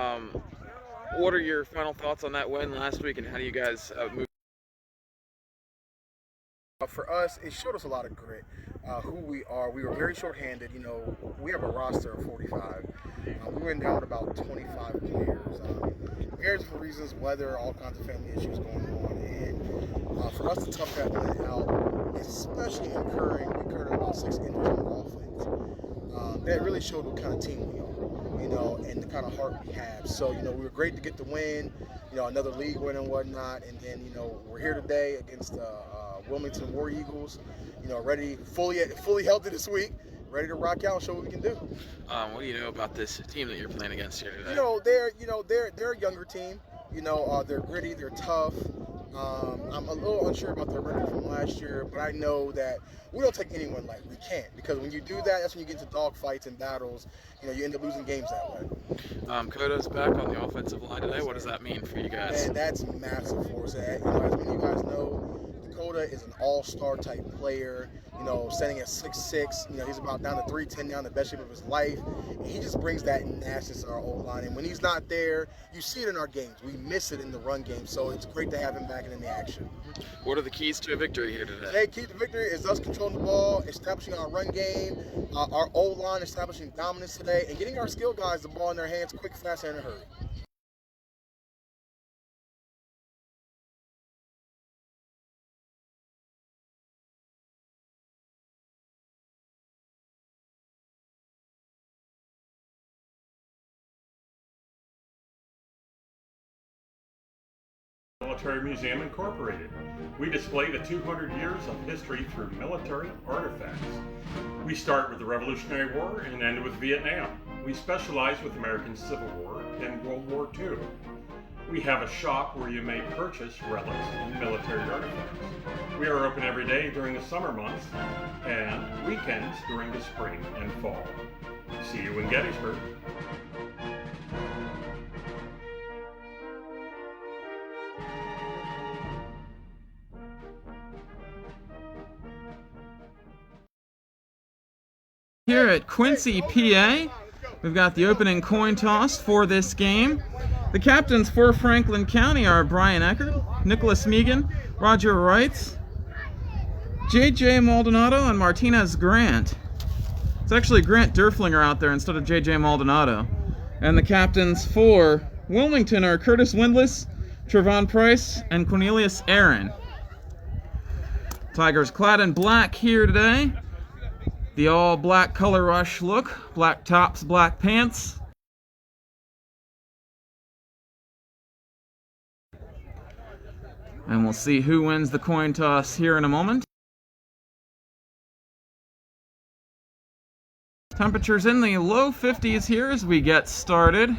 Um, what are your final thoughts on that win last week, and how do you guys move? For us, it showed us a lot of grit, who we are. We were very short-handed. We have a roster of 45. We went down with about 25 players. Various different reasons, weather, all kinds of family issues going on. And for us to tough that one out, especially we incurred about 6 injuries on offense. That really showed what kind of team we are, and the kind of heart we have. So, we were great to get the win, another league win and whatnot. And then, we're here today against Wilmington War Eagles, ready, fully healthy this week, ready to rock out and show what we can do. What do you know about this team that you're playing against here today? They're a younger team. They're gritty, they're tough. I'm a little unsure about their record from last year, but I know that we don't take anyone lightly. We can't, because when you do that, that's when you get into dog fights and battles. You end up losing games that way. Coda's back on the offensive line today. What does that mean for you guys? Man, that's massive for us. As many of you guys know, Dakota is an all-star type player, standing at 6'6". He's about down to 310 now, in the best shape of his life. And he just brings that nastiness to our O-line. And when he's not there, you see it in our games. We miss it in the run game. So it's great to have him back in the action. What are the keys to a victory here today? Today, key to victory is us controlling the ball, establishing our run game, our O-line establishing dominance today, and getting our skill guys the ball in their hands quick, fast, and in a hurry. Military Museum Incorporated. We display the 200 years of history through military artifacts. We start with the Revolutionary War and end with Vietnam. We specialize with American Civil War and World War II. We have a shop where you may purchase relics and military artifacts. We are open every day during the summer months and weekends during the spring and fall. See you in Gettysburg. Here at Quincy, PA, we've got the opening coin toss for this game. The captains for Franklin County are Brian Eckert, Nicholas Megan, Roger Wright, J.J. Maldonado, and Martinez Grant. It's actually Grant Derflinger out there instead of J.J. Maldonado. And the captains for Wilmington are Curtis Windlass, Trevon Price, and Cornelius Aaron. Tigers clad in black here today. The all-black color rush look, black tops, black pants. And we'll see who wins the coin toss here in a moment. Temperatures in the low 50s here as we get started.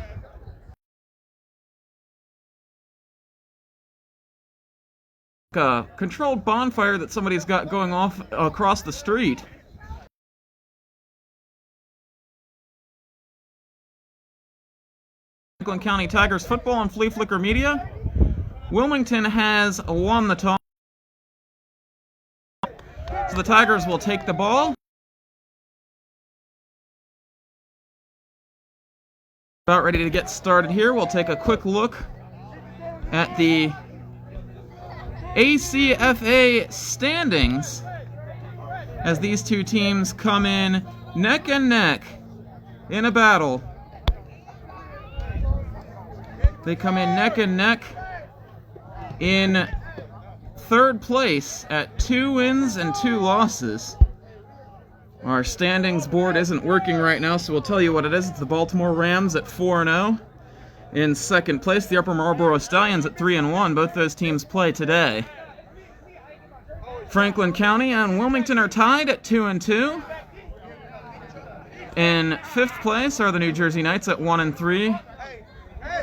A controlled bonfire that somebody's got going off across the street. Franklin County Tigers football on Fleaflicker Media. Wilmington has won the toss. So the Tigers will take the ball. About ready to get started here. We'll take a quick look at the ECFA standings as these two teams come in neck and neck in a battle. They come in neck and neck in third place at 2 wins and 2 losses. Our standings board isn't working right now, so we'll tell you what it is. It's the Baltimore Rams at 4-0. In second place, the Upper Marlboro Stallions at 3-1. Both those teams play today. Franklin County and Wilmington are tied at 2-2. In fifth place are the New Jersey Knights at 1-3.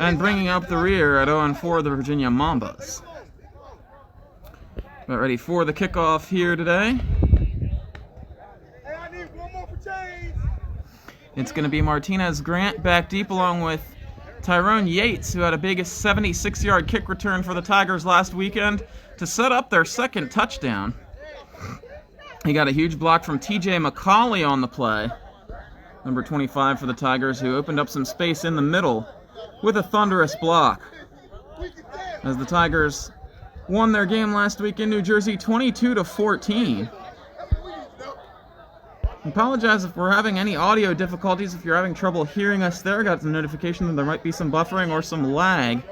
And bringing up the rear at 0-4, the Virginia Mambas. About ready for the kickoff here today. It's going to be Martinez Grant back deep along with Tyrone Yates, who had a big 76-yard kick return for the Tigers last weekend to set up their second touchdown. He got a huge block from TJ McCauley on the play, number 25 for the Tigers, who opened up some space in the middle with a thunderous block. As the Tigers won their game last week in New Jersey 22-14. Apologize if we're having any audio difficulties. If you're having trouble hearing us there, got some notification that there might be some buffering or some lag.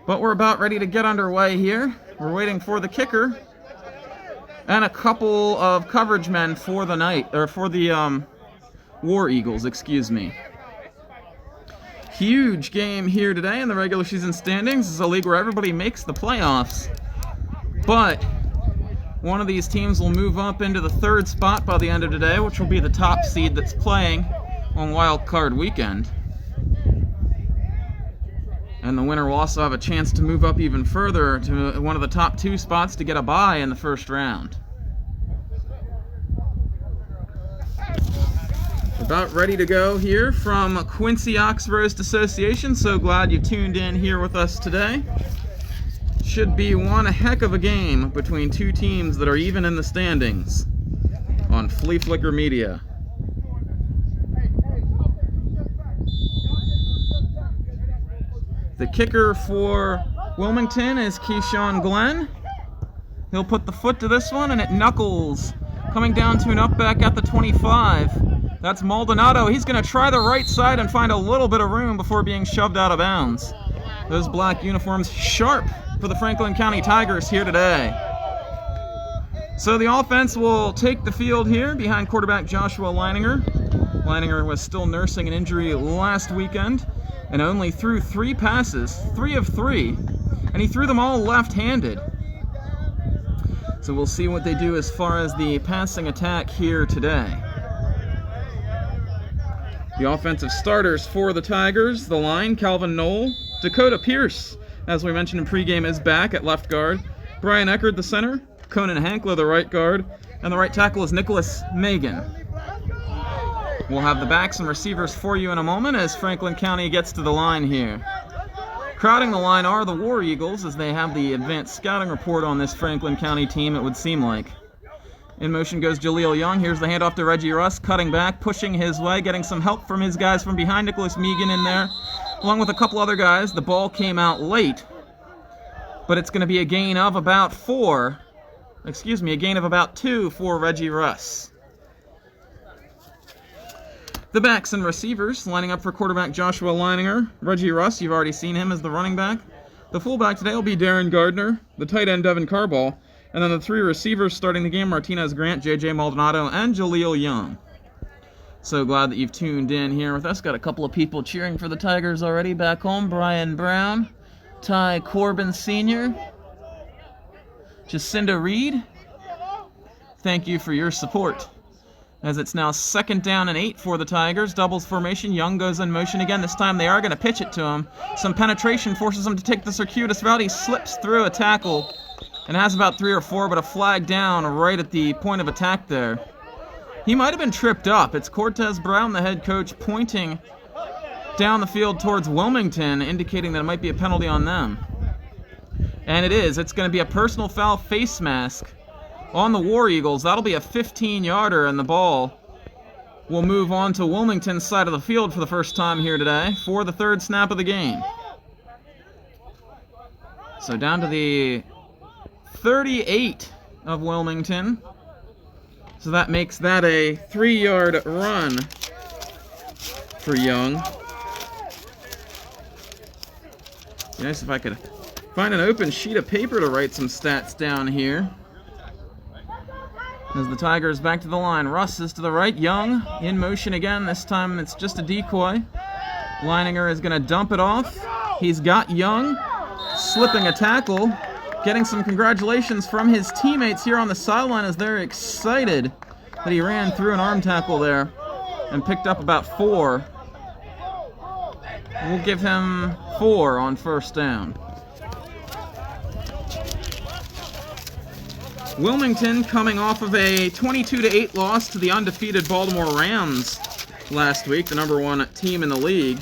But we're about ready to get underway here. We're waiting for the kicker and a couple of coverage men for the night, or for the War Eagles, excuse me. Huge game here today in the regular season standings. This is a league where everybody makes the playoffs, but one of these teams will move up into the third spot by the end of today, which will be the top seed that's playing on Wild Card Weekend. And the winner will also have a chance to move up even further to one of the top 2 spots to get a bye in the first round. About ready to go here from Quincy Oxroast Association. So glad you tuned in here with us today. Should be one heck of a game between 2 teams that are even in the standings on Fleaflicker Media. The kicker for Wilmington is Keyshawn Glenn. He'll put the foot to this one, and it knuckles. Coming down to an up back at the 25. That's Maldonado. He's going to try the right side and find a little bit of room before being shoved out of bounds. Those black uniforms sharp for the Franklin County Tigers here today. So the offense will take the field here behind quarterback Joshua Leininger. Leininger was still nursing an injury last weekend and only threw 3 passes, 3 of 3, and he threw them all left-handed. So we'll see what they do as far as the passing attack here today. The offensive starters for the Tigers, the line, Calvin Knoll, Dakota Pierce, as we mentioned in pregame, is back at left guard. Brian Eckert, the center, Conan Hankler, the right guard, and the right tackle is Nicholas Megan. We'll have the backs and receivers for you in a moment as Franklin County gets to the line here. Crowding the line are the War Eagles as they have the advanced scouting report on this Franklin County team, it would seem like. In motion goes Jaleel Young. Here's the handoff to Reggie Russ, cutting back, pushing his way, getting some help from his guys from behind. Nicholas Megan in there, along with a couple other guys. The ball came out late, but it's going to be a gain of about 2 for Reggie Russ. The backs and receivers lining up for quarterback Joshua Leininger. Reggie Russ, you've already seen him as the running back. The fullback today will be Darren Gardner, the tight end Devin Carball, and then the 3 receivers starting the game, Martinez Grant, J.J. Maldonado, and Jaleel Young. So glad that you've tuned in here with us. Got a couple of people cheering for the Tigers already back home. Brian Brown, Ty Corbin Sr., Jacinda Reed. Thank you for your support. As it's now 2nd down and 8 for the Tigers. Doubles formation. Young goes in motion again. This time they are going to pitch it to him. Some penetration forces him to take the circuitous route. He slips through a tackle and has about 3 or 4, but a flag down right at the point of attack there. He might have been tripped up. It's Cortez Brown, the head coach, pointing down the field towards Wilmington, indicating that it might be a penalty on them. And it is. It's going to be a personal foul face mask on the War Eagles. That'll be a 15-yarder, and the ball will move on to Wilmington's side of the field for the first time here today for the 3rd snap of the game. So down to the 38 of Wilmington. So that makes that a 3-yard run for Young. Be nice if I could find an open sheet of paper to write some stats down here. As the Tigers back to the line. Russ is to the right. Young in motion again. This time it's just a decoy. Leininger is going to dump it off. He's got Young slipping a tackle. Getting some congratulations from his teammates here on the sideline as they're excited that he ran through an arm tackle there and picked up about 4. We'll give him 4 on 1st down. Wilmington coming off of a 22-8 loss to the undefeated Baltimore Rams last week, the number 1 team in the league.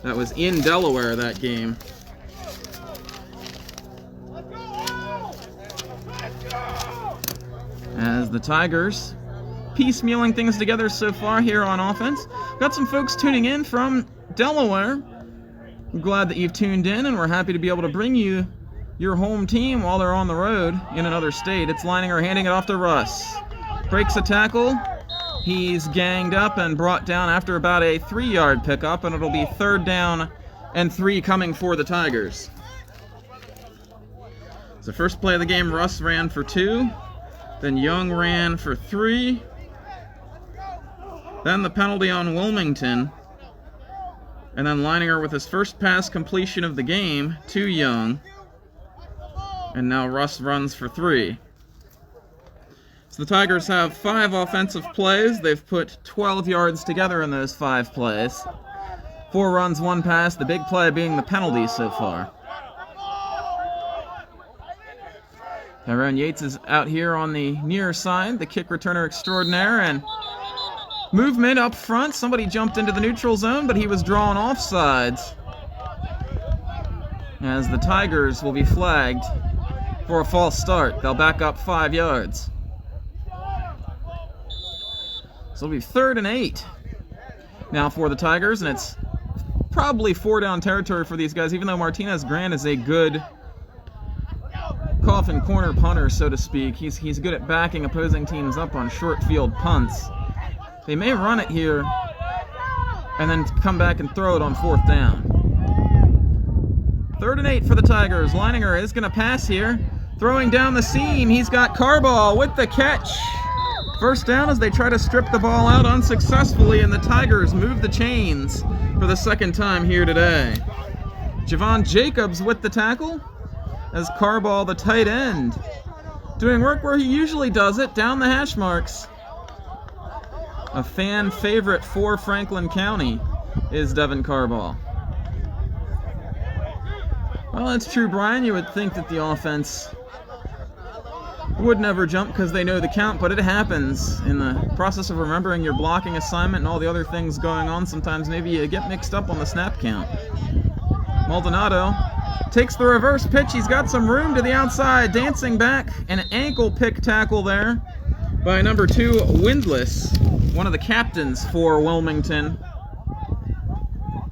That was in Delaware, that game. As the Tigers piecemealing things together so far here on offense. Got some folks tuning in from Delaware. I'm glad that you've tuned in, and we're happy to be able to bring you your home team while they're on the road in another state. It's Leininger handing it off to Russ. Breaks a tackle. He's ganged up and brought down after about a 3-yard pickup, and it'll be 3rd down and 3 coming for the Tigers. So the first play of the game, Russ ran for 2. Then Young ran for 3. Then the penalty on Wilmington. And then Leininger with his first pass completion of the game to Young. And now Russ runs for 3. So the Tigers have 5 offensive plays. They've put 12 yards together in those 5 plays. 4 runs, 1 pass, the big play being the penalty so far. Tyrone Yates is out here on the near side, the kick returner extraordinaire, and movement up front. Somebody jumped into the neutral zone, but he was drawn offsides, as the Tigers will be flagged for a false start. They'll back up 5 yards. So it'll be 3rd and 8 now for the Tigers, and it's probably 4-down territory for these guys, even though Martinez Grant is a good coffin corner punter, so to speak. He's good at backing opposing teams up on short field punts. They may run it here and then come back and throw it on 4th down. 3rd and 8 for the Tigers. Leininger is going to pass here. Throwing down the seam, he's got Carball with the catch. 1st down as they try to strip the ball out unsuccessfully, and the Tigers move the chains for the 2nd time here today. Javon Jacobs with the tackle, as Carball, the tight end, doing work where he usually does it, down the hash marks. A fan favorite for Franklin County is Devin Carball. Well, that's true, Brian. You would think that the offense would never jump because they know the count, but it happens. In the process of remembering your blocking assignment and all the other things going on, sometimes maybe you get mixed up on the snap count. Maldonado takes the reverse pitch. He's got some room to the outside, dancing back. An ankle pick tackle there by number 2, Windlass, one of the captains for Wilmington.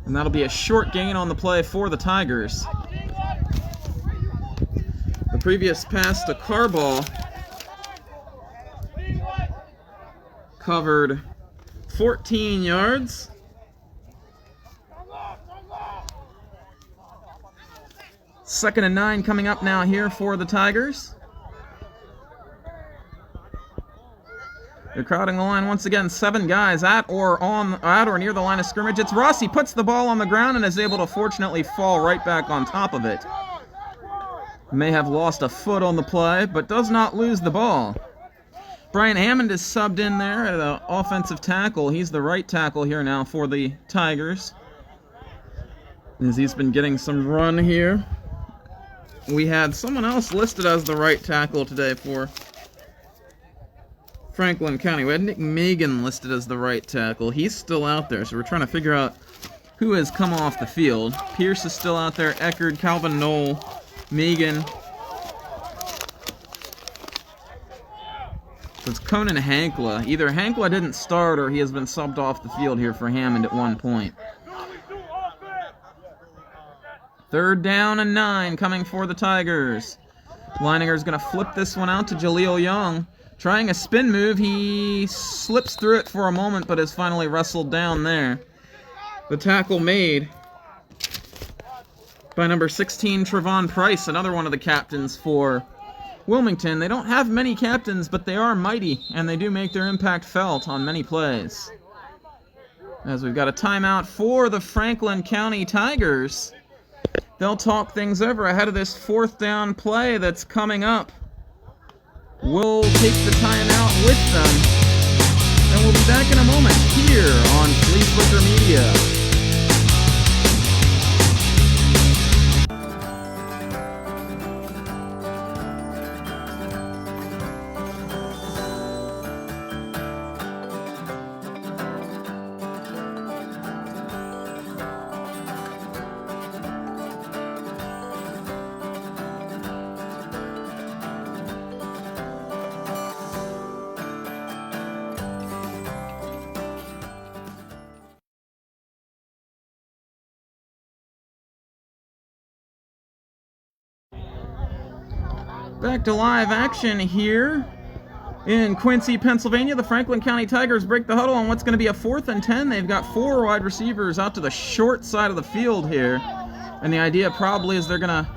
And that'll be a short gain on the play for the Tigers. The previous pass to Carball covered 14 yards. Second and 9 coming up now here for the Tigers. They're crowding the line once again. 7 guys at or near the line of scrimmage. It's Ross. He puts the ball on the ground and is able to fortunately fall right back on top of it. May have lost a foot on the play, but does not lose the ball. Brian Hammond is subbed in there at the offensive tackle. He's the right tackle here now for the Tigers, as he's been getting some run here. We had someone else listed as the right tackle today for Franklin County. We had Nick Megan listed as the right tackle. He's still out there, so we're trying to figure out who has come off the field. Pierce is still out there, Eckerd, Calvin Knoll, Megan. So it's Conan Hankla. Either Hankla didn't start or he has been subbed off the field here for Hammond at one point. 3rd down and 9 coming for the Tigers. Leininger's going to flip this one out to Jaleel Young. Trying a spin move. He slips through it for a moment, but is finally wrestled down there. The tackle made by number 16, Trevon Price, another one of the captains for Wilmington. They don't have many captains, but they are mighty, and they do make their impact felt on many plays. As we've got a timeout for the Franklin County Tigers. They'll talk things over ahead of this 4th down play that's coming up. We'll take the timeout with them, and we'll be back in a moment here on Fleaflicker Media. Back to live action here in Quincy, Pennsylvania. The Franklin County Tigers break the huddle on what's going to be a 4th and 10. They've got 4 wide receivers out to the short side of the field here. And the idea probably is they're going to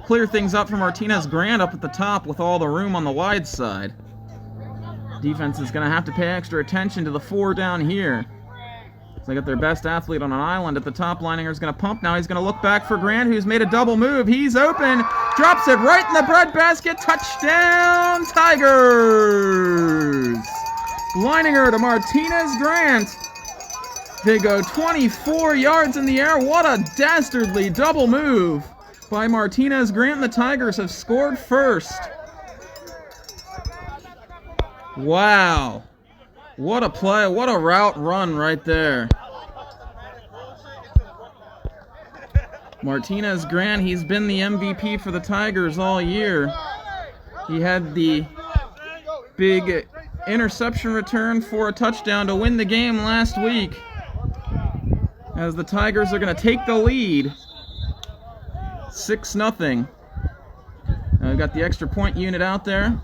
clear things up for Martinez Grant up at the top with all the room on the wide side. Defense is going to have to pay extra attention to the 4 down here. So they got their best athlete on an island at the top. Leininger's going to pump. Now he's going to look back for Grant, who's made a double move. He's open. Drops it right in the breadbasket. Touchdown, Tigers! Leininger to Martinez Grant. They go 24 yards in the air. What a dastardly double move by Martinez Grant. The Tigers have scored first. Wow. What a play. What a route run right there. Martinez Grant, he's been the MVP for the Tigers all year. He had the big interception return for a touchdown to win the game last week, as the Tigers are going to take the lead 6-0. We've got the extra point unit out there,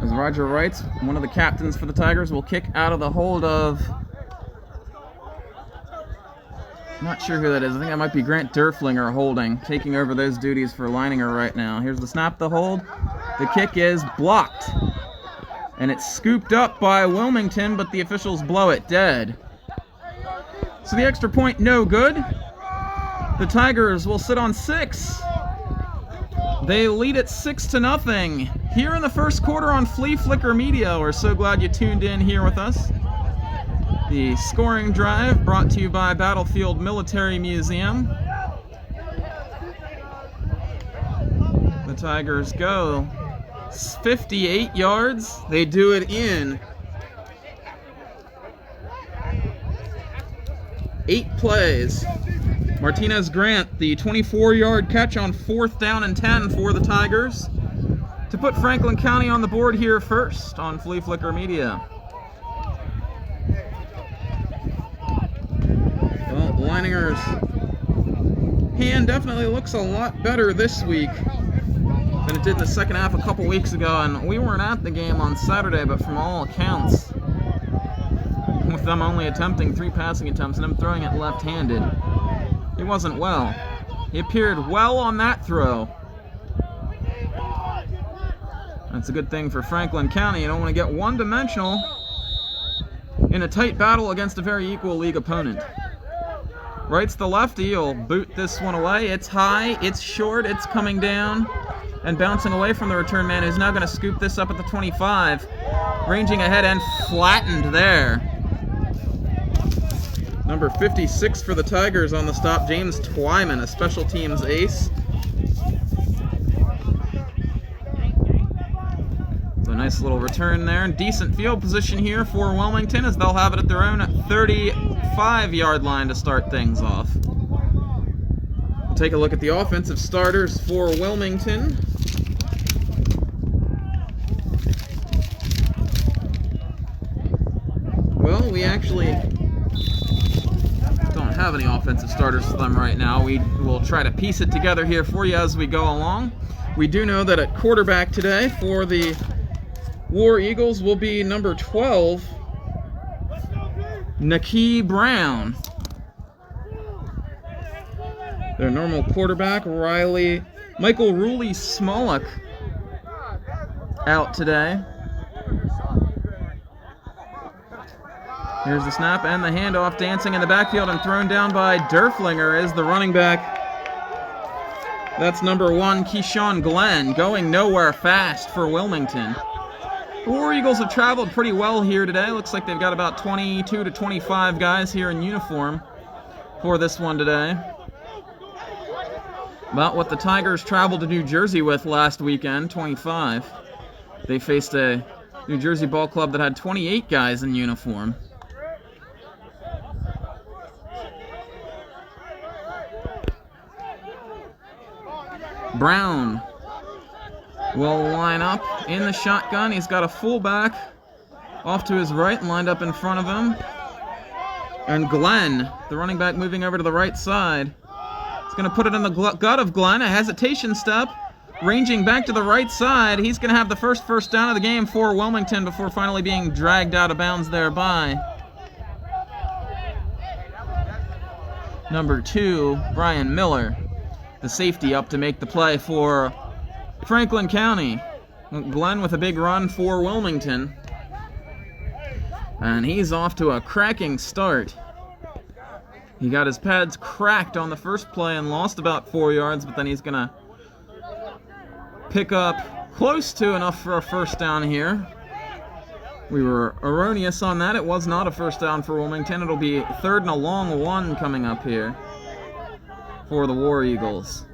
as Roger Wrights, one of the captains for the Tigers, will kick out of the hold of, not sure who that is. I think that might be Grant Derflinger holding, taking over those duties for Leininger right now. Here's the snap, the hold. The kick is blocked, and it's scooped up by Wilmington, but the officials blow it dead. So the extra point, no good. The Tigers will sit on 6. They lead it 6-0 here in the first quarter on Fleaflicker Media. We're so glad you tuned in here with us. The scoring drive brought to you by Battlefield Military Museum. The Tigers go 58 yards. They do it in 8 plays. Martinez Grant, the 24-yard catch on 4th down and 10 for the Tigers to put Franklin County on the board here first on Fleaflicker Media. Well, Leininger's hand definitely looks a lot better this week than it did in the second half a couple weeks ago, and we weren't at the game on Saturday, but from all accounts, with them only attempting 3 passing attempts and him throwing it left-handed, he wasn't well. He appeared well on that throw. That's a good thing for Franklin County. You don't want to get one-dimensional in a tight battle against a very equal league opponent. Wright's the lefty. He'll boot this one away. It's high, it's short, it's coming down and bouncing away from the return man, who's now going to scoop this up at the 25. Ranging ahead and flattened there. Number 56 for the Tigers on the stop, James Twyman, a special teams ace. So a nice little return there, and decent field position here for Wilmington, as they'll have it at their own 35-yard line to start things off. We'll take a look at the offensive starters for Wilmington. Well, we actually don't have any offensive starters for them right now. We will try to piece it together here for you as we go along. We do know that at quarterback today for the War Eagles will be number 12, Nakee Brown. Their normal quarterback, Michael Ruley Smolak, out today. Here's the snap and the handoff, dancing in the backfield and thrown down by Derflinger is the running back. That's number 1, Keyshawn Glenn, going nowhere fast for Wilmington. The War Eagles have traveled pretty well here today. Looks like they've got about 22 to 25 guys here in uniform for this one today. About what the Tigers traveled to New Jersey with last weekend, 25. They faced a New Jersey ball club that had 28 guys in uniform. Brown will line up in the shotgun. He's got a fullback off to his right and lined up in front of him. And Glenn, the running back, moving over to the right side. He's going to put it in the gut of Glenn. A hesitation step. ranging back to the right side. He's going to have the first down of the game for Wilmington before finally being dragged out of bounds there by number 2, Brian Miller, the safety, up to make the play for Franklin County. Glenn with a big run for Wilmington. And he's off to a cracking start. He got his pads cracked on the first play and lost about 4 yards, but then he's going to pick up close to enough for a first down here. We were erroneous on that. It was not a first down for Wilmington. It'll be 3rd and a long one coming up here for the War Eagles.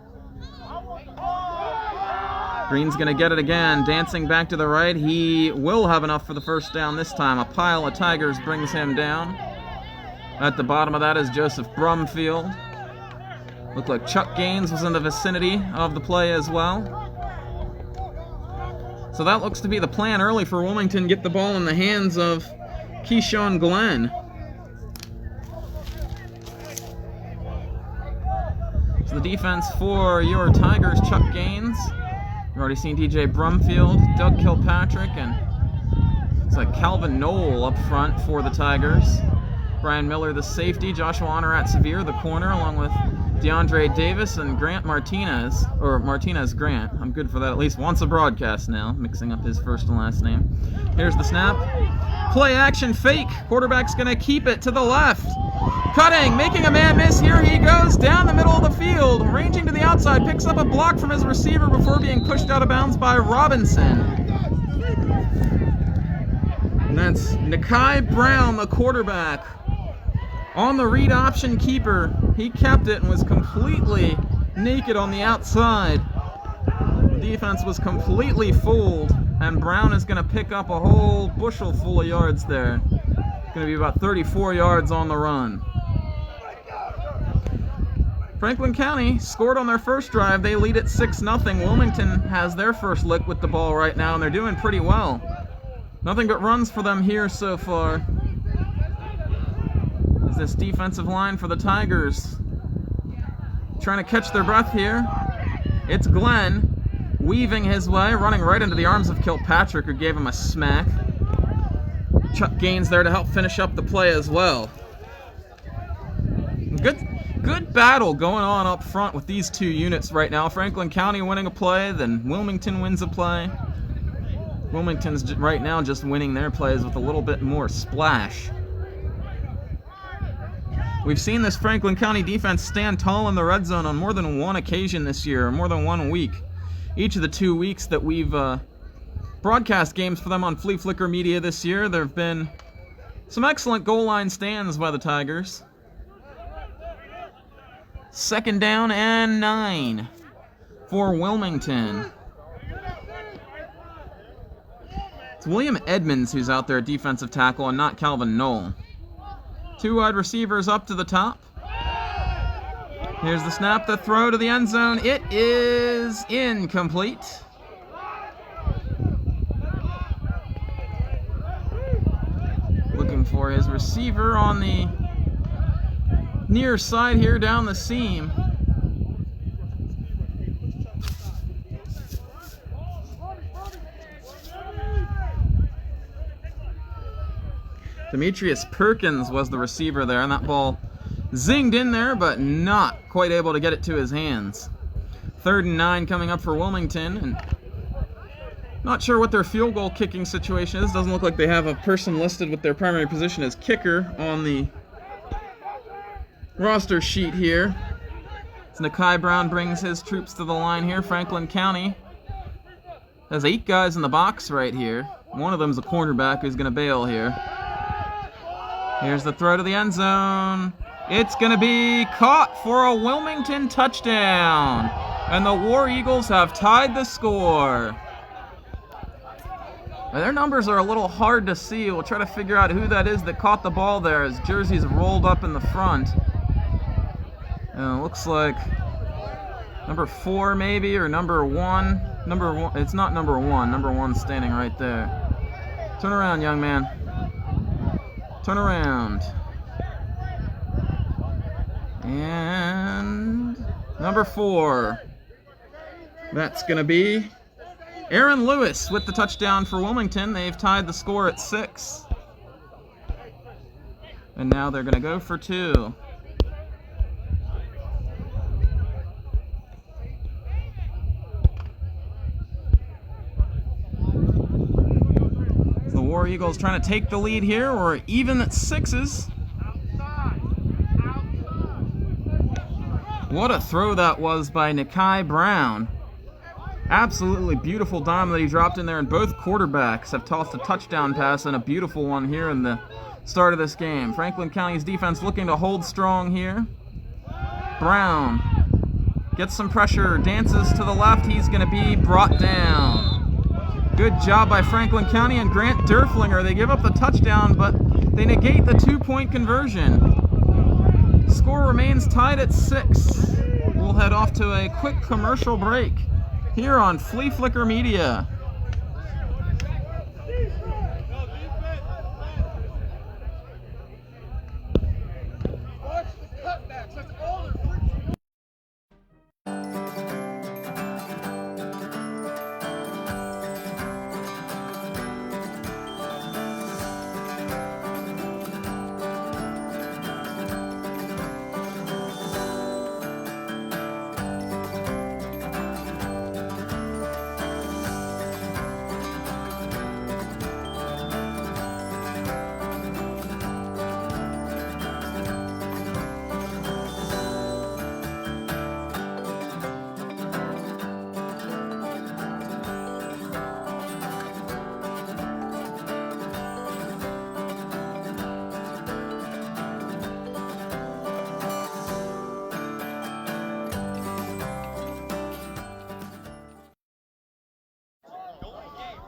Green's going to get it again, dancing back to the right. He will have enough for the first down this time. A pile of Tigers brings him down. At the bottom of that is Joseph Brumfield. Looked like Chuck Gaines was in the vicinity of the play as well. So that looks to be the plan early for Wilmington. Get the ball in the hands of Keyshawn Glenn. So the defense for your Tigers, Chuck Gaines. You've already seen DJ Brumfield, Doug Kilpatrick, and it's like Calvin Knoll up front for the Tigers. Brian Miller, the safety. Joshua Honorat-Severe, the corner, along with DeAndre Davis and Grant Martinez, or Martinez Grant. I'm good for that at least once a broadcast now, mixing up his first and last name. Here's the snap. Play action fake. Quarterback's going to keep it to the left. Cutting, making a man miss. Here he goes down the middle of the field, ranging to the outside, picks up a block from his receiver before being pushed out of bounds by Robinson. And that's Nakai Brown, the quarterback. On the read option keeper, he kept it and was completely naked on the outside. The defense was completely fooled, and Brown is going to pick up a whole bushel full of yards there. Going to be about 34 yards on the run. Franklin County scored on their first drive. They lead at 6-0. Wilmington has their first lick with the ball right now, and they're doing pretty well. Nothing but runs for them here so far. Is this defensive line for the Tigers trying to catch their breath here? It's Glenn weaving his way, running right into the arms of Kilpatrick, who gave him a smack. Chuck Gaines there to help finish up the play as well. Good battle going on up front with these two units right now. Franklin County winning a play, then Wilmington wins a play. Wilmington's right now just winning their plays with a little bit more splash. We've seen this Franklin County defense stand tall in the red zone on more than one occasion this year, more than 1 week. Each of the 2 weeks that we've broadcast games for them on Fleaflicker Media this year, there have been some excellent goal line stands by the Tigers. 2nd down and 9 for Wilmington. It's William Edmonds who's out there at defensive tackle and not Calvin Knoll. 2 wide receivers up to the top. Here's the snap, the throw to the end zone. It is incomplete. Looking for his receiver on the near side here down the seam. Demetrius Perkins was the receiver there, and that ball zinged in there, but not quite able to get it to his hands. 3rd and 9 coming up for Wilmington, and not sure what their field goal kicking situation is. Doesn't look like they have a person listed with their primary position as kicker on the roster sheet here. As Nakai Brown brings his troops to the line here, Franklin County has 8 guys in the box right here. One of them's a cornerback who's going to bail here. Here's the throw to the end zone. It's going to be caught for a Wilmington touchdown. And the War Eagles have tied the score. Now, their numbers are a little hard to see. We'll try to figure out who that is that caught the ball there as jerseys rolled up in the front. And it looks like number 4 maybe, or number 1. Number 1. It's not number 1. Number 1's standing right there. Turn around, young man. Turn around. And number 4. That's going to be Aaron Lewis with the touchdown for Wilmington. They've tied the score at 6. And now they're going to go for 2. The War Eagles trying to take the lead here, or even at 6s. What a throw that was by Nikai Brown. Absolutely beautiful dime that he dropped in there, and both quarterbacks have tossed a touchdown pass and a beautiful one here in the start of this game. Franklin County's defense looking to hold strong here. Brown gets some pressure, dances to the left. He's going to be brought down. Good job by Franklin County and Grant Derflinger. They give up the touchdown, but they negate the 2-point conversion. Score remains tied at 6. We'll head off to a quick commercial break here on Fleaflicker Media.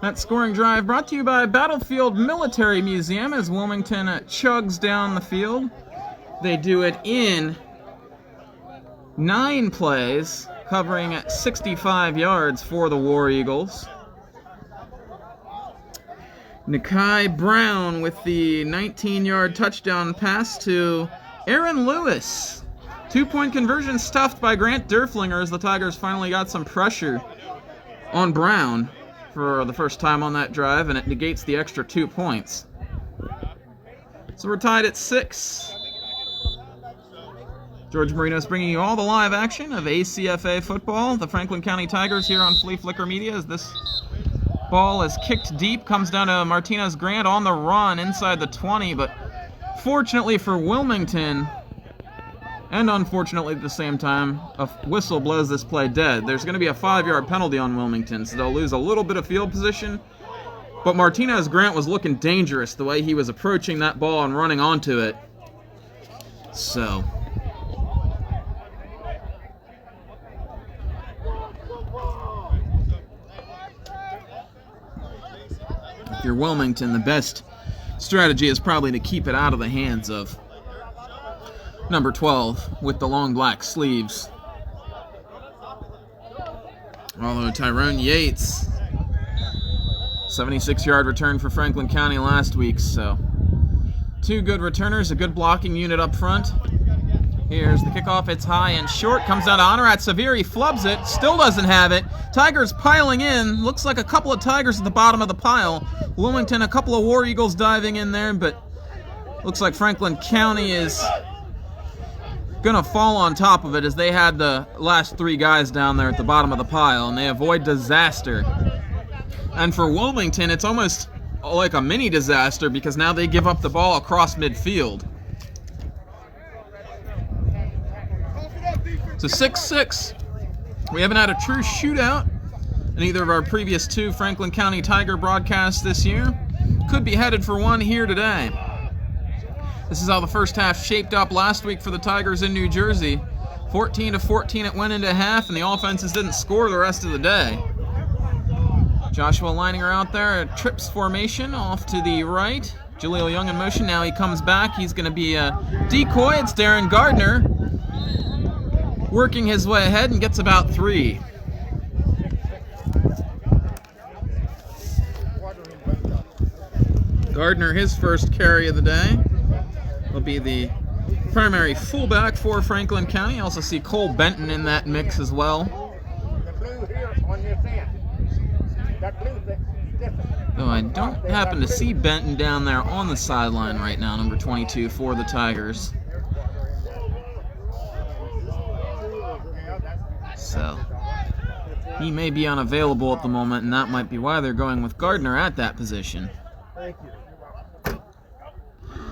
That scoring drive brought to you by Battlefield Military Museum as Wilmington chugs down the field. They do it in 9 plays, covering 65 yards for the War Eagles. Nikai Brown with the 19-yard touchdown pass to Aaron Lewis. 2-point conversion stuffed by Grant Derflinger as the Tigers finally got some pressure on Brown for the first time on that drive, and it negates the extra 2 points. So we're tied at 6. George Marinos bringing you all the live action of ECFA football. The Franklin County Tigers here on Fleaflicker Media as this ball is kicked deep, comes down to Martinez Grant on the run inside the 20, but fortunately for Wilmington, and unfortunately at the same time, a whistle blows this play dead. There's going to be a 5-yard penalty on Wilmington, so they'll lose a little bit of field position. But Martinez Grant was looking dangerous the way he was approaching that ball and running onto it. So if you're Wilmington, the best strategy is probably to keep it out of the hands of number 12 with the long black sleeves. Although Tyrone Yates, 76-yard return for Franklin County last week, so 2 good returners, a good blocking unit up front. Here's the kickoff. It's high and short. Comes down to Honorat Severe. He flubs it. Still doesn't have it. Tigers piling in. Looks like a couple of Tigers at the bottom of the pile. Wilmington, a couple of War Eagles diving in there, but looks like Franklin County is going to fall on top of it as they had the last 3 guys down there at the bottom of the pile, and they avoid disaster. And for Wilmington, it's almost like a mini disaster because now they give up the ball across midfield. So 6-6. We haven't had a true shootout in either of our previous 2 Franklin County Tiger broadcasts this year. Could be headed for one here today. This is how the first half shaped up last week for the Tigers in New Jersey. 14-14 it went into half, and the offenses didn't score the rest of the day. Joshua Leininger out there, a trips formation off to the right. Jaleel Young in motion. Now he comes back. He's going to be a decoy. It's Darren Gardner working his way ahead and gets about 3. Gardner, his first carry of the day, will be the primary fullback for Franklin County. Also see Cole Benton in that mix as well. Though I don't happen to see Benton down there on the sideline right now, number 22 for the Tigers. So, he may be unavailable at the moment, and that might be why they're going with Gardner at that position.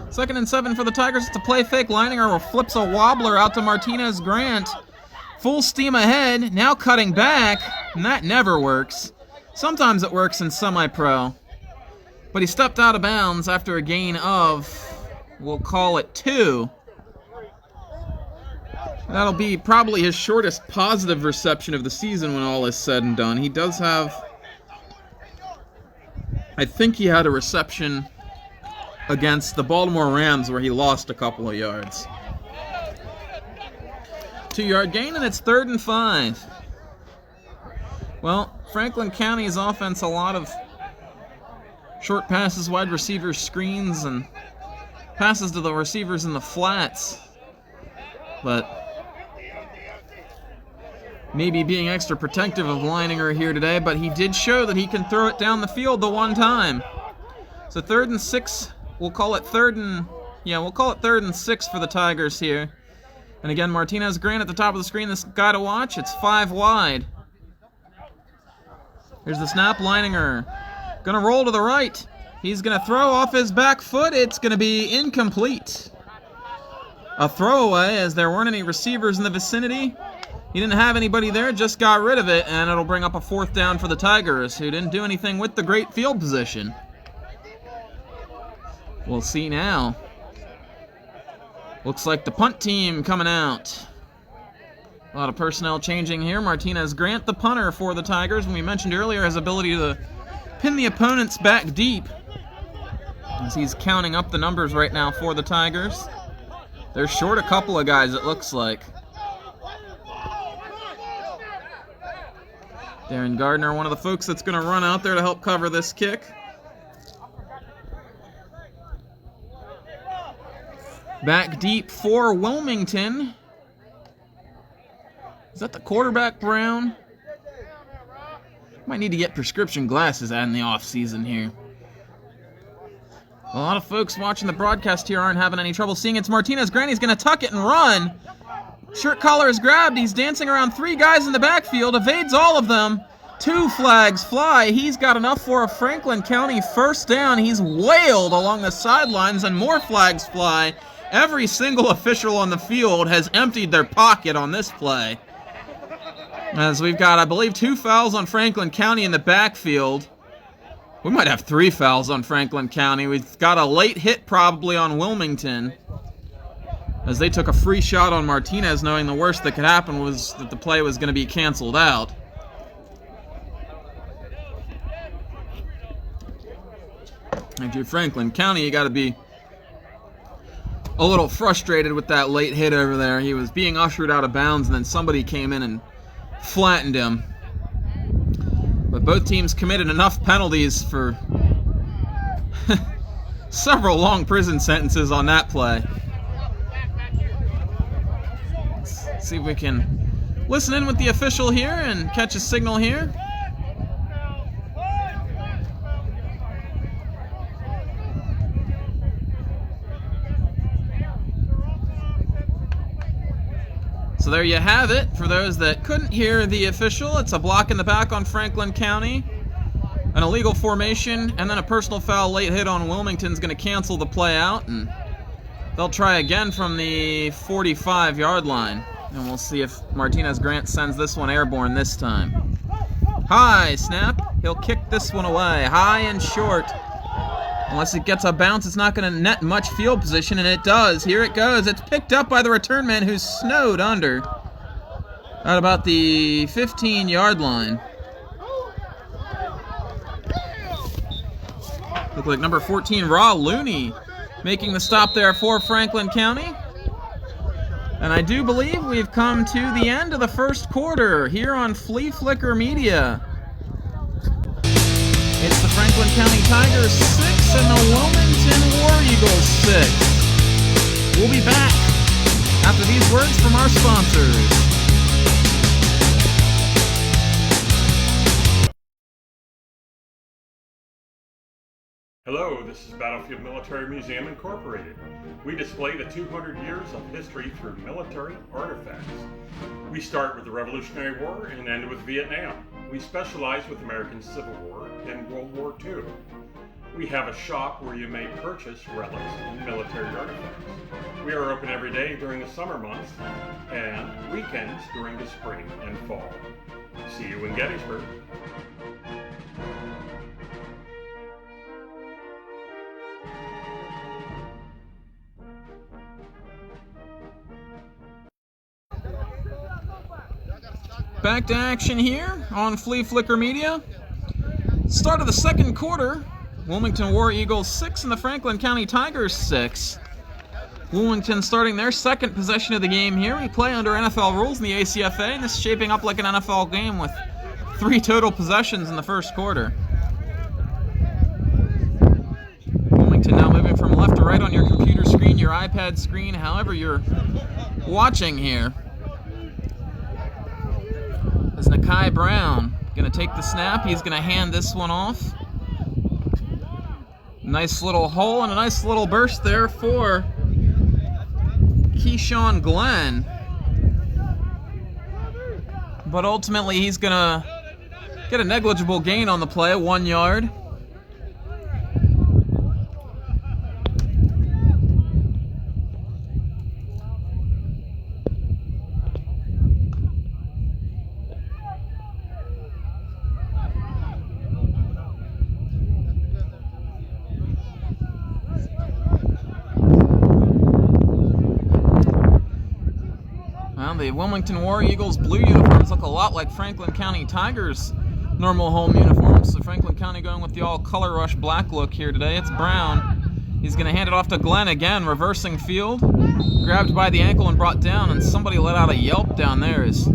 2nd and 7 for the Tigers. It's a play fake. Leininger flips a wobbler out to Martinez Grant. Full steam ahead, now cutting back, and that never works. Sometimes it works in semi-pro, but he stepped out of bounds after a gain of, we'll call it 2. That'll be probably his shortest positive reception of the season when all is said and done. He does have, I think he had a reception against the Baltimore Rams where he lost a couple of yards. 2-yard gain, and it's 3rd and 5. Well, Franklin County's offense, a lot of short passes, wide receivers, screens, and passes to the receivers in the flats. But maybe being extra protective of Leininger here today, but he did show that he can throw it down the field the one time. So 3rd and 6, we'll call it 3rd and 6 for the Tigers here. And again, Martinez Grant at the top of the screen, this guy to watch. It's 5 wide. Here's the snap. Leininger gonna roll to the right. He's gonna throw off his back foot. It's gonna be incomplete. A throwaway, as there weren't any receivers in the vicinity. He didn't have anybody there, just got rid of it, and it'll bring up a 4th down for the Tigers, who didn't do anything with the great field position. We'll see now. Looks like the punt team coming out. A lot of personnel changing here. Martinez Grant, the punter for the Tigers, and we mentioned earlier his ability to pin the opponents back deep, as he's counting up the numbers right now for the Tigers. They're short a couple of guys, it looks like. Darren Gardner, one of the folks that's going to run out there to help cover this kick. Back deep for Wilmington. Is that the quarterback, Brown? Might need to get prescription glasses out in the off-season here. A lot of folks watching the broadcast here aren't having any trouble seeing it. It's Martinez Grant. He's going to tuck it and run. Shirt collar is grabbed. He's dancing around 3 guys in the backfield. Evades all of them. 2 flags fly. He's got enough for a Franklin County 1st down. He's wailed along the sidelines, and more flags fly. Every single official on the field has emptied their pocket on this play, as we've got, I believe, 2 fouls on Franklin County in the backfield. We might have 3 fouls on Franklin County. We've got a late hit probably on Wilmington, as they took a free shot on Martinez, knowing the worst that could happen was that the play was going to be canceled out. If you're Franklin County, you got to be a little frustrated with that late hit over there. He was being ushered out of bounds, and then somebody came in and flattened him. But both teams committed enough penalties for several long prison sentences on that play. Let's see if we can listen in with the official here and catch a signal here. So there you have it. For those that couldn't hear the official, it's a block in the back on Franklin County, an illegal formation, and then a personal foul late hit on Wilmington's going to cancel the play out, and they'll try again from the 45-yard line. And we'll see if Martinez Grant sends this one airborne this time. High snap. He'll kick this one away. High and short. Unless it gets a bounce, it's not going to net much field position, and it does. Here it goes. It's picked up by the return man, who's snowed under at about the 15-yard line. Look like number 14, Raw Looney, making the stop there for Franklin County. And I do believe we've come to the end of the first quarter here on Fleaflicker Media. It's the Franklin County Tigers 6 and the Wilmington War Eagles 6. We'll be back after these words from our sponsors. Hello, this is Battlefield Military Museum Incorporated. We display the 200 years of history through military artifacts. We start with the Revolutionary War and end with Vietnam. We specialize with American Civil War and World War II. We have a shop where you may purchase relics and military artifacts. We are open every day during the summer months and weekends during the spring and fall. See you in Gettysburg. Back to action here on Fleaflicker Media. Start of the second quarter. Wilmington War Eagles 6 and the Franklin County Tigers 6. Wilmington starting their second possession of the game here. We play under NFL rules in the ECFA, and this is shaping up like an NFL game with 3 total possessions in the first quarter. Wilmington now moving from left to right on your computer screen, your iPad screen, however you're watching here. As Nakai Brown going to take the snap, he's going to hand this one off. Nice little hole and a nice little burst there for Keyshawn Glenn. But ultimately he's going to get a negligible gain on the play, 1 yard. The Wilmington War Eagles blue uniforms look a lot like Franklin County Tigers' normal home uniforms. So Franklin County going with the all color rush black look here today. It's Brown. He's going to hand it off to Glenn again, reversing field. Grabbed by the ankle and brought down, and somebody let out a yelp down there as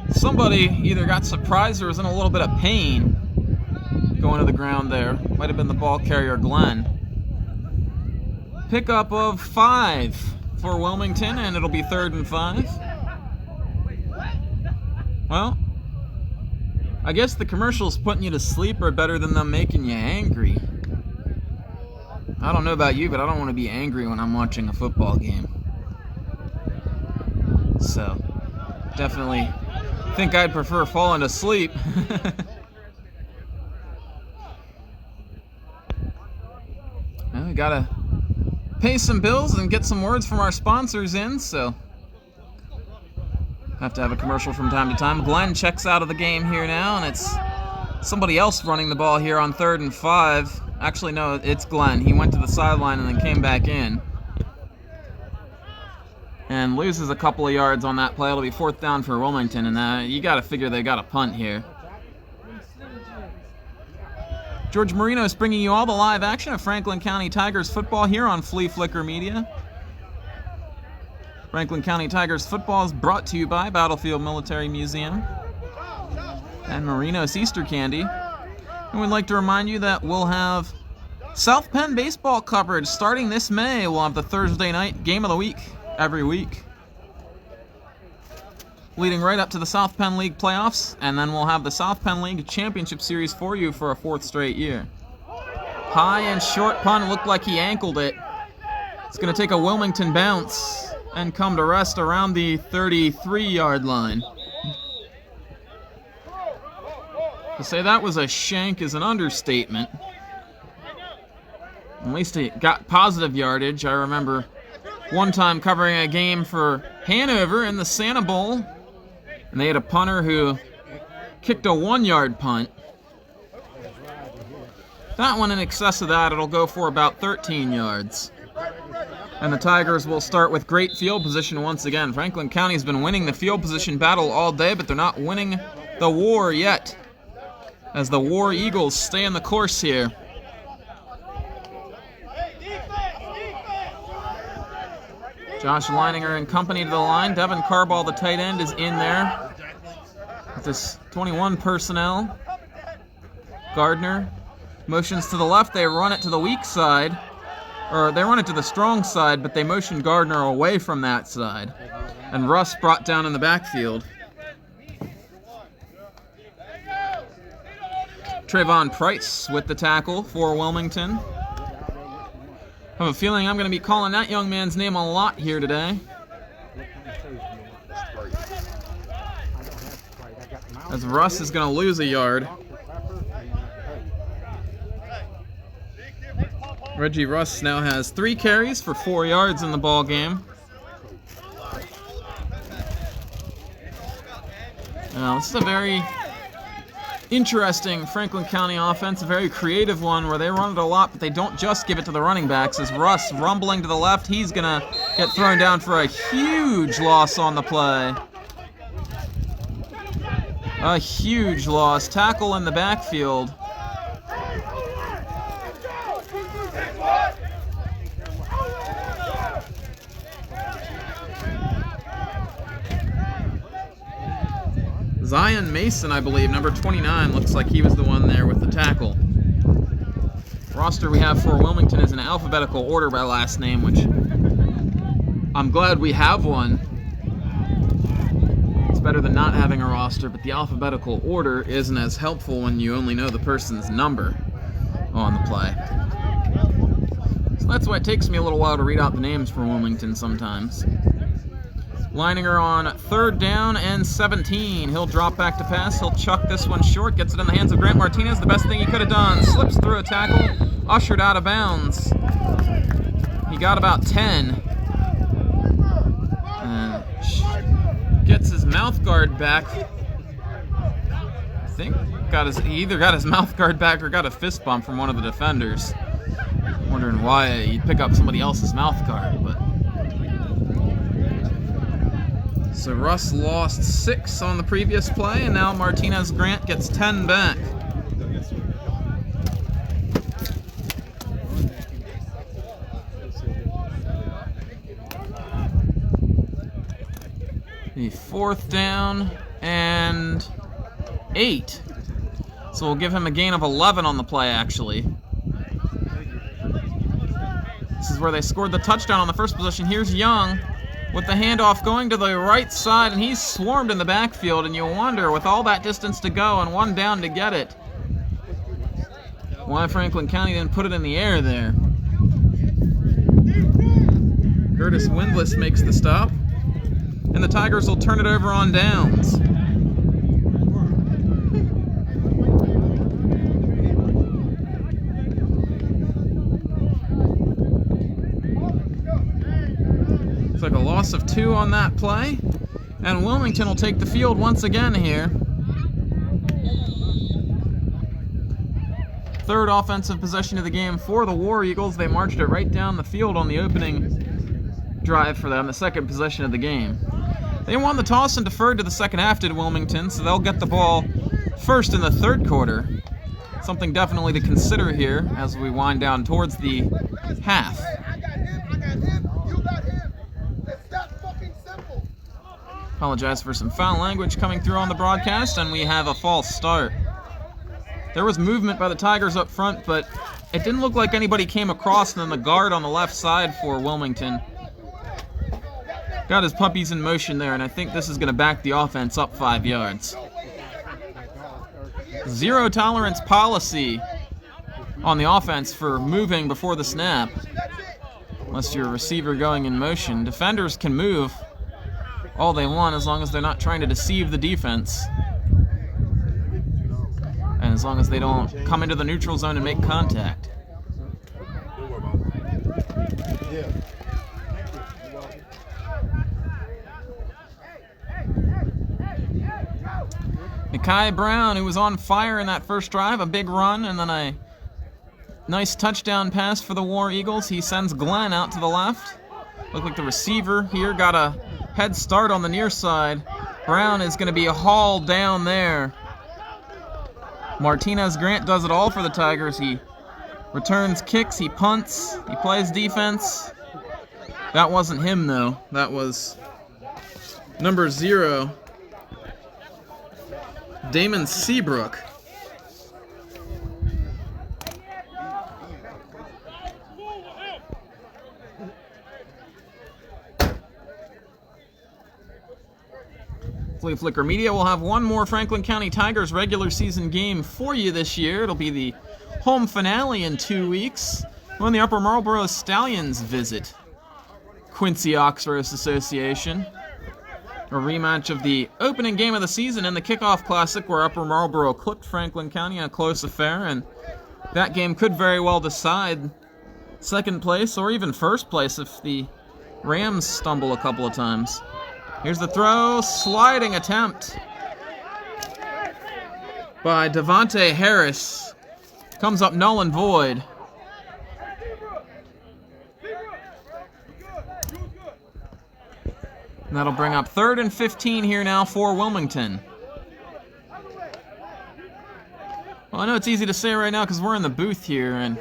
somebody either got surprised or was in a little bit of pain going to the ground there. Might have been the ball carrier Glenn. Pickup of 5 for Wilmington, and it'll be 3rd and 5. Well, I guess the commercials putting you to sleep are better than them making you angry. I don't know about you, but I don't want to be angry when I'm watching a football game. So, definitely think I'd prefer falling asleep. Well, we gotta pay some bills and get some words from our sponsors in, so have to have a commercial from time to time. Glenn checks out of the game here now, and it's somebody else running the ball here on 3rd and 5. Actually, no, it's Glenn. He went to the sideline and then came back in. And loses a couple of yards on that play. It'll be 4th down for Wilmington, and you got to figure they got a punt here. George Marinos bringing you all the live action of Franklin County Tigers football here on Fleaflicker Media. Franklin County Tigers football is brought to you by Battlefield Military Museum and Marinos Easter Candy. And we'd like to remind you that we'll have South Penn baseball coverage starting this May. We'll have the Thursday night game of the week every week, leading right up to the South Penn League playoffs, and then we'll have the South Penn League Championship Series for you for a 4th straight year. High and short punt, looked like he ankled it. It's going to take a Wilmington bounce and come to rest around the 33-yard line. To say that was a shank is an understatement. At least he got positive yardage. I remember one time covering a game for Hanover in the Santa Bowl, and they had a punter who kicked a 1-yard punt. That one, in excess of that, it'll go for about 13 yards. And the Tigers will start with great field position once again. Franklin County's been winning the field position battle all day, but they're not winning the war yet, as the War Eagles stay in the course here. Josh Leininger and company to the line. Devin Carball, the tight end, is in there with this 21 personnel. Gardner motions to the left. They run it to the weak side. Or they run it to the strong side, but they motion Gardner away from that side. And Russ brought down in the backfield. Trayvon Price with the tackle for Wilmington. I have a feeling I'm going to be calling that young man's name a lot here today. As Russ is going to lose a yard. Reggie Russ now has 3 carries for 4 yards in the ball game. Now, this is a very interesting Franklin County offense, a very creative one where they run it a lot, but they don't just give it to the running backs. As Russ rumbling to the left, he's going to get thrown down for a huge loss on the play. A huge loss. Tackle in the backfield. Zion Mason, I believe, number 29, looks like he was the one there with the tackle. Roster we have for Wilmington is in alphabetical order by last name, which I'm glad we have one. It's better than not having a roster, but the alphabetical order isn't as helpful when you only know the person's number on the play. So that's why it takes me a little while to read out the names for Wilmington sometimes. Lining her on 3rd down and 17. He'll drop back to pass. He'll chuck this one short. Gets it in the hands of Grant Martinez. The best thing he could have done. Slips through a tackle. Ushered out of bounds. He got about 10. And gets his mouth guard back. I think he either got his mouth guard back or got a fist bump from one of the defenders. Wondering why he'd pick up somebody else's mouth guard, but... So Russ lost 6 on the previous play, and now Martinez Grant gets 10 back. The 4th down and 8. So we'll give him a gain of 11 on the play, actually. This is where they scored the touchdown on the first possession. Here's Young with the handoff going to the right side, and he's swarmed in the backfield, and you wonder, with all that distance to go and 1 down to get it, why Franklin County didn't put it in the air there. Curtis Windlass makes the stop, and the Tigers will turn it over on downs. Like a loss of 2 on that play, and Wilmington will take the field once again here. 3rd offensive possession of the game for the War Eagles. They marched it right down the field on the opening drive for them, the 2nd possession of the game. They won the toss and deferred to the second half, did Wilmington, so they'll get the ball first in the 3rd quarter. Something definitely to consider here as we wind down towards the half. Apologize for some foul language coming through on the broadcast, and we have a false start. There was movement by the Tigers up front, but it didn't look like anybody came across, and then the guard on the left side for Wilmington got his puppies in motion there, and I think this is going to back the offense up 5 yards. 0 tolerance policy on the offense for moving before the snap, unless you're a receiver going in motion. Defenders can move all they want as long as they're not trying to deceive the defense, and as long as they don't come into the neutral zone and make contact. Nikai Brown, who was on fire in that first drive, a big run and then a nice touchdown pass for the War Eagles. He sends Glenn out to the left. Looked like the receiver here got a head start on the near side. Brown is going to be hauled down there. Martinez Grant does it all for the Tigers. He returns kicks, he punts, he plays defense. That wasn't him, though. That was number 0, Damon Seabrook. Fleaflicker Media will have one more Franklin County Tigers regular season game for you this year. It'll be the home finale in 2 weeks when the Upper Marlboro Stallions visit Quincy Oxforest Association. A rematch of the opening game of the season in the Kickoff Classic, where Upper Marlboro clipped Franklin County in a close affair, and that game could very well decide second place or even first place if the Rams stumble a couple of times. Here's the throw, sliding attempt by Devontae Harris. Comes up null and void. And that'll bring up 3rd and 15 here now for Wilmington. Well, I know it's easy to say right now because we're in the booth here and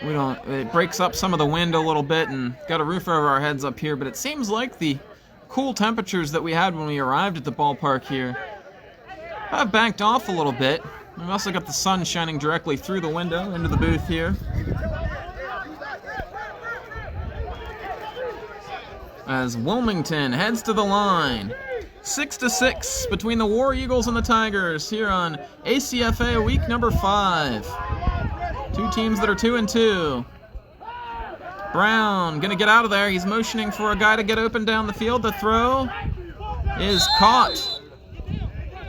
it breaks up some of the wind a little bit and got a roof over our heads up here, but it seems like the cool temperatures that we had when we arrived at the ballpark here have banked off a little bit. We've also got the sun shining directly through the window into the booth here. As Wilmington heads to the line. 6-6 between the War Eagles and the Tigers here on ECFA week number 5. Two teams that are 2-2. Brown gonna get out of there. He's motioning for a guy to get open down the field. The throw is caught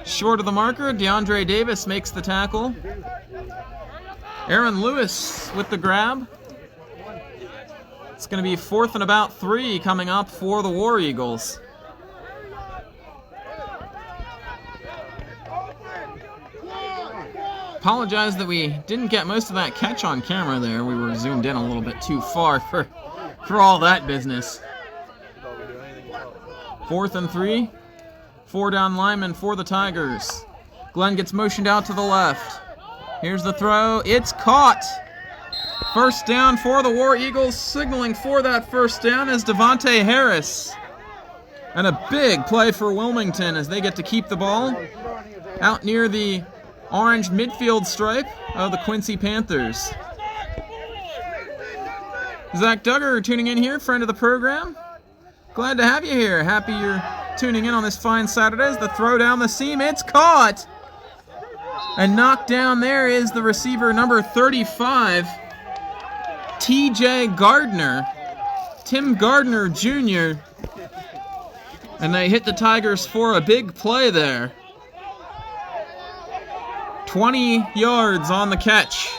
short of the marker. DeAndre Davis makes the tackle. Aaron Lewis with the grab. It's going to be 4th and about 3 coming up for the War Eagles. Apologize that we didn't get most of that catch on camera there. We were zoomed in a little bit too far for all that business. 4th and 3. 4 down linemen for the Tigers. Glenn gets motioned out to the left. Here's the throw. It's caught. First down for the War Eagles. Signaling for that first down is Devontae Harris. And a big play for Wilmington as they get to keep the ball out near the orange midfield stripe of the Quincy Panthers. Zach Duggar tuning in here, friend of the program. Glad to have you here. Happy you're tuning in on this fine Saturday. As the throw down the seam, it's caught. And knocked down there is the receiver number 35, TJ Gardner, Tim Gardner Jr. And they hit the Tigers for a big play there. 20 yards on the catch.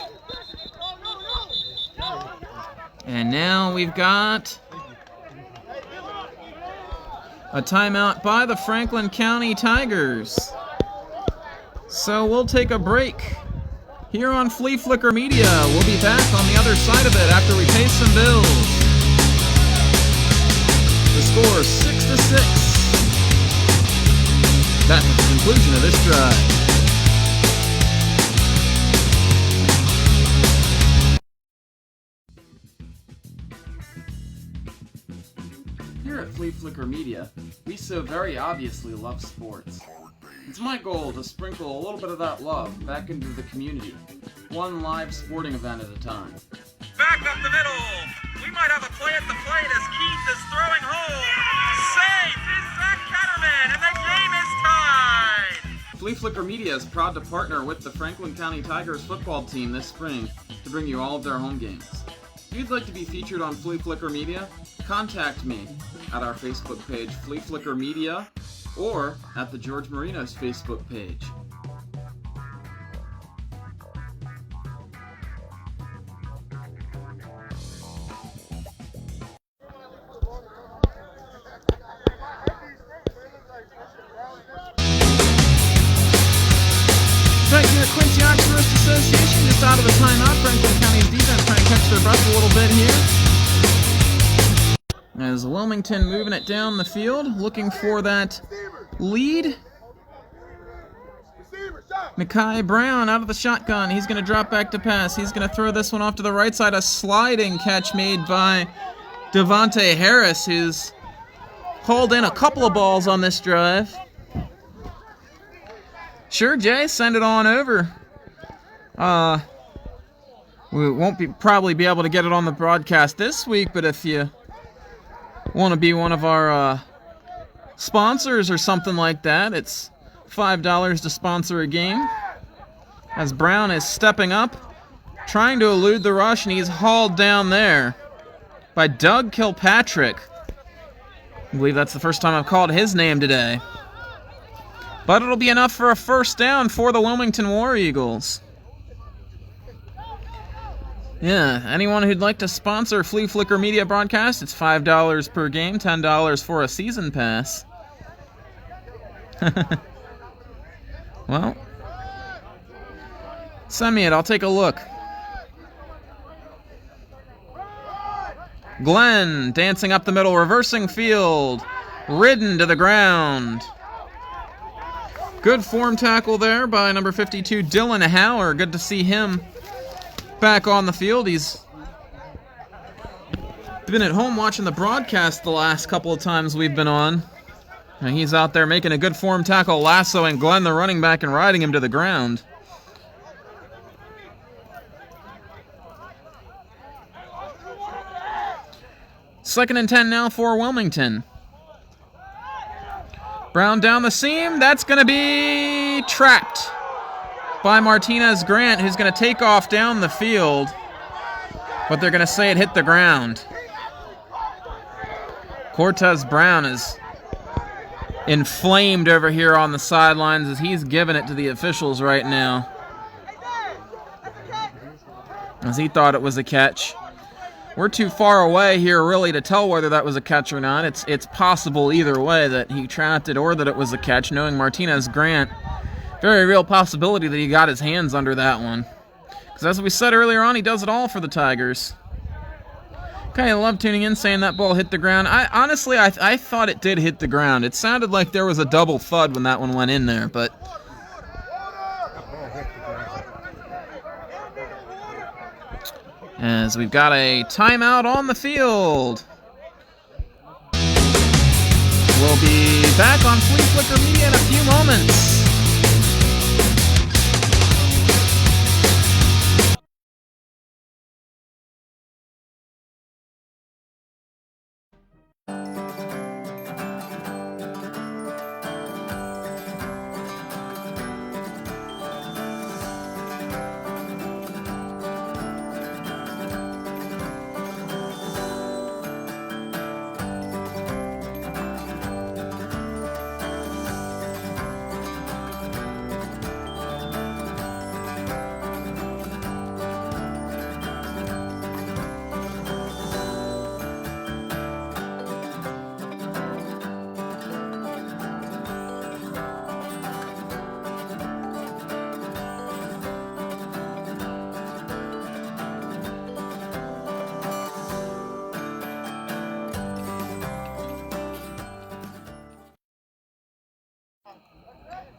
And now we've got a timeout by the Franklin County Tigers. So we'll take a break here on Fleaflicker Media. We'll be back on the other side of it after we pay some bills. The score is 6-6. That's the conclusion of this drive. Here at Fleaflicker Media, we so very obviously love sports. It's my goal to sprinkle a little bit of that love back into the community, one live sporting event at a time. Back up the middle! We might have a play at the plate as Keith is throwing home! Safe is Zach Ketterman, and the game is tied! Fleaflicker Media is proud to partner with the Franklin County Tigers football team this spring to bring you all of their home games. If you'd like to be featured on Fleaflicker Media, contact me at our Facebook page, Fleaflicker Media, or at the George Marinos Facebook page. Right here at Quincy Oxforest Association, just out of the timeout. Franklin County's defense trying to catch their breath a little bit here. As Wilmington moving it down the field, looking for that lead. Mekhi Brown out of the shotgun. He's going to drop back to pass. He's going to throw this one off to the right side. A sliding catch made by Devontae Harris, who's hauled in a couple of balls on this drive. Sure, Jay, send it on over. We won't probably be able to get it on the broadcast this week, but if you want to be one of our sponsors or something like that. It's $5 to sponsor a game. As Brown is stepping up, trying to elude the rush, and he's hauled down there by Doug Kilpatrick. I believe that's the first time I've called his name today. But it'll be enough for a first down for the Wilmington War Eagles. Yeah, anyone who'd like to sponsor Fleaflicker Media Broadcast, it's $5 per game, $10 for a season pass. Well, send me it, I'll take a look. Glenn dancing up the middle, reversing field, ridden to the ground. Good form tackle there by number 52, Dylan Hauer. Good to see him back on the field. He's been at home watching the broadcast the last couple of times we've been on. And he's out there making a good form tackle, lassoing Glenn, the running back, and riding him to the ground. Second and 10 now for Wilmington. Brown down the seam. That's going to be trapped by Martinez Grant, who's going to take off down the field. But they're going to say it hit the ground. Cortez Brown is inflamed over here on the sidelines as he's giving it to the officials right now, as he thought it was a catch. We're too far away here really to tell whether that was a catch or not. It's possible either way that he trapped it or that it was a catch, knowing Martinez Grant. Very real possibility that he got his hands under that one. Because as we said earlier on, he does it all for the Tigers. Okay, I love tuning in, saying that ball hit the ground. Honestly, I thought it did hit the ground. It sounded like there was a double thud when that one went in there, but as we've got a timeout on the field. We'll be back on Fleaflicker Media in a few moments.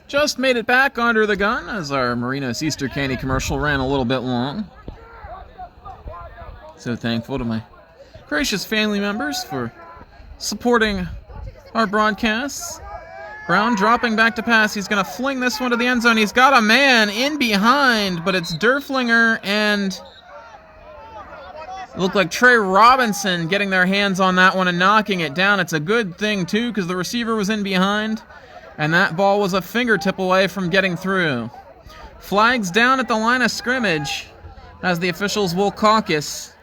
Just made it back under the gun as our Marinos Easter candy commercial ran a little bit long. So thankful to my gracious family members for supporting our broadcasts. Brown dropping back to pass. He's going to fling this one to the end zone. He's got a man in behind, but it's Derflinger and it looked like Trey Robinson getting their hands on that one and knocking it down. It's a good thing, too, because the receiver was in behind. And that ball was a fingertip away from getting through. Flags down at the line of scrimmage as the officials will caucus.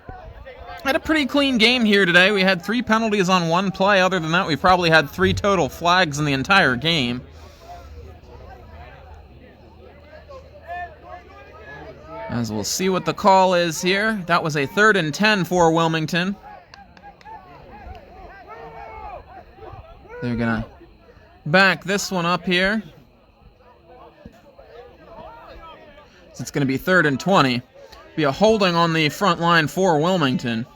Had a pretty clean game here today. We had 3 penalties on 1 play. Other than that, we probably had 3 total flags in the entire game. As we'll see what the call is here. That was a 3rd and 10 for Wilmington. They're going to back this one up here. So it's going to be 3rd and 20. Be a holding on the front line for Wilmington.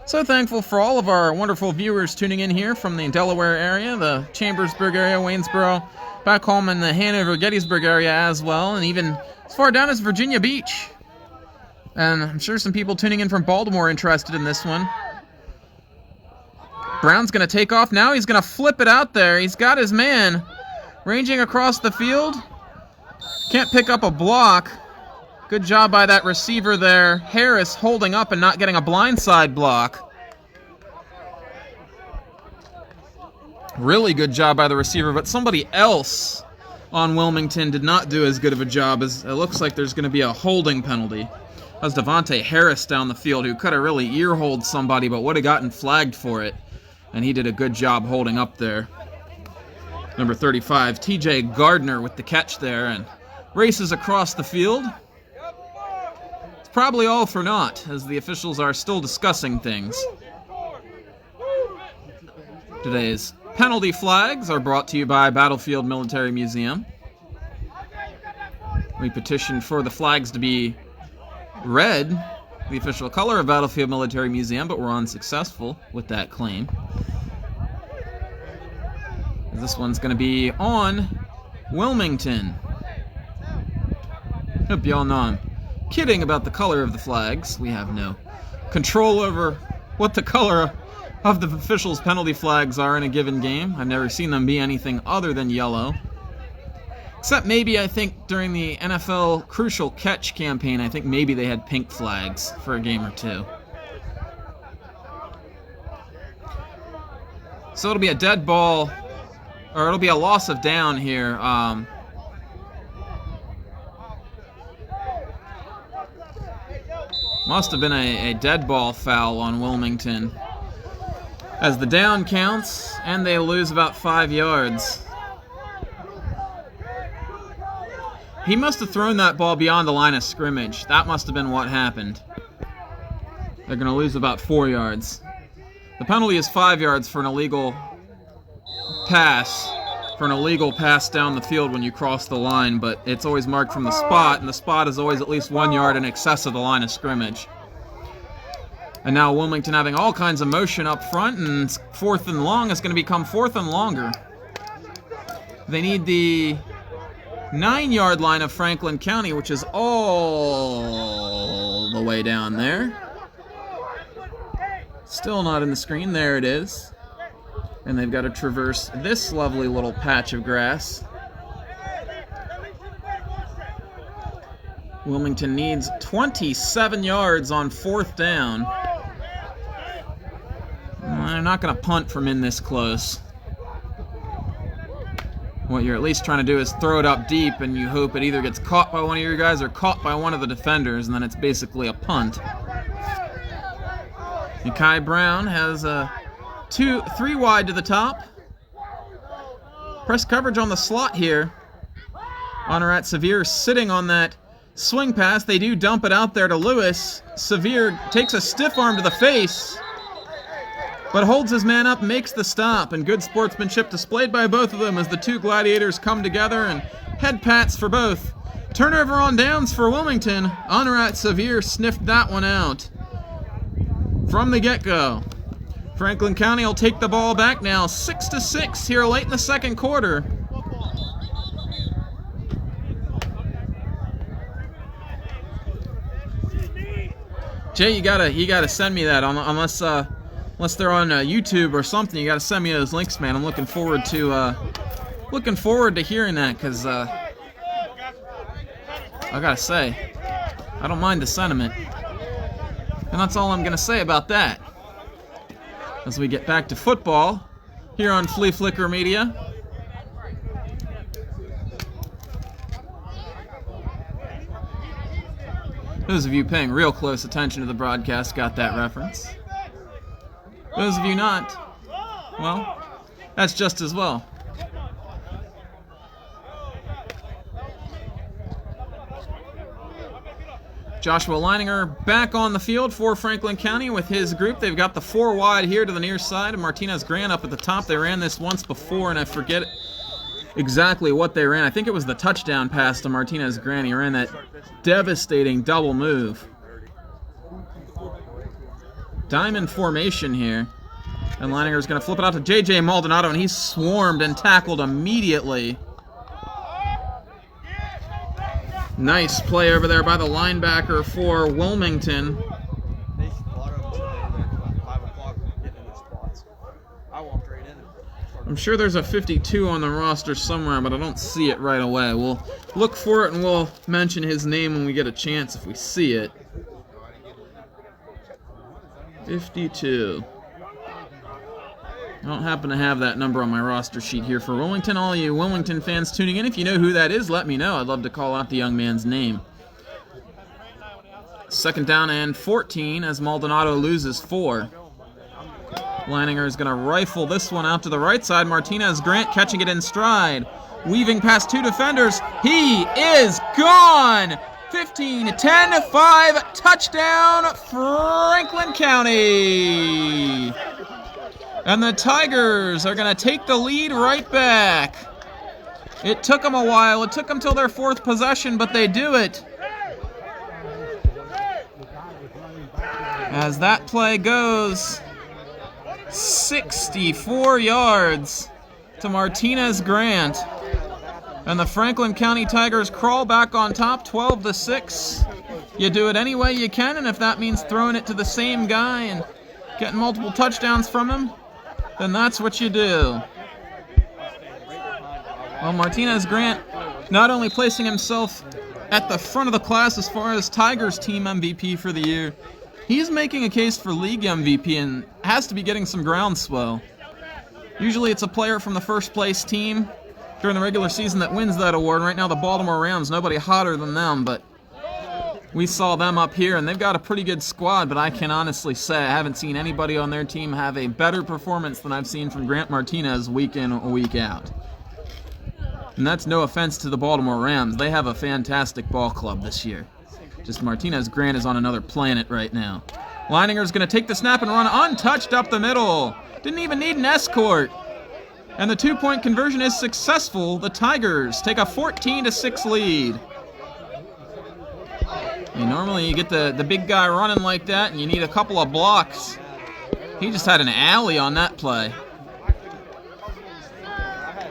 So thankful for all of our wonderful viewers tuning in here from the Delaware area, the Chambersburg area, Waynesboro, back home in the Hanover, Gettysburg area as well, and even as far down as Virginia Beach. And I'm sure some people tuning in from Baltimore interested in this one. Brown's going to take off now. He's going to flip it out there. He's got his man ranging across the field. Can't pick up a block. Good job by that receiver there. Harris holding up and not getting a blindside block. Really good job by the receiver, but somebody else on Wilmington did not do as good of a job, as it looks like there's going to be a holding penalty. That was Devontae Harris down the field, who could have really ear-holed somebody, but would have gotten flagged for it. And he did a good job holding up there. Number 35, TJ Gardner with the catch there, and races across the field. It's probably all for naught, as the officials are still discussing things. Today's penalty flags are brought to you by Battlefield Military Museum. We petitioned for the flags to be red, the official color of Battlefield Military Museum, but we're unsuccessful with that claim. This one's going to be on Wilmington. Hope y'all know I'm kidding about the color of the flags. We have no control over what the color of the officials' penalty flags are in a given game. I've never seen them be anything other than yellow. Except maybe, I think, during the NFL Crucial Catch campaign, I think maybe they had pink flags for a game or two. So it'll be a dead ball, or it'll be a loss of down here. Must have been a dead ball foul on Wilmington, as the down counts, and they lose about 5 yards. He must have thrown that ball beyond the line of scrimmage. That must have been what happened. They're going to lose about 4 yards. The penalty is 5 yards for an illegal pass, down the field when you cross the line, but it's always marked from the spot, and the spot is always at least 1 yard in excess of the line of scrimmage. And now Wilmington having all kinds of motion up front, and 4th and long is going to become 4th and longer. They need the 9-yard line of Franklin County, which is all the way down there. Still not in the screen. There it is. And they've got to traverse this lovely little patch of grass. Wilmington needs 27 yards on 4th down. They're not going to punt from in this close. What you're at least trying to do is throw it up deep, and you hope it either gets caught by one of your guys or caught by one of the defenders, and then it's basically a punt. Mekhi Brown has 3 wide to the top. Press coverage on the slot here. Honorat Sevier sitting on that swing pass. They do dump it out there to Lewis. Sevier takes a stiff arm to the face, but holds his man up, makes the stop, and good sportsmanship displayed by both of them as the two gladiators come together, and head pats for both. Turnover on downs for Wilmington. Honorat Sevier sniffed that one out from the get-go. Franklin County will take the ball back now, 6-6 here late in the second quarter. Jay, you gotta send me that, unless they're on YouTube or something. You gotta send me those links, man. I'm looking forward to hearing that, because I gotta say, I don't mind the sentiment, and that's all I'm gonna say about that. As we get back to football here on Fleaflicker Media. Those of you paying real close attention to the broadcast got that reference. Those of you not, well, that's just as well. Joshua Leininger back on the field for Franklin County with his group. They've got the 4 wide here to the near side, and Martinez Grant up at the top. They ran this once before, and I forget exactly what they ran. I think it was the touchdown pass to Martinez Grant. He ran that devastating double move. Diamond formation here. And Leininger's going to flip it out to J.J. Maldonado, and he's swarmed and tackled immediately. Nice play over there by the linebacker for Wilmington. I'm sure there's a 52 on the roster somewhere, but I don't see it right away. We'll look for it, and we'll mention his name when we get a chance if we see it. 52. I don't happen to have that number on my roster sheet here for Wilmington. All you Wilmington fans tuning in, if you know who that is, let me know. I'd love to call out the young man's name. 2nd down and 14 as Maldonado loses 4. Leininger is going to rifle this one out to the right side. Martinez Grant catching it in stride. Weaving past 2 defenders. He is gone! 15, 10, 5, touchdown, Franklin County! And the Tigers are going to take the lead right back. It took them a while. It took them till their 4th possession, but they do it. As that play goes 64 yards to Martinez Grant. And the Franklin County Tigers crawl back on top 12-6. You do it any way you can, and if that means throwing it to the same guy and getting multiple touchdowns from him, then that's what you do. Well, Martinez Grant not only placing himself at the front of the class as far as Tigers team MVP for the year, he's making a case for league MVP and has to be getting some groundswell. Usually it's a player from the first place team during the regular season that wins that award. Right now the Baltimore Rams, nobody hotter than them, but we saw them up here and they've got a pretty good squad, but I can honestly say I haven't seen anybody on their team have a better performance than I've seen from Grant Martinez week in, week out. And that's no offense to the Baltimore Rams. They have a fantastic ball club this year. Just Martinez Grant is on another planet right now. Leininger's going to take the snap and run untouched up the middle. Didn't even need an escort. And the 2-point conversion is successful. The Tigers take a 14-6 lead. And normally you get the big guy running like that and you need a couple of blocks. He just had an alley on that play.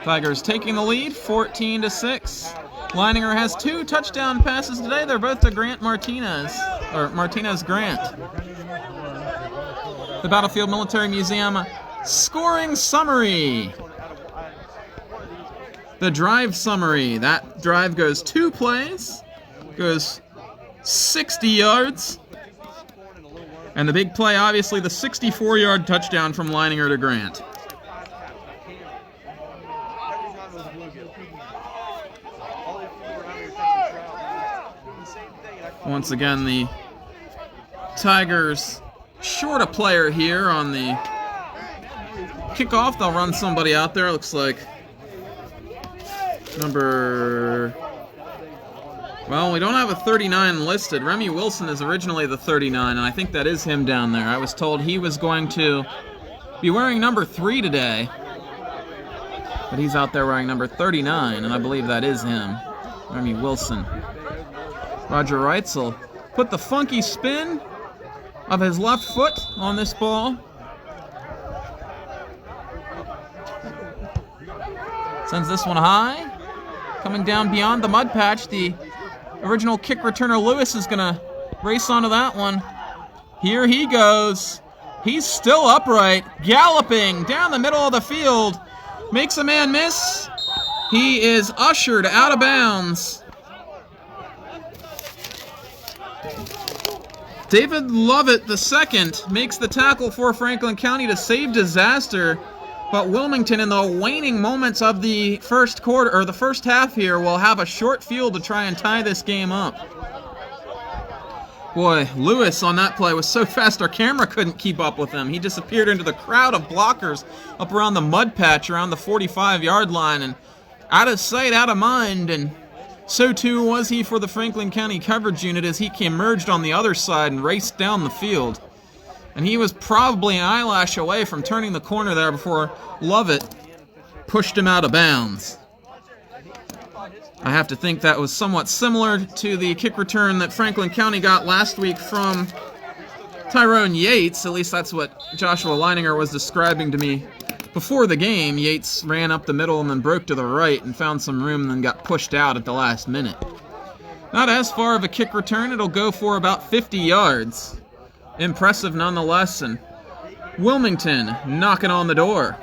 Tigers taking the lead, 14-6. Leininger has 2 touchdown passes today. They're both to Grant Martinez, or Martinez Grant. The Battlefield Military Museum scoring summary. The drive summary. That drive goes 2 plays, goes 60 yards. And the big play, obviously, the 64-yard touchdown from Leininger to Grant. Once again, the Tigers short a player here on the kickoff. They'll run somebody out there. Looks like well, we don't have a 39 listed. Remy Wilson is originally the 39, and I think that is him down there. I was told he was going to be wearing number 3 today, but he's out there wearing number 39, and I believe that is him, Remy Wilson. Roger Wrights will put the funky spin of his left foot on this ball. Sends this one high. Coming down beyond the mud patch, the original kick returner Lewis is going to race onto that one. Here he goes. He's still upright, galloping down the middle of the field. Makes a man miss. He is ushered out of bounds. David Lovett II makes the tackle for Franklin County to save disaster, but Wilmington in the waning moments of the first quarter, or the first half here, will have a short field to try and tie this game up. Boy, Lewis on that play was so fast our camera couldn't keep up with him. He disappeared into the crowd of blockers up around the mud patch around the 45-yard line, and out of sight, out of mind, and so too was he for the Franklin County coverage unit as he emerged on the other side and raced down the field. And he was probably an eyelash away from turning the corner there before Lovett pushed him out of bounds. I have to think that was somewhat similar to the kick return that Franklin County got last week from Tyrone Yates. At least that's what Joshua Leininger was describing to me before the game. Yates ran up the middle and then broke to the right and found some room and then got pushed out at the last minute. Not as far of a kick return. It'll go for about 50 yards. Impressive nonetheless, and Wilmington knocking on the door.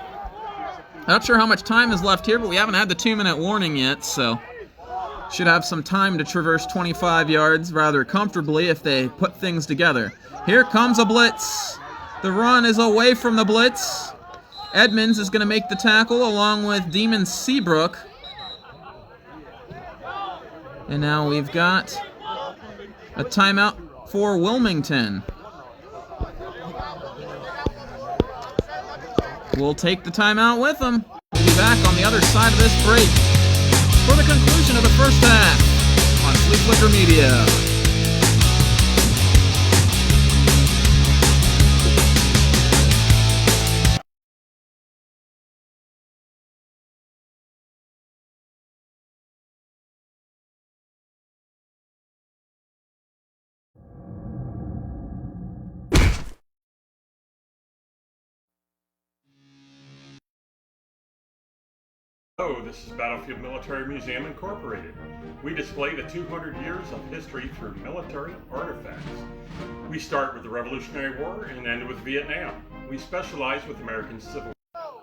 Not sure how much time is left here, but we haven't had the 2-minute warning yet, so should have some time to traverse 25 yards rather comfortably if they put things together. Here comes a blitz. The run is away from the blitz, Edmonds is going to make the tackle along with Demon Seabrook. And now we've got a timeout for Wilmington. We'll take the timeout with them. We'll be back on the other side of this break for the conclusion of the first half on Fleaflicker Media. Hello, this is Battlefield Military Museum Incorporated. We display the 200 years of history through military artifacts. We start with the Revolutionary War and end with Vietnam. We specialize with American Civil War.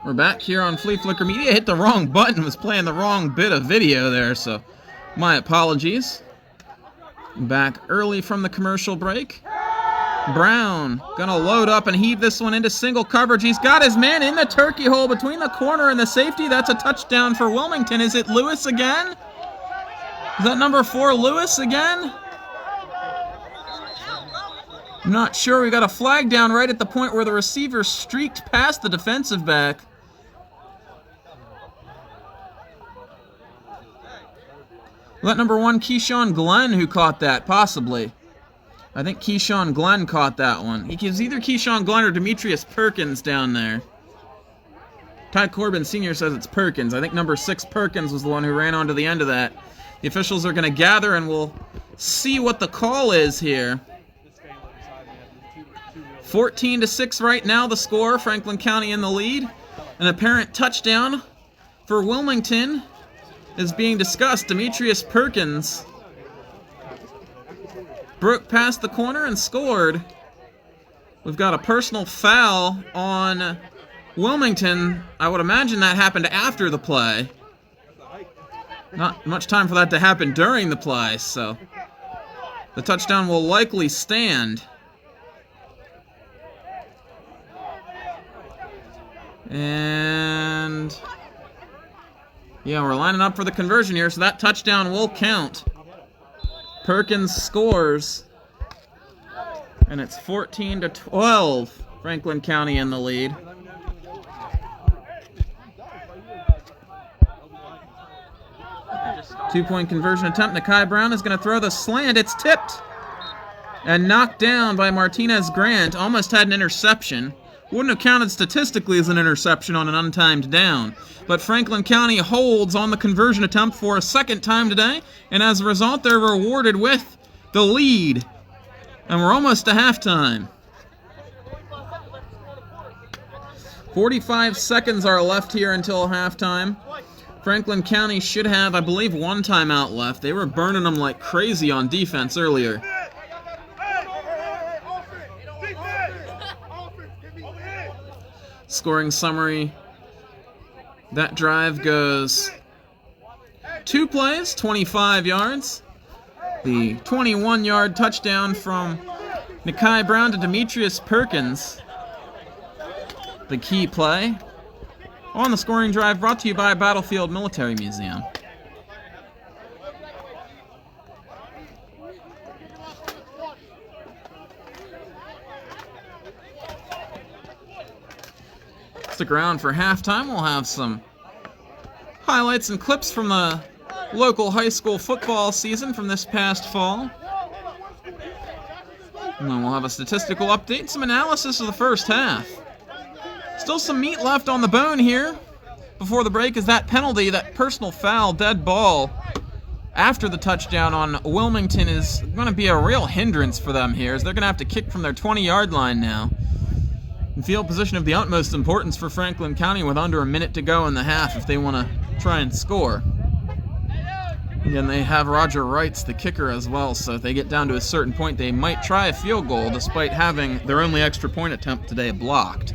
We're back here on Fleaflicker Media. Hit the wrong button, was playing the wrong bit of video there, so my apologies. Back early from the commercial break. Brown gonna load up and heave this one into single coverage. He's got his man in the turkey hole between the corner and the safety. That's a touchdown for Wilmington. Is it Lewis again? Is that number 4 Lewis again? I'm not sure. We got a flag down right at the point where the receiver streaked past the defensive back. Was that number 1 Keyshawn Glenn who caught that? Possibly. I think Keyshawn Glenn caught that one. He gives either Keyshawn Glenn or Demetrius Perkins down there. Ty Corbin Sr. says it's Perkins. I think number 6 Perkins was the one who ran onto the end of that. The officials are going to gather and we'll see what the call is here. 14-6 right now the score. Franklin County in the lead. An apparent touchdown for Wilmington is being discussed. Demetrius Perkins broke past the corner and scored. We've got a personal foul on Wilmington. I would imagine that happened after the play. Not much time for that to happen during the play, so the touchdown will likely stand. And yeah, we're lining up for the conversion here, so that touchdown will count. Perkins scores, and it's 14-12. Franklin County in the lead. Two-point conversion attempt. Nakai Brown is going to throw the slant. It's tipped and knocked down by Martinez Grant. Almost had an interception. Wouldn't have counted statistically as an interception on an untimed down. But Franklin County holds on the conversion attempt for a second time today, and as a result, they're rewarded with the lead. And we're almost to halftime. 45 seconds are left here until halftime. Franklin County should have, I believe, 1 timeout left. They were burning them like crazy on defense earlier. Scoring summary. That drive goes 2 plays, 25 yards. The 21-yard touchdown from Nakai Brown to Demetrius Perkins. The key play on the scoring drive, brought to you by Battlefield Military Museum. Stick around for halftime. We'll have some highlights and clips from the local high school football season from this past fall. And then we'll have a statistical update, some analysis of the first half. Still some meat left on the bone here before the break is that penalty, that personal foul, dead ball after the touchdown on Wilmington is going to be a real hindrance for them here, as they're going to have to kick from their 20-yard line now. In field position of the utmost importance for Franklin County with under a minute to go in the half if they want to try and score. Again, they have Roger Wrights, the kicker, as well, so if they get down to a certain point, they might try a field goal despite having their only extra point attempt today blocked.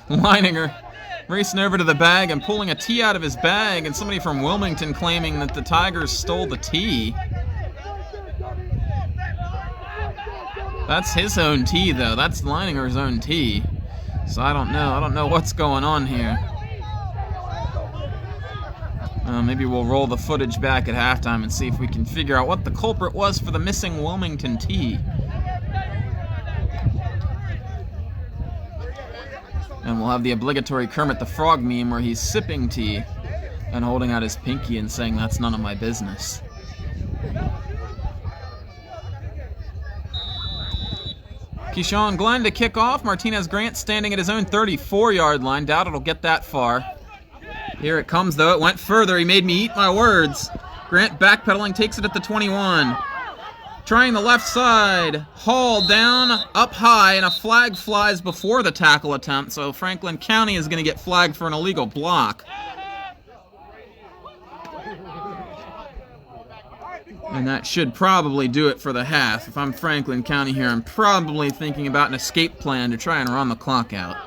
Leininger racing over to the bag and pulling a tee out of his bag, and somebody from Wilmington claiming that the Tigers stole the tee. That's his own tee, though. That's Leininger's own tee. So I don't know. I don't know what's going on here. Maybe we'll roll the footage back at halftime and see if we can figure out what the culprit was for the missing Wilmington tee. And we'll have the obligatory Kermit the Frog meme where he's sipping tea and holding out his pinky and saying, "That's none of my business." Keyshawn Glenn to kick off. Martinez Grant standing at his own 34-yard line. Doubt it'll get that far. Here it comes, though. It went further. He made me eat my words. Grant backpedaling, takes it at the 21. Trying the left side. Hauled down, up high, and a flag flies before the tackle attempt, so Franklin County is going to get flagged for an illegal block. And that should probably do it for the half. If I'm Franklin County here, I'm probably thinking about an escape plan to try and run the clock out.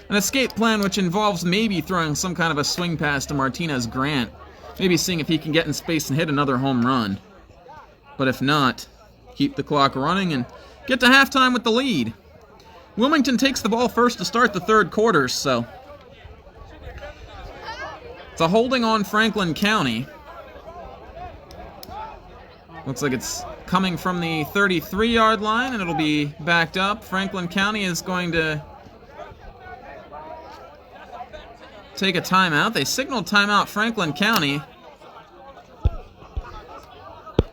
An escape plan which involves maybe throwing some kind of a swing pass to Martinez Grant. Maybe seeing if he can get in space and hit another home run. But if not, keep the clock running and get to halftime with the lead. Wilmington takes the ball first to start the third quarter, so it's a holding on Franklin County. Looks like it's coming from the 33-yard line, and it'll be backed up. Franklin County is going to take a timeout. They signaled timeout Franklin County.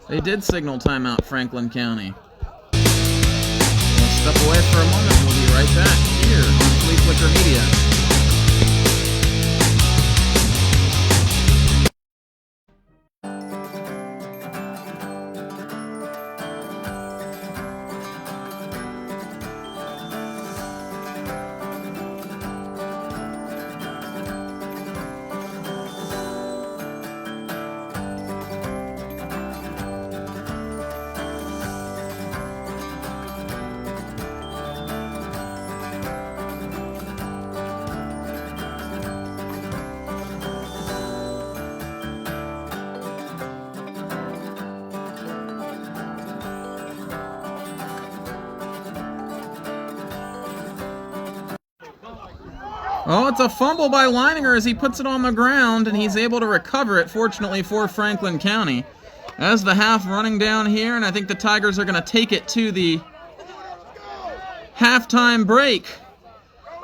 They did signal timeout Franklin County. We'll step away for a moment. We'll be right back here on Fleaflicker Media. Oh, it's a fumble by Leininger as he puts it on the ground, and he's able to recover it, fortunately for Franklin County. As the half running down here, and I think the Tigers are going to take it to the halftime break.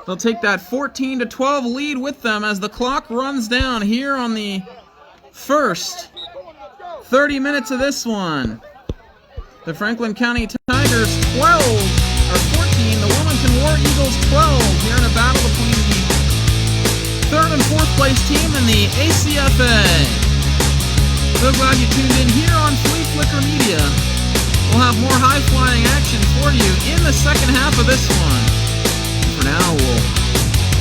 They'll take that 14-12 lead with them as the clock runs down here on the first 30 minutes of this one. The Franklin County Tigers 12, or 14, the Wilmington War Eagles 12, here in a battle between the third and fourth place team in the ECFA. So glad you tuned in here on Fleaflicker Media. We'll have more high-flying action for you in the second half of this one. For now, we'll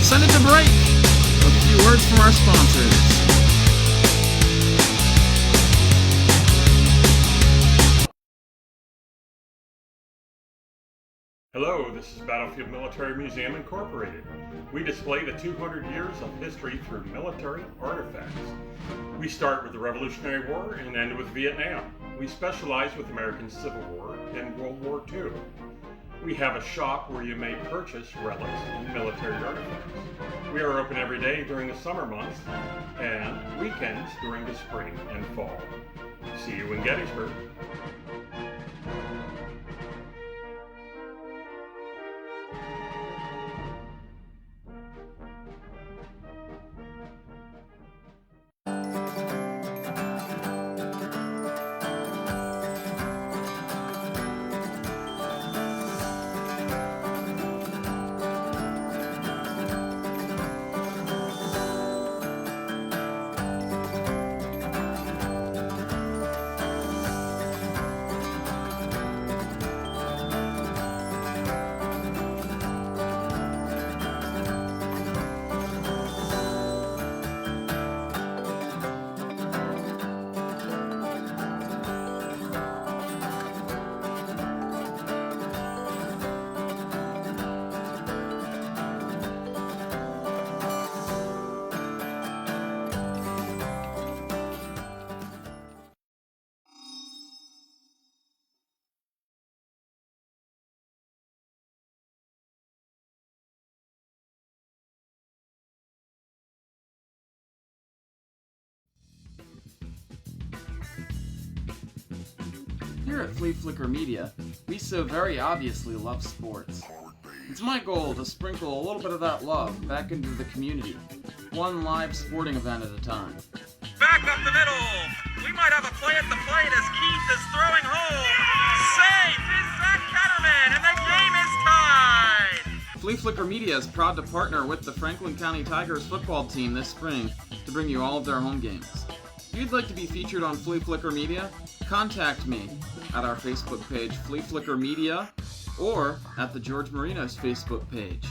send it to break with a few words from our sponsors. Hello, this is Battlefield Military Museum Incorporated. We display the 200 years of history through military artifacts. We start with the Revolutionary War and end with Vietnam. We specialize with American Civil War and World War II. We have a shop where you may purchase relics and military artifacts. We are open every day during the summer months and weekends during the spring and fall. See you in Gettysburg. Here at Fleaflicker Media, we so very obviously love sports. It's my goal to sprinkle a little bit of that love back into the community, one live sporting event at a time. Back up the middle. We might have a play at the plate as Keith is throwing home. Safe is Zach Ketterman, and the game is tied. Fleaflicker Media is proud to partner with the Franklin County Tigers football team this spring to bring you all of their home games. If you'd like to be featured on Fleaflicker Media, contact me at our Facebook page, Fleaflicker Media, or at the George Marinos Facebook page.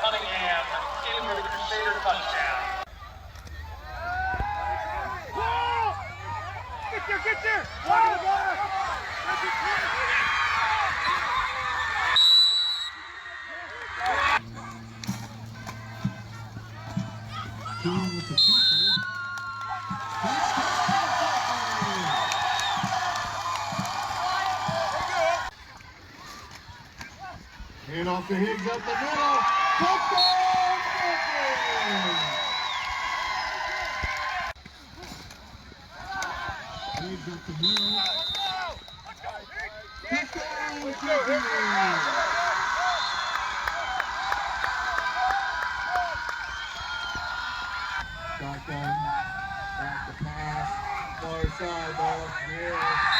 Cunningham in for the Crusader touchdown. Get there! Walk the ball! Hand off to Higgs up the middle. Touchdown! Higgs up the middle. Touchdown! Shotgun. Back to pass. Far side ball. Yeah.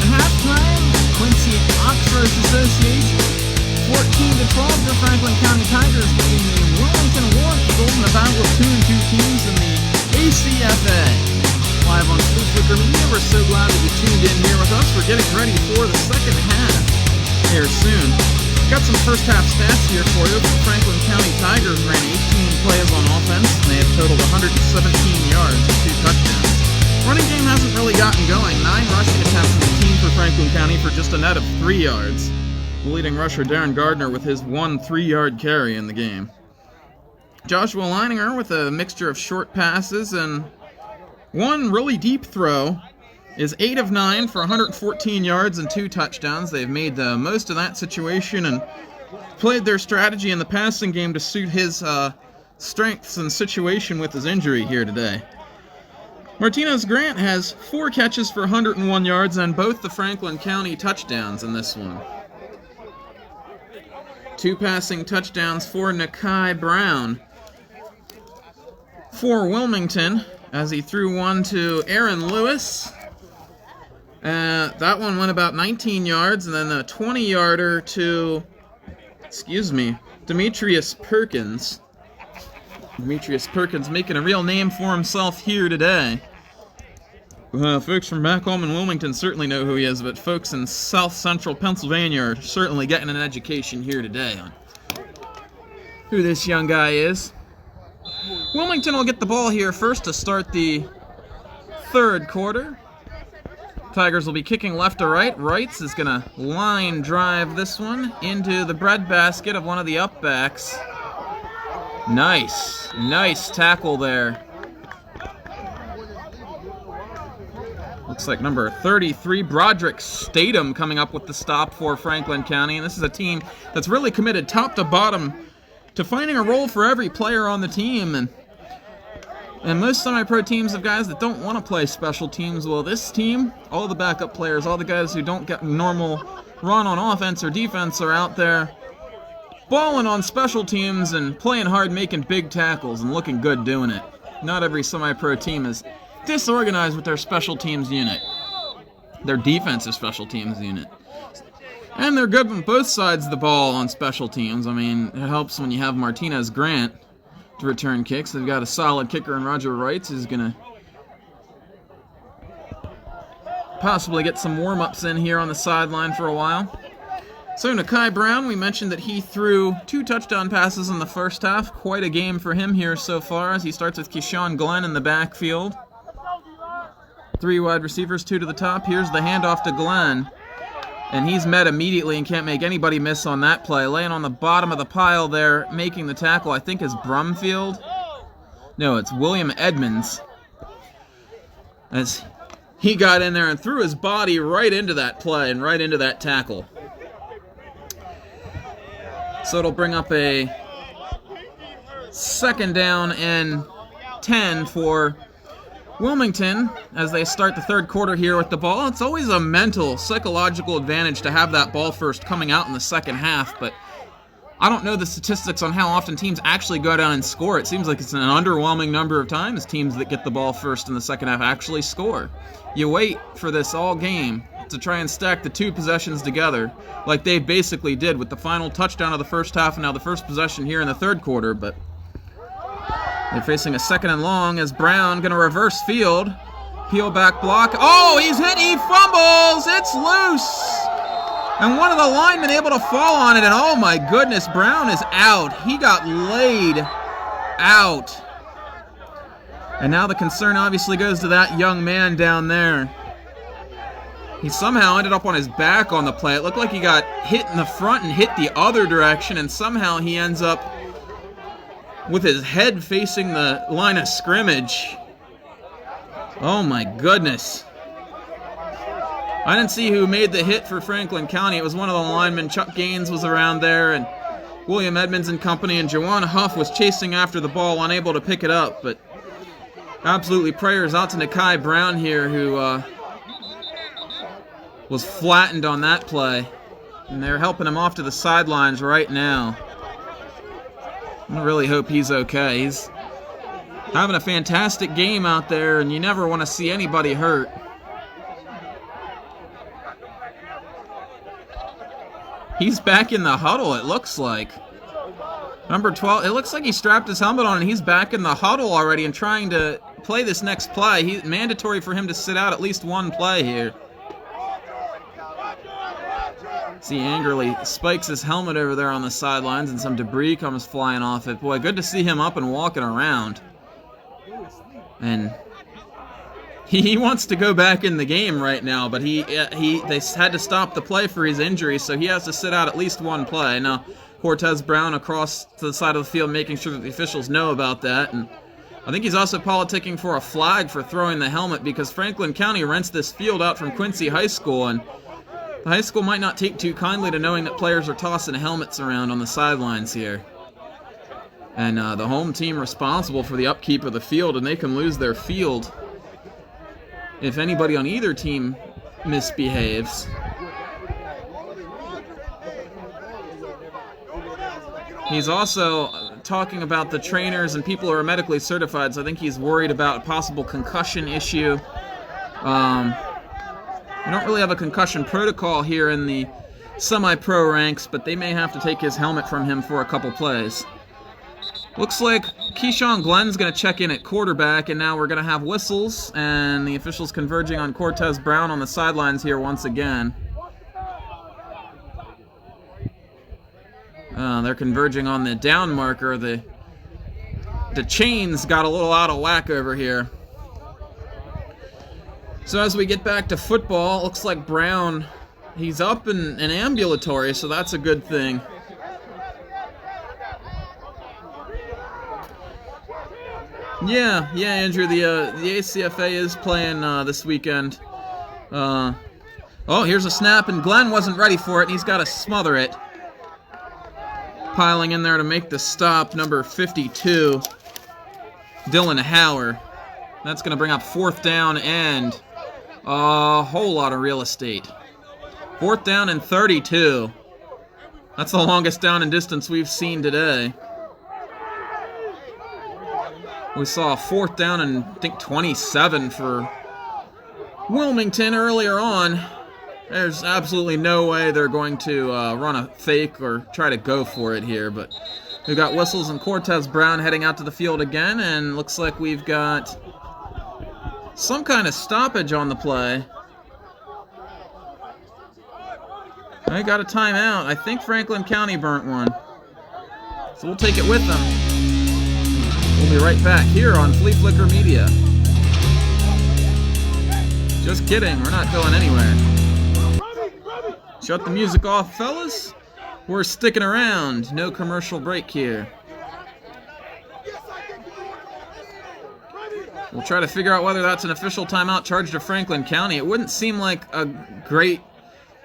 at halftime. Quincy Oxford Association 14-12 for Franklin County Tigers, beating the Wilmington War Eagles in a battle of 2 teams in the ECFA. Live on Fleaflicker Media, we're so glad that you tuned in here with us. We're getting ready for the second half here soon. Got some first half stats here for you. The Franklin County Tigers ran 18 plays on offense, and they have totaled 117 yards and 2 touchdowns. Running game hasn't really gotten going. 9 rushing attempts in the team for Franklin County for just a net of 3 yards. The leading rusher Darren Gardner with his 1 3-yard carry in the game. Joshua Leininger with a mixture of short passes and 1 really deep throw is 8 of 9 for 114 yards and 2 touchdowns. They've made the most of that situation and played their strategy in the passing game to suit his strengths and situation with his injury here today. Martinez Grant has 4 catches for 101 yards and both the Franklin County touchdowns in this one. 2 passing touchdowns for Nakai Brown. For Wilmington, as he threw one to Aaron Lewis. That one went about 19 yards, and then a 20-yarder to, Demetrius Perkins. Demetrius Perkins making a real name for himself here today. Folks from back home in Wilmington certainly know who he is, but folks in south central Pennsylvania are certainly getting an education here today on who this young guy is. Wilmington will get the ball here first to start the third quarter. Tigers will be kicking left to right. Wrights is going to line drive this one into the breadbasket of one of the upbacks. Nice tackle there. Looks like number 33, Broderick Statham, coming up with the stop for Franklin County. And this is a team that's really committed top to bottom to finding a role for every player on the team. And most semi-pro teams have guys that don't want to play special teams. Well, this team, all the backup players, all the guys who don't get normal run on offense or defense are out there balling on special teams and playing hard, making big tackles and looking good doing it. Not every semi-pro team is disorganized with their special teams unit, their defensive special teams unit. And they're good on both sides of the ball on special teams. I mean, it helps when you have Martinez Grant to return kicks. They've got a solid kicker in Roger Wrights who's going to possibly get some warm-ups in here on the sideline for a while. So Nakai Brown, we mentioned that he threw 2 touchdown passes in the first half. Quite a game for him here so far as he starts with Keyshawn Glenn in the backfield. 3 wide receivers, 2 to the top. Here's the handoff to Glenn. And he's met immediately and can't make anybody miss on that play. Laying on the bottom of the pile there, making the tackle, I think is Brumfield. No, it's William Edmonds. As he got in there and threw his body right into that play and right into that tackle. So it'll bring up a 2nd down and 10 for Wilmington as they start the third quarter here with the ball. It's always a mental, psychological advantage to have that ball first coming out in the second half, but I don't know the statistics on how often teams actually go down and score. It seems like it's an underwhelming number of times teams that get the ball first in the second half actually score. You wait for this all game to try and stack the 2 possessions together like they basically did with the final touchdown of the first half and now the first possession here in the third quarter, but they're facing a 2nd and long as Brown going to reverse field. Peel back block. Oh, he's hit. He fumbles. It's loose. And one of the linemen able to fall on it. And oh my goodness, Brown is out. He got laid out. And now the concern obviously goes to that young man down there. He somehow ended up on his back on the play. It looked like he got hit in the front and hit the other direction. And somehow he ends up with his head facing the line of scrimmage. Oh my goodness. I didn't see who made the hit for Franklin County. It was one of the linemen. Chuck Gaines was around there, and William Edmonds and company, and Jawan Huff was chasing after the ball, unable to pick it up. But absolutely prayers out to Nakai Brown here, who was flattened on that play. And they're helping him off to the sidelines right now. I really hope he's okay. He's having a fantastic game out there, and you never want to see anybody hurt. He's back in the huddle, it looks like. Number 12, it looks like he strapped his helmet on and he's back in the huddle already and trying to play this next play. Mandatory for him to sit out at least one play here. See, angrily spikes his helmet over there on the sidelines and some debris comes flying off it. Boy, good to see him up and walking around. And he wants to go back in the game right now, but they had to stop the play for his injury, so he has to sit out at least one play. Now, Cortez Brown across to the side of the field making sure that the officials know about that. And I think he's also politicking for a flag for throwing the helmet because Franklin County rents this field out from Quincy High School, and the high school might not take too kindly to knowing that players are tossing helmets around on the sidelines here. And the home team responsible for the upkeep of the field, and they can lose their field if anybody on either team misbehaves. He's also talking about the trainers and people who are medically certified, so I think he's worried about a possible concussion issue. We don't really have a concussion protocol here in the semi-pro ranks, but they may have to take his helmet from him for a couple plays. Looks like Keyshawn Glenn's going to check in at quarterback, and now we're going to have whistles, and the officials converging on Cortez Brown on the sidelines here once again. They're converging on the down marker. The chains got a little out of whack over here. So as we get back to football, looks like Brown, he's up and ambulatory, so that's a good thing. Yeah, Andrew, the ECFA is playing this weekend. Oh, here's a snap, and Glenn wasn't ready for it, and he's got to smother it. Piling in there to make the stop, number 52, Dylan Hauer. That's going to bring up 4th down and a whole lot of real estate. 4th down and 32. That's the longest down and distance we've seen today. We saw a 4th down and I think 27 for Wilmington earlier on. There's absolutely no way they're going to run a fake or try to go for it here, but we've got whistles and Cortez Brown heading out to the field again, and looks like we've got some kind of stoppage on the play. I got a timeout. I think Franklin County burnt one. So we'll take it with them. We'll be right back here on Fleaflicker Media. Just kidding, we're not going anywhere. Shut the music off, fellas. We're sticking around. No commercial break here. We'll try to figure out whether that's an official timeout charged to Franklin County. It wouldn't seem like a great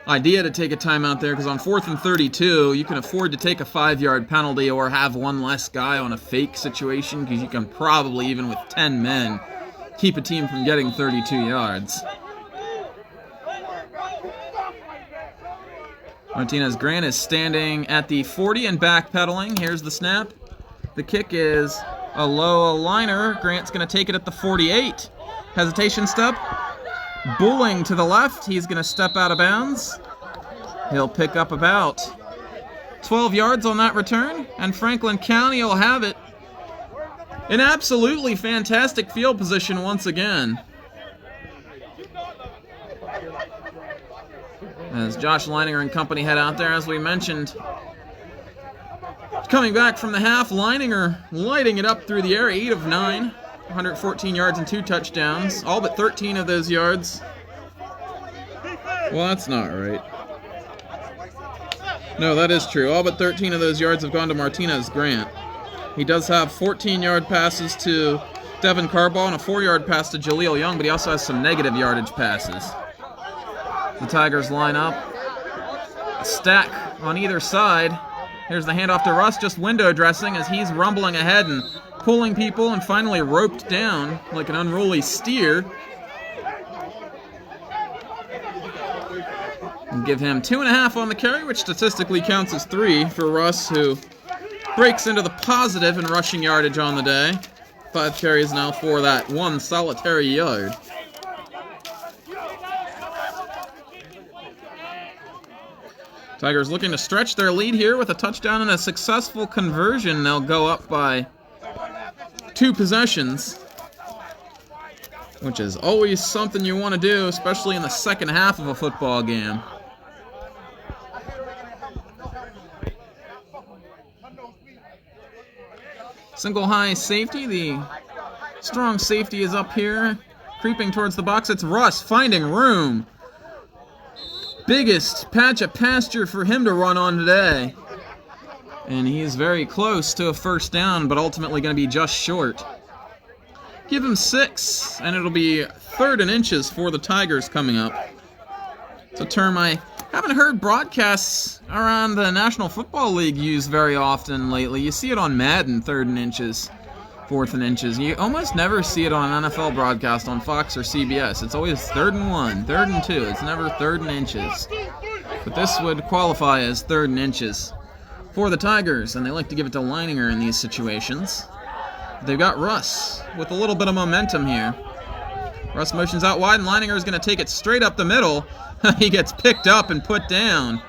idea to take a timeout there, because on 4th and 32, you can afford to take a 5-yard penalty or have one less guy on a fake situation, because you can probably, even with 10 men, keep a team from getting 32 yards. Martinez Grant is standing at the 40 and backpedaling. Here's the snap. The kick is a low liner. Grant's going to take it at the 48. Hesitation step. Bulling to the left. He's going to step out of bounds. He'll pick up about 12 yards on that return, and Franklin County will have it. An absolutely fantastic field position once again. As Josh Leininger and company head out there, as we mentioned. Coming back from the half, Leininger lighting it up through the air, 8 of 9, 114 yards and 2 touchdowns. All but 13 of those yards. Well, that's not right. No, that is true. All but 13 of those yards have gone to Martinez Grant. He does have 14-yard passes to Devin Carbaugh and a 4-yard pass to Jaleel Young, but he also has some negative yardage passes. The Tigers line up. A stack on either side. Here's the handoff to Russ, just window dressing as he's rumbling ahead and pulling people and finally roped down like an unruly steer. And give him 2.5 on the carry, which statistically counts as 3 for Russ, who breaks into the positive in rushing yardage on the day. 5 carries now for that 1 solitary yard. Tigers looking to stretch their lead here with a touchdown and a successful conversion. They'll go up by 2 possessions, which is always something you want to do, especially in the second half of a football game. Single high safety. The strong safety is up here, creeping towards the box. It's Russ finding room. Biggest patch of pasture for him to run on today. And he's very close to a first down, but ultimately going to be just short. Give him 6, and it'll be 3rd and inches for the Tigers coming up. It's a term I haven't heard broadcasts around the National Football League use very often lately. You see it on Madden, 3rd and inches, 4th and inches. You almost never see it on an NFL broadcast on Fox or CBS. It's always 3rd and 1, 3rd and 2. It's never 3rd and inches. But this would qualify as 3rd and inches for the Tigers, and they like to give it to Leininger in these situations. They've got Russ with a little bit of momentum here. Russ motions out wide, and Leininger is going to take it straight up the middle. He gets picked up and put down.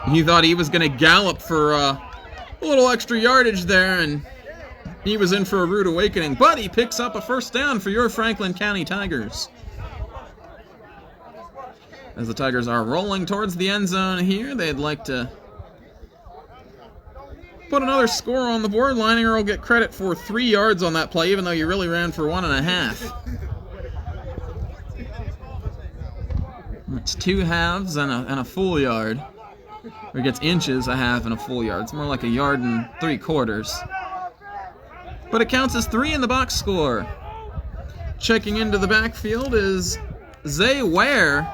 He thought he was going to gallop for a little extra yardage there, and he was in for a rude awakening. But he picks up a first down for your Franklin County Tigers. As the Tigers are rolling towards the end zone here, they'd like to put another score on the board. Leininger will get credit for 3 yards on that play, even though you really ran for 1.5. It's 2 halves and a full yard. Or he gets inches, a half, and a full yard. It's more like 1 yard and 3/4. But it counts as 3 in the box score. Checking into the backfield is Zay Ware.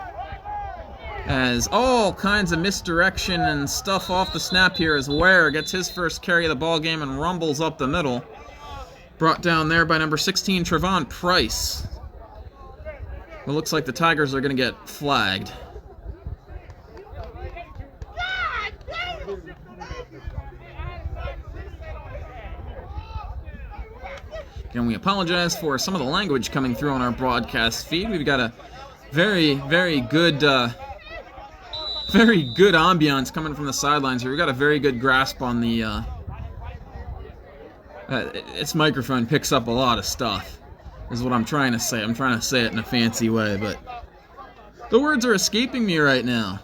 As all kinds of misdirection and stuff off the snap here as Ware gets his first carry of the ball game and rumbles up the middle. Brought down there by number 16, Trevon Price. It looks like the Tigers are going to get flagged. And we apologize for some of the language coming through on our broadcast feed. We've got a very, very good ambiance coming from the sidelines here. We've got a very good grasp on the... its microphone picks up a lot of stuff, is what I'm trying to say. I'm trying to say it in a fancy way, but the words are escaping me right now.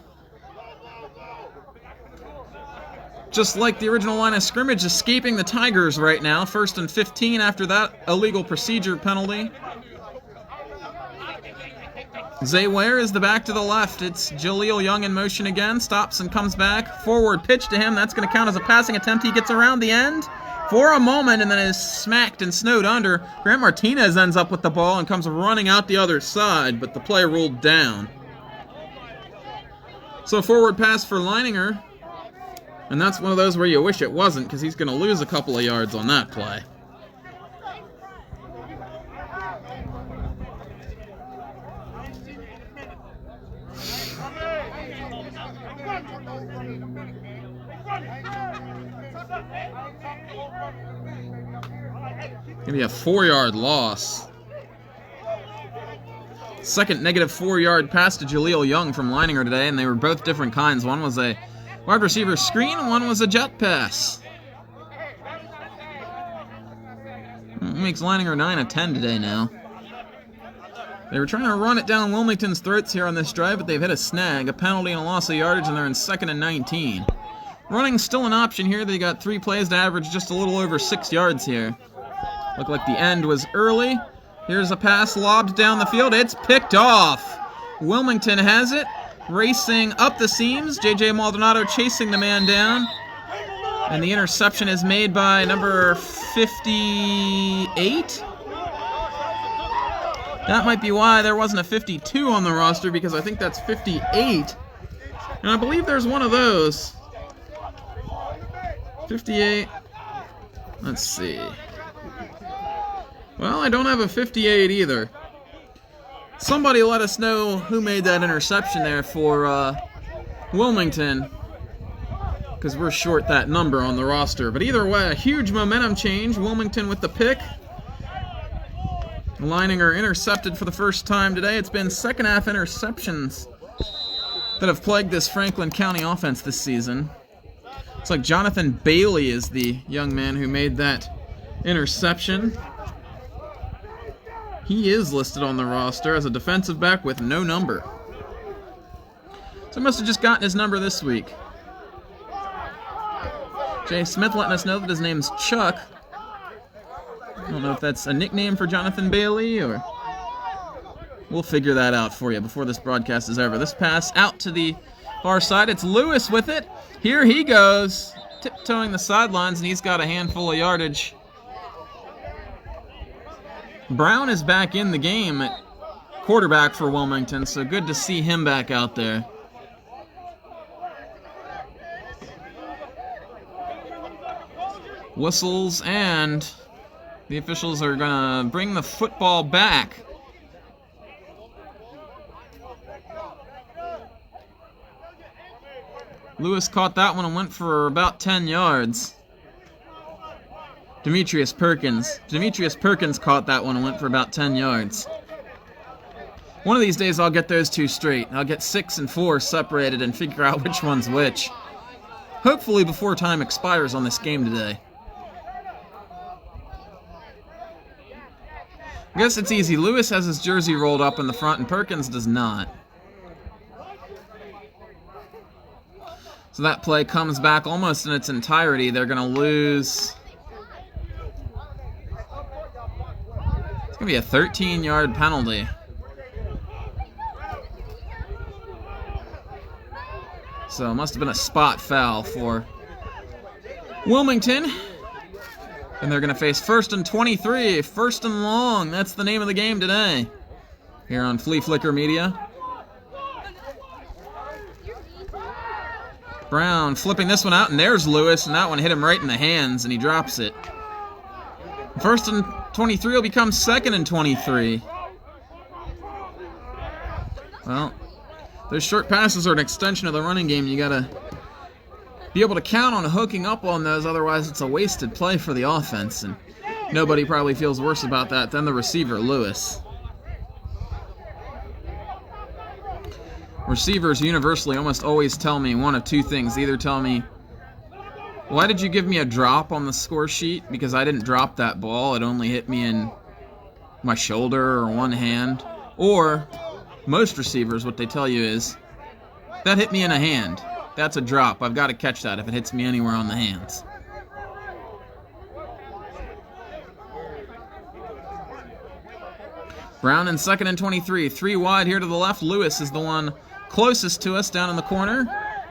Just like the original line of scrimmage escaping the Tigers right now. 1st and 15 after that illegal procedure penalty. Zay Ware is the back to the left. It's Jaleel Young in motion again. Stops and comes back. Forward pitch to him. That's going to count as a passing attempt. He gets around the end for a moment and then is smacked and snowed under. Grant Martinez ends up with the ball and comes running out the other side, but the play ruled down. So forward pass for Leininger. And that's one of those where you wish it wasn't, because he's going to lose a couple of yards on that play. Going to be a 4-yard loss. Second negative 4-yard pass to Jaleel Young from Leininger today, and they were both different kinds. One was a wide receiver screen, and one was a jet pass. Makes Leininger 9 of 10 today now. They were trying to run it down Wilmington's throats here on this drive, but they've hit a snag, a penalty, and a loss of yardage, and they're in 2nd and 19. Running still an option here. They got 3 plays to average just a little over 6 yards here. Looked like the end was early. Here's a pass lobbed down the field. It's picked off. Wilmington has it. Racing up the seams. J.J. Maldonado chasing the man down. And the interception is made by number 58. That might be why there wasn't a 52 on the roster, because I think that's 58. And I believe there's one of those. 58. Let's see. Well, I don't have a 58 either. Somebody let us know who made that interception there for Wilmington, because we're short that number on the roster. But either way, a huge momentum change. Wilmington with the pick. Leininger intercepted for the first time today. It's been second half interceptions that have plagued this Franklin County offense this season. Looks like Jonathan Bailey is the young man who made that interception. He is listed on the roster as a defensive back with no number. So he must have just gotten his number this week. Jay Smith letting us know that his name's Chuck. I don't know if that's a nickname for Jonathan Bailey, or we'll figure that out for you before this broadcast is over. This pass out to the far side. It's Lewis with it. Here he goes, tiptoeing the sidelines, and he's got a handful of yardage. Brown is back in the game at quarterback for Wilmington, so good to see him back out there. Whistles, and the officials are going to bring the football back. Lewis caught that one and went for about 10 yards. Demetrius Perkins caught that one and went for about 10 yards. One of these days I'll get those two straight. I'll get 6 and 4 separated and figure out which one's which. Hopefully before time expires on this game today. I guess it's easy. Lewis has his jersey rolled up in the front and Perkins does not. So that play comes back almost in its entirety. They're going to lose. It's going to be a 13-yard penalty. So it must have been a spot foul for Wilmington. And they're going to face 1st and 23, 1st and long. That's the name of the game today here on Fleaflicker Media. Brown flipping this one out, and there's Lewis, and that one hit him right in the hands, and he drops it. 1st and 23 will become 2nd and 23. Well, those short passes are an extension of the running game. You got to be able to count on hooking up on those, otherwise it's a wasted play for the offense, and nobody probably feels worse about that than the receiver, Lewis. Receivers universally almost always tell me one of two things. They either tell me, why did you give me a drop on the score sheet? Because I didn't drop that ball. It only hit me in my shoulder or one hand. Or, most receivers, what they tell you is, that hit me in a hand. That's a drop. I've got to catch that if it hits me anywhere on the hands. Brown in 2nd and 23. 3 wide here to the left. Lewis is the one closest to us down in the corner.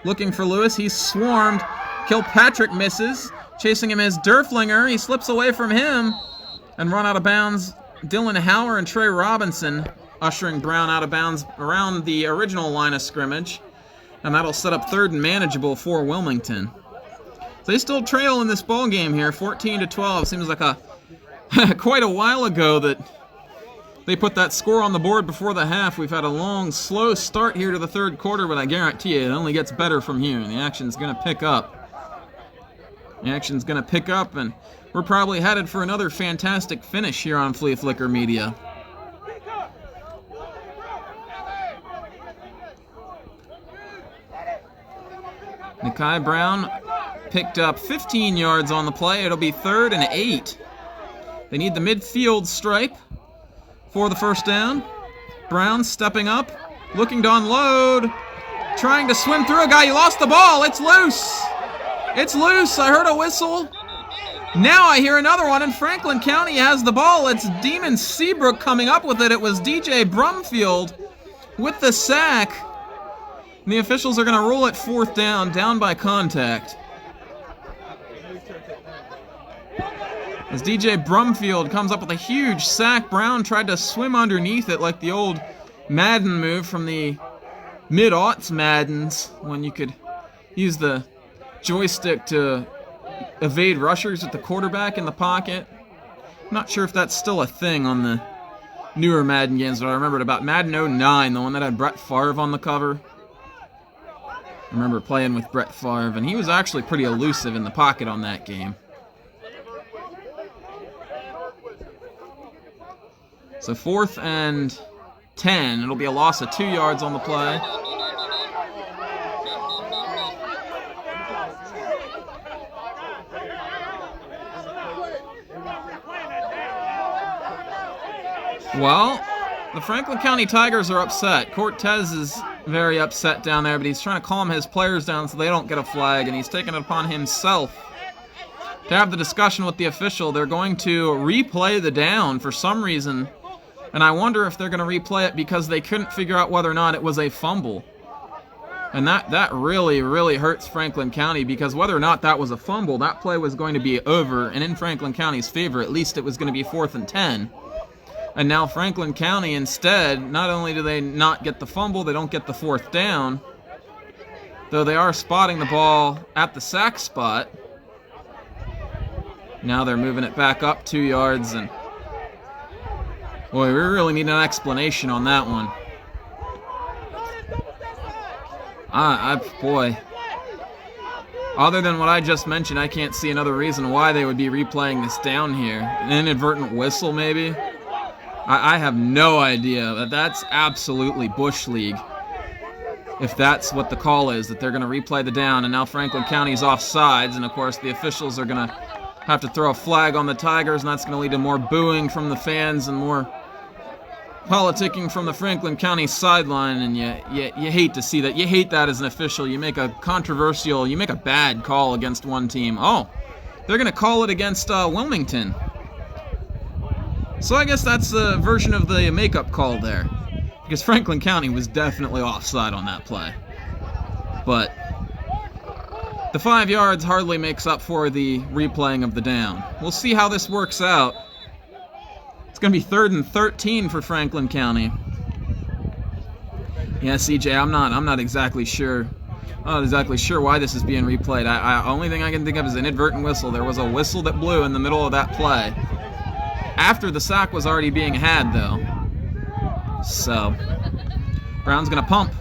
Looking for Lewis. He's swarmed. Kilpatrick misses. Chasing him is Derflinger. He slips away from him and run out of bounds. Dylan Hauer and Trey Robinson ushering Brown out of bounds around the original line of scrimmage. And that'll set up 3rd and manageable for Wilmington. So they still trail in this ball game here, 14-12. Seems like quite a while ago that they put that score on the board before the half. We've had a long, slow start here to the 3rd quarter, but I guarantee you it only gets better from here. The action's going to pick up. And we're probably headed for another fantastic finish here on Fleaflicker Media. Nikai Brown picked up 15 yards on the play. It'll be 3rd and 8. They need the midfield stripe for the 1st down. Brown stepping up, looking to unload, trying to swim through a guy. He lost the ball. It's loose. It's loose. I heard a whistle. Now I hear another one, and Franklin County has the ball. It's Demon Seabrook coming up with it. It was DJ Brumfield with the sack. And the officials are going to rule it 4th down by contact. As DJ Brumfield comes up with a huge sack, Brown tried to swim underneath it like the old Madden move from the mid-aughts Maddens, when you could use the joystick to evade rushers with the quarterback in the pocket. Not sure if that's still a thing on the newer Madden games, but I remembered about Madden 09, the one that had Brett Favre on the cover. I remember playing with Brett Favre, and he was actually pretty elusive in the pocket on that game. So 4th and 10. It'll be a loss of 2 yards on the play. Well, the Franklin County Tigers are upset. Cortez is very upset down there, but he's trying to calm his players down so they don't get a flag, and he's taking it upon himself to have the discussion with the official. They're going to replay the down for some reason, and I wonder if they're going to replay it because they couldn't figure out whether or not it was a fumble. And that really, really hurts Franklin County, because whether or not that was a fumble, that play was going to be over and in Franklin County's favor. At least it was going to be 4th and 10. And now Franklin County instead, not only do they not get the fumble, they don't get the 4th down, though they are spotting the ball at the sack spot. Now they're moving it back up 2 yards, and boy, we really need an explanation on that one. Boy, other than what I just mentioned, I can't see another reason why they would be replaying this down here. An inadvertent whistle, maybe? I have no idea. That's absolutely Bush League, if that's what the call is, that they're going to replay the down, and now Franklin County's off sides, and of course the officials are going to have to throw a flag on the Tigers, and that's going to lead to more booing from the fans and more politicking from the Franklin County sideline, and you hate to see that. You hate that as an official. You make a bad call against one team. Oh, they're going to call it against Wilmington. So I guess that's a version of the makeup call there, because Franklin County was definitely offside on that play. But the 5 yards hardly makes up for the replaying of the down. We'll see how this works out. It's going to be 3rd and 13 for Franklin County. Yeah, CJ, I'm not exactly sure. I'm not exactly sure why this is being replayed. Only thing I can think of is an inadvertent whistle. There was a whistle that blew in the middle of that play, after the sack was already being had, though. So Brown's going to pump,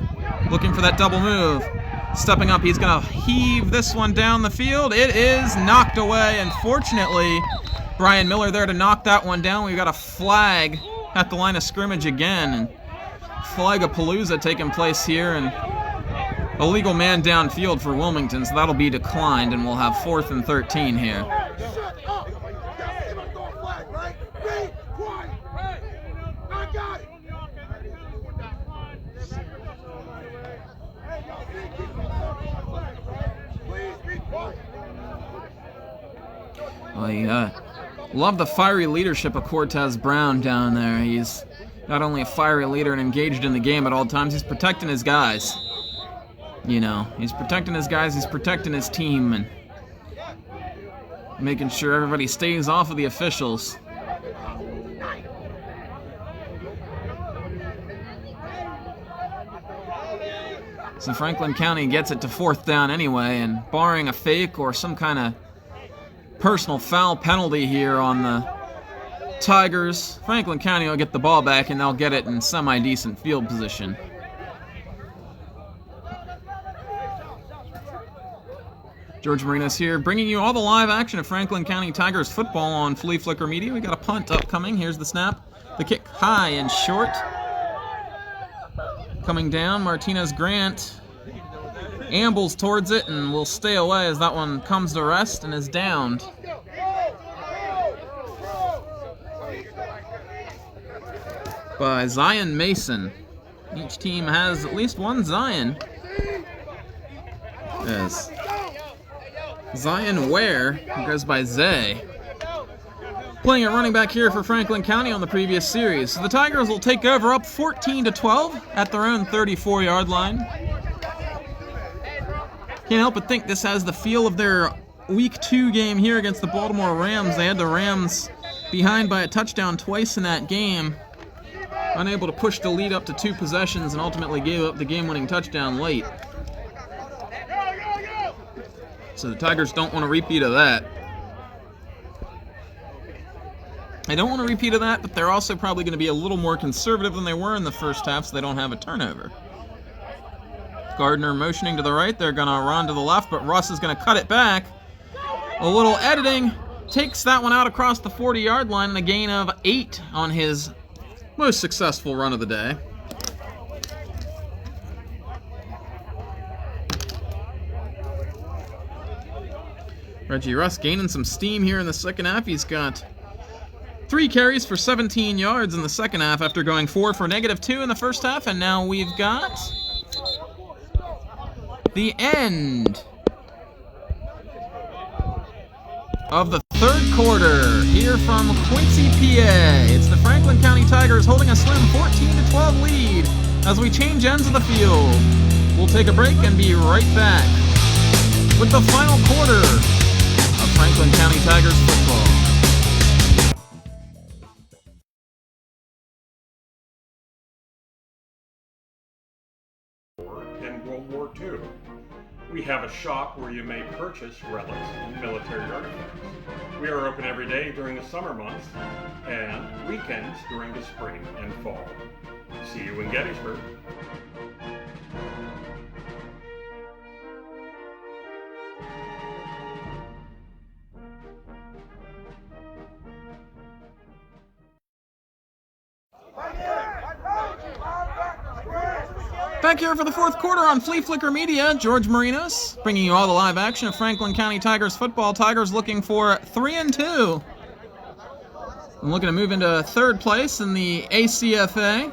looking for that double move. Stepping up, he's going to heave this one down the field. It is knocked away, and fortunately, Brian Miller there to knock that one down. We've got a flag at the line of scrimmage again, and Flag-a-palooza taking place here, and a legal man downfield for Wilmington, so that'll be declined, and we'll have 4th and 13 here. Love the fiery leadership of Cortez Brown down there. He's not only a fiery leader and engaged in the game at all times, he's protecting his guys. You know, he's protecting his guys, he's protecting his team, and making sure everybody stays off of the officials. So Franklin County gets it to 4th down anyway, and barring a fake or some kind of personal foul penalty here on the Tigers, Franklin County will get the ball back, and they'll get it in semi-decent field position. George Marinos here, bringing you all the live action of Franklin County Tigers football on Fleaflicker Media. We got a punt upcoming. Here's the snap. The kick high and short. Coming down, Martinez Grant ambles towards it and will stay away as that one comes to rest and is downed. By Zion Mason. Each team has at least one Zion. As Zion Ware, who goes by Zay, playing at running back here for Franklin County on the previous series. So the Tigers will take over up 14-12 at their own 34-yard line. Can't help but think this has the feel of their Week 2 game here against the Baltimore Rams. They had the Rams behind by a touchdown twice in that game, unable to push the lead up to 2 possessions, and ultimately gave up the game-winning touchdown late. So the Tigers don't want a repeat of that. They don't want a repeat of that, but they're also probably going to be a little more conservative than they were in the first half, so they don't have a turnover. Gardner motioning to the right. They're going to run to the left, but Russ is going to cut it back. A little editing takes that one out across the 40-yard line, and a gain of 8 on his most successful run of the day. Reggie Russ gaining some steam here in the second half. He's got 3 carries for 17 yards in the second half after going 4 for -2 in the first half. And now we've got the end of the third quarter here from Quincy, PA. It's the Franklin County Tigers holding a slim 14-12 lead as we change ends of the field. We'll take a break and be right back with the final quarter of Franklin County Tigers football. In World War II. We have a shop where you may purchase relics and military artifacts. We are open every day during the summer months and weekends during the spring and fall. See you in Gettysburg. Back here for the fourth quarter on Fleaflicker Media, George Marinos bringing you all the live action of Franklin County Tigers football. Tigers looking for 3-2. I'm looking to move into third place in the ECFA.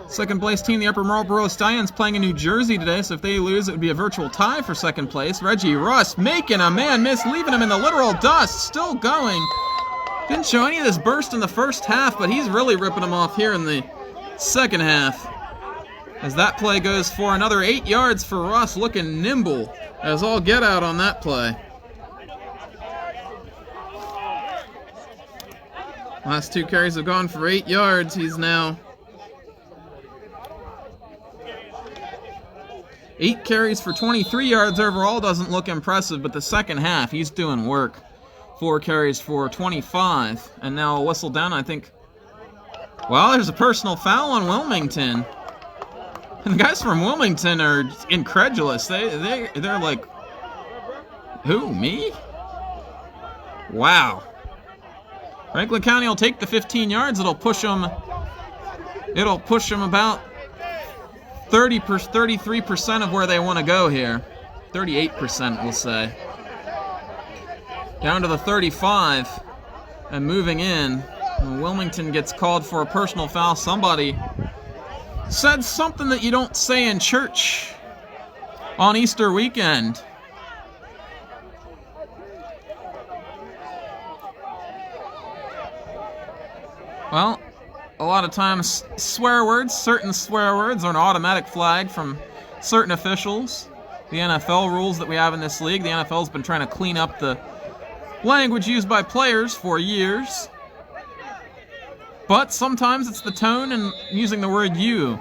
Second place team, the Upper Marlboro Stallions, playing in New Jersey today, so if they lose, it would be a virtual tie for second place. Reggie Russ making a man miss, leaving him in the literal dust, still going. Didn't show any of this burst in the first half, but he's really ripping them off here in the second half, as that play goes for another 8 yards for Russ, looking nimble as all get out on that play. Last 2 carries have gone for 8 yards. He's now 8 carries for 23 yards overall. Doesn't look impressive, but the second half he's doing work. 4 carries for 25, and now a whistle down, I think. Well, there's a personal foul on Wilmington. And the guys from Wilmington are incredulous. They're like, who, me? Wow. Franklin County will take the 15 yards. It'll push them about 33% of where they want to go here. 38%, we'll say. Down to the 35 and moving in. Wilmington gets called for a personal foul. Somebody said something that you don't say in church on Easter weekend. Well, a lot of times certain swear words are an automatic flag from certain officials. The NFL rules that we have in this league, the NFL's been trying to clean up the language used by players for years. But sometimes it's the tone and using the word you.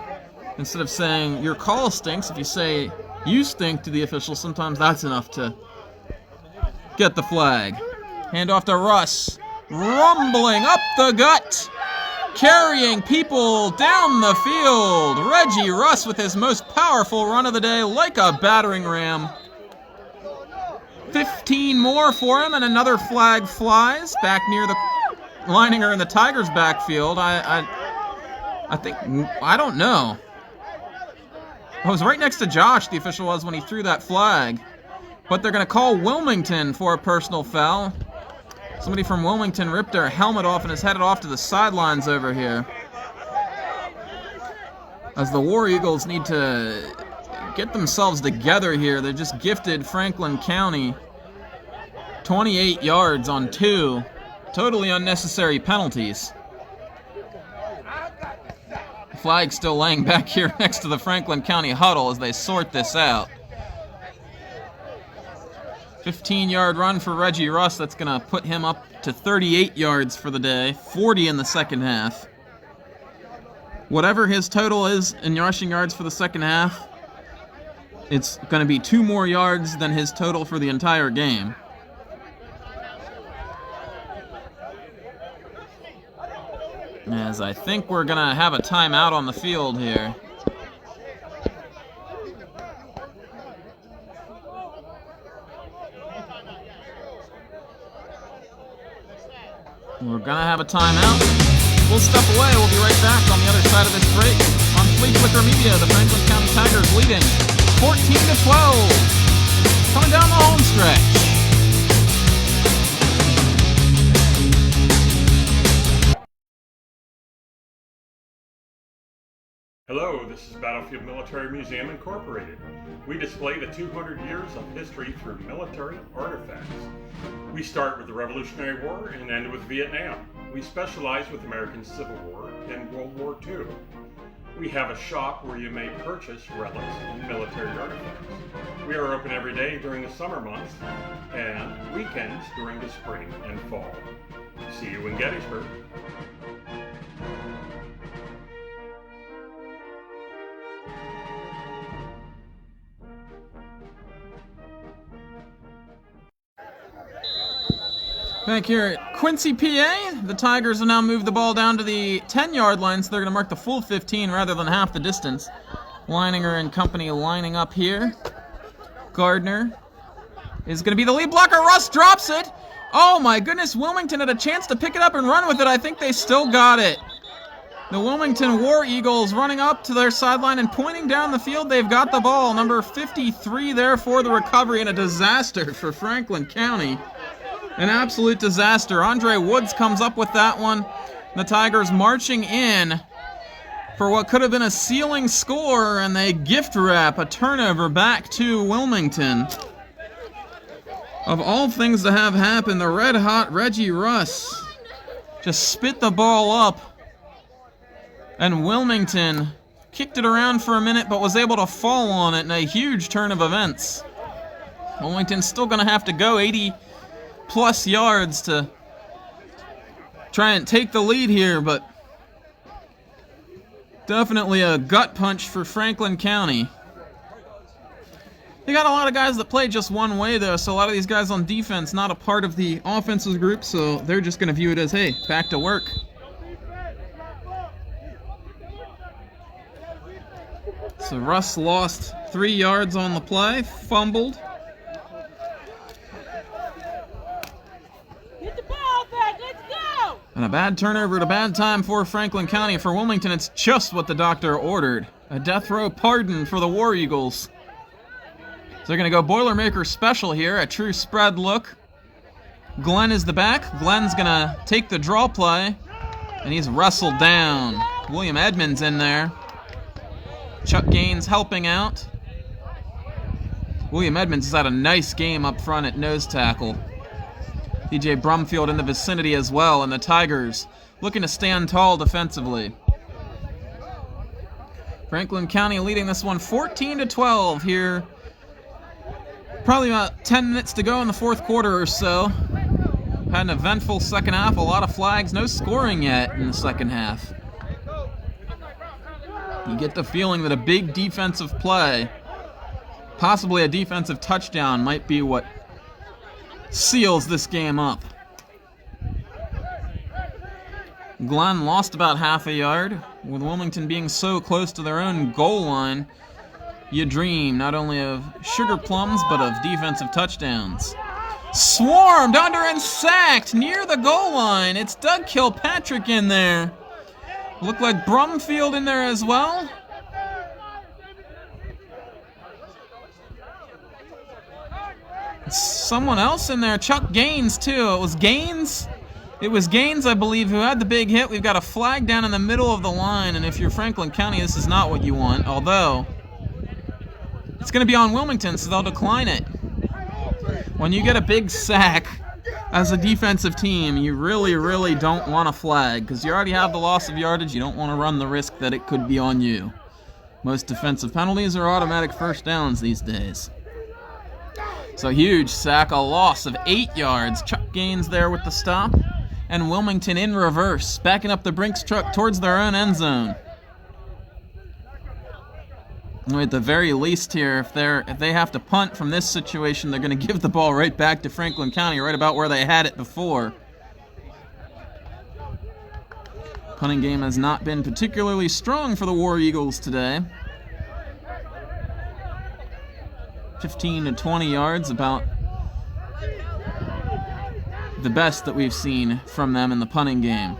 Instead of saying your call stinks, if you say you stink to the official, sometimes that's enough to get the flag. Hand off to Russ. Rumbling up the gut. Carrying people down the field. Reggie Russ with his most powerful run of the day, like a battering ram. 15 more for him, and another flag flies back near the lining her in the Tigers' backfield. I don't know. I was right next to Josh, the official was, when he threw that flag. But they're going to call Wilmington for a personal foul. Somebody from Wilmington ripped their helmet off and is headed off to the sidelines over here. As the War Eagles need to get themselves together here. They just gifted Franklin County 28 yards on 2 totally unnecessary penalties. The flag's still laying back here next to the Franklin County huddle as they sort this out. 15-yard run for Reggie Russ. That's going to put him up to 38 yards for the day, 40 in the second half. Whatever his total is in rushing yards for the second half, it's going to be 2 more yards than his total for the entire game. As I think we're going to have a timeout on the field here. We're going to have a timeout. We'll step away. We'll be right back on the other side of this break. On Fleaflicker Media, the Franklin County Tigers leading 14-12. Coming down the home stretch. Hello, this is Battlefield Military Museum Incorporated. We display the 200 years of history through military artifacts. We start with the Revolutionary War and end with Vietnam. We specialize with American Civil War and World War II. We have a shop where you may purchase relics and military artifacts. We are open every day during the summer months and weekends during the spring and fall. See you in Gettysburg. Back here at Quincy, PA, the Tigers have now moved the ball down to the 10-yard line, so they're going to mark the full 15 rather than half the distance. Leininger and company lining up here. Gardner is going to be the lead blocker. Russ drops it. Oh my goodness, Wilmington had a chance to pick it up and run with it. I think they still got it. The Wilmington War Eagles running up to their sideline and pointing down the field. They've got the ball. Number 53 there for the recovery, and a disaster for Franklin County. An absolute disaster. Andre Woods comes up with that one. The Tigers marching in for what could have been a sealing score, and they gift wrap a turnover back to Wilmington. Of all things to have happen, the red-hot Reggie Russ just spit the ball up, and Wilmington kicked it around for a minute but was able to fall on it in a huge turn of events. Wilmington's still going to have to go 80-plus yards to try and take the lead here, but definitely a gut punch for Franklin County. They got a lot of guys that play just one way, though, so a lot of these guys on defense not a part of the offensive group, so they're just going to view it as, hey, back to work. So Russ lost 3 yards on the play, fumbled. And a bad turnover at a bad time for Franklin County. For Wilmington, it's just what the doctor ordered. A death row pardon for the War Eagles. So they're going to go Boilermaker special here, a true spread look. Glenn is the back. Glenn's going to take the draw play, and he's wrestled down. William Edmonds in there. Chuck Gaines helping out. William Edmonds has had a nice game up front at nose tackle. DJ Brumfield in the vicinity as well, and the Tigers looking to stand tall defensively. Franklin County leading this one 14-12 here. Probably about 10 minutes to go in the fourth quarter or so. Had an eventful second half, a lot of flags, no scoring yet in the second half. You get the feeling that a big defensive play, possibly a defensive touchdown, might be what seals this game up. Glenn lost about half a yard. With Wilmington being so close to their own goal line, you dream not only of sugar plums, but of defensive touchdowns. Swarmed under and sacked near the goal line. It's Doug Kilpatrick in there. Looked like Brumfield in there as well. Someone else in there, Chuck Gaines too. It was Gaines, I believe, who had the big hit. We've got a flag down in the middle of the line, and if you're Franklin County, this is not what you want, although it's going to be on Wilmington, so they'll decline it. When you get a big sack as a defensive team, you really, really don't want a flag, because you already have the loss of yardage. You don't want to run the risk that it could be on you. Most defensive penalties are automatic first downs these days. So huge sack, a loss of 8 yards. Chuck Gaines there with the stop. And Wilmington in reverse, backing up the Brinks truck towards their own end zone. At the very least here, if they have to punt from this situation, they're going to give the ball right back to Franklin County, right about where they had it before. Punting game has not been particularly strong for the War Eagles today. 15 to 20 yards, about the best that we've seen from them in the punting game.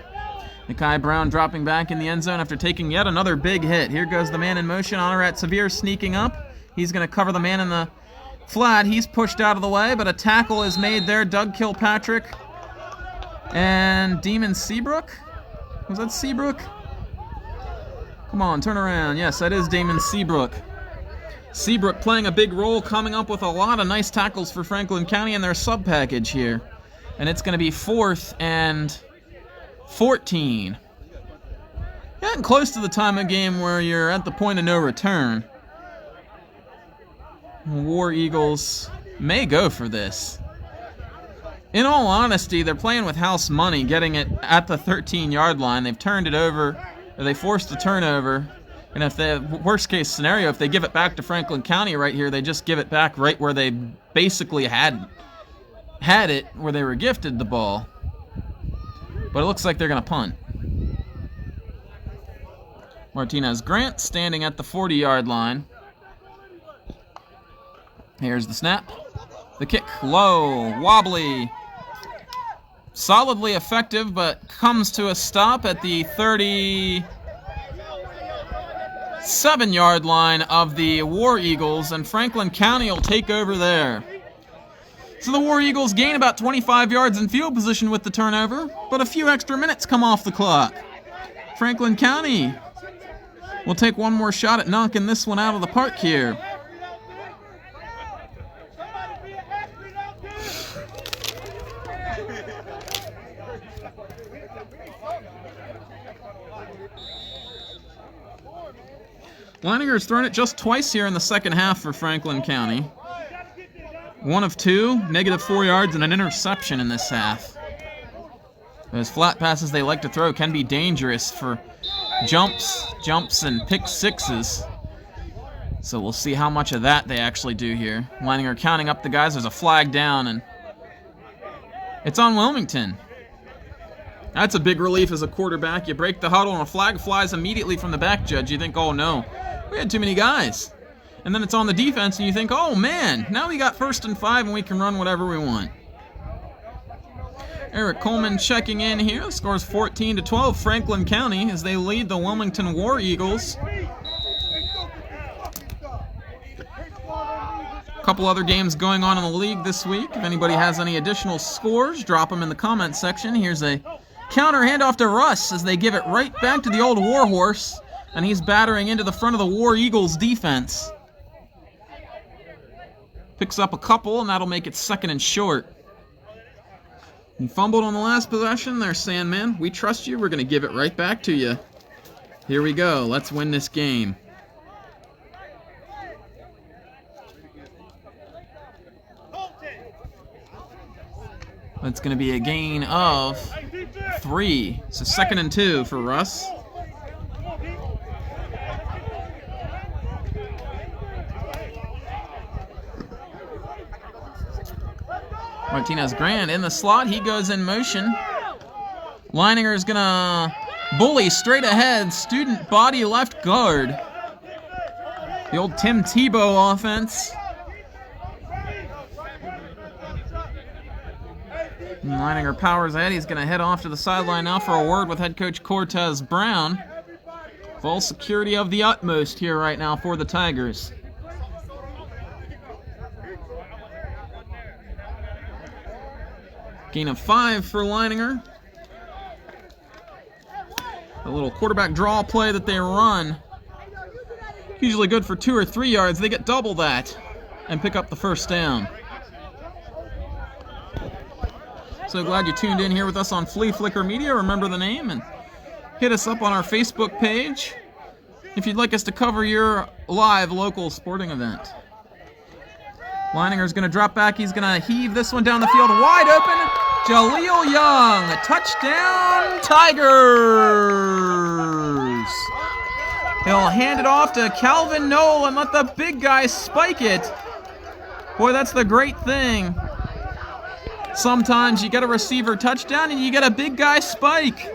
Nakai Brown dropping back in the end zone after taking yet another big hit. Here goes the man in motion. Honorat Sevier sneaking up. He's going to cover the man in the flat. He's pushed out of the way, but a tackle is made there. Doug Kilpatrick and Demon Seabrook. Was that Seabrook? Come on, turn around. Yes, that is Damon Seabrook. Seabrook playing a big role, coming up with a lot of nice tackles for Franklin County in their sub package here. And it's going to be 4th and 14. Getting close to the time of game where you're at the point of no return. War Eagles may go for this. In all honesty, they're playing with house money, getting it at the 13-yard line. They've turned it over, or they forced a turnover. And if the worst case scenario, if they give it back to Franklin County right here, they just give it back right where they basically had it, where they were gifted the ball. But it looks like they're going to punt. Martinez Grant standing at the 40-yard line. Here's the snap. The kick, low, wobbly. Solidly effective, but comes to a stop at the 37-yard line of the War Eagles, and Franklin County will take over there. So the War Eagles gain about 25 yards in field position with the turnover, but a few extra minutes come off the clock. Franklin County will take one more shot at knocking this one out of the park here. Leininger's thrown it just twice here in the second half for Franklin County. 1 of 2, -4 yards, and an interception in this half. Those flat passes they like to throw can be dangerous for jumps, and pick sixes. So we'll see how much of that they actually do here. Leininger counting up the guys. There's a flag down, and it's on Wilmington. That's a big relief as a quarterback. You break the huddle, and a flag flies immediately from the back judge. You think, oh no, we had too many guys. And then it's on the defense, and you think, oh man, now we got 1st and 5, and we can run whatever we want. Eric Coleman checking in here. The score is 14-12, Franklin County, as they lead the Wilmington War Eagles. A couple other games going on in the league this week. If anybody has any additional scores, drop them in the comment section. Here's a counter handoff to Russ as they give it right back to the old Warhorse, and he's battering into the front of the War Eagles defense. Picks up a couple, and that'll make it 2nd and short. He fumbled on the last possession. They're saying, man, we trust you. We're going to give it right back to you. Here we go. Let's win this game. That's going to be a gain of 3. So 2nd and 2 for Russ. Martinez Grant in the slot. He goes in motion. Leininger is going to bully straight ahead. Student body left guard. The old Tim Tebow offense. And Leininger powers ahead. He's going to head off to the sideline now for a word with head coach Cortez Brown. Full security of the utmost here right now for the Tigers. Gain of 5 for Leininger. A little quarterback draw play that they run. Usually good for 2 or 3 yards. They get double that and pick up the 1st down. So glad you tuned in here with us on Fleaflicker Media. Remember the name and hit us up on our Facebook page if you'd like us to cover your live local sporting event. Leininger's going to drop back. He's going to heave this one down the field. Wide open. Jaleel Young. Touchdown, Tigers. He'll hand it off to Calvin Knoll and let the big guy spike it. Boy, that's the great thing. Sometimes you get a receiver touchdown and you get a big guy spike.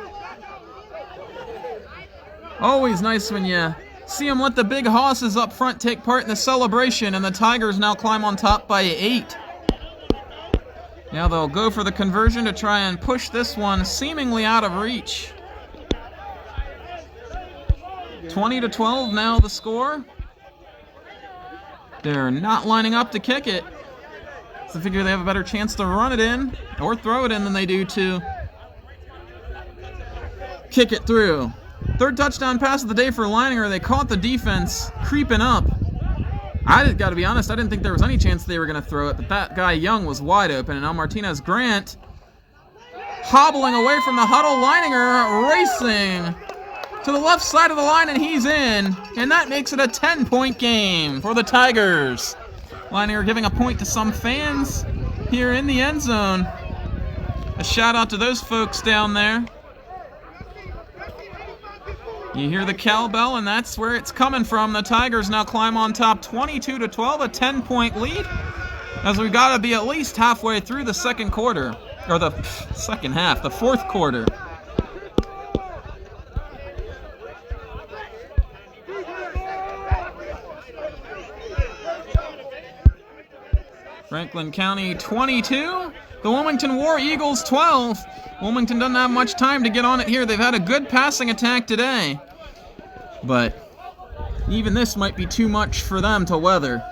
Always nice when you see him let the big hosses up front take part in the celebration, and the Tigers now climb on top by 8. Now they'll go for the conversion to try and push this one seemingly out of reach. 20-12 now the score. They're not lining up to kick it. So I figure they have a better chance to run it in or throw it in than they do to kick it through. Third touchdown pass of the day for Leininger. They caught the defense creeping up. I got to be honest, I didn't think there was any chance they were going to throw it, but that guy Young was wide open, and now Martinez Grant hobbling away from the huddle. Leininger racing to the left side of the line, and he's in, and that makes it a 10-point game for the Tigers. Leininger giving a point to some fans here in the end zone. A shout out to those folks down there. You hear the cowbell, and that's where it's coming from. The Tigers now climb on top 22-12, a 10-point lead, as we've got to be at least halfway through the second quarter, or the second half, the fourth quarter. Franklin County 22, the Wilmington War Eagles 12. Wilmington doesn't have much time to get on it here. They've had a good passing attack today, but even this might be too much for them to weather.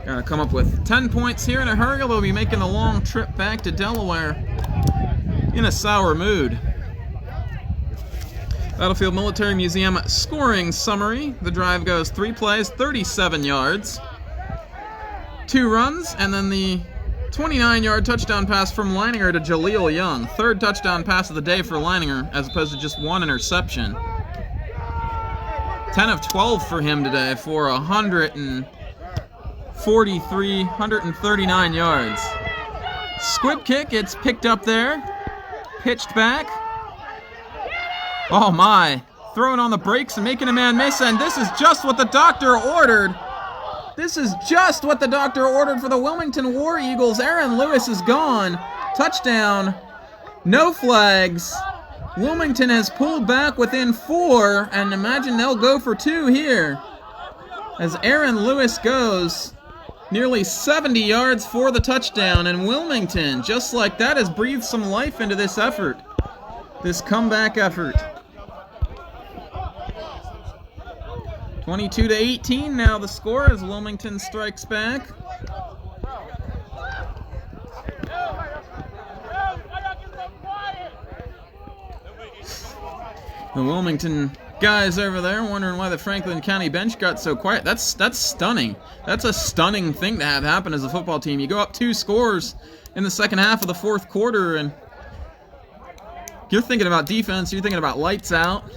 Gotta come up with 10 points here in a hurry. They'll be making a long trip back to Delaware in a sour mood. Battlefield Military Museum scoring summary. The drive goes 3 plays, 37 yards, 2 runs, and then the 29-yard touchdown pass from Leininger to Jaleel Young. Third touchdown pass of the day for Leininger, as opposed to just 1 interception. 10 of 12 for him today for 139 yards. Squib kick, it's picked up there. Pitched back. Oh my. Throwing on the brakes and making a man miss, and this is just what the doctor ordered. This is just what the doctor ordered for the Wilmington War Eagles. Aaron Lewis is gone. Touchdown. No flags. Wilmington has pulled back within 4, and imagine they'll go for 2 here. As Aaron Lewis goes nearly 70 yards for the touchdown, and Wilmington, just like that, has breathed some life into this effort, this comeback effort. 22-18 now the score as Wilmington strikes back. The Wilmington guys over there wondering why the Franklin County bench got so quiet. That's stunning. That's a stunning thing to have happen as a football team. You go up 2 scores in the second half of the fourth quarter, and you're thinking about defense, you're thinking about lights out.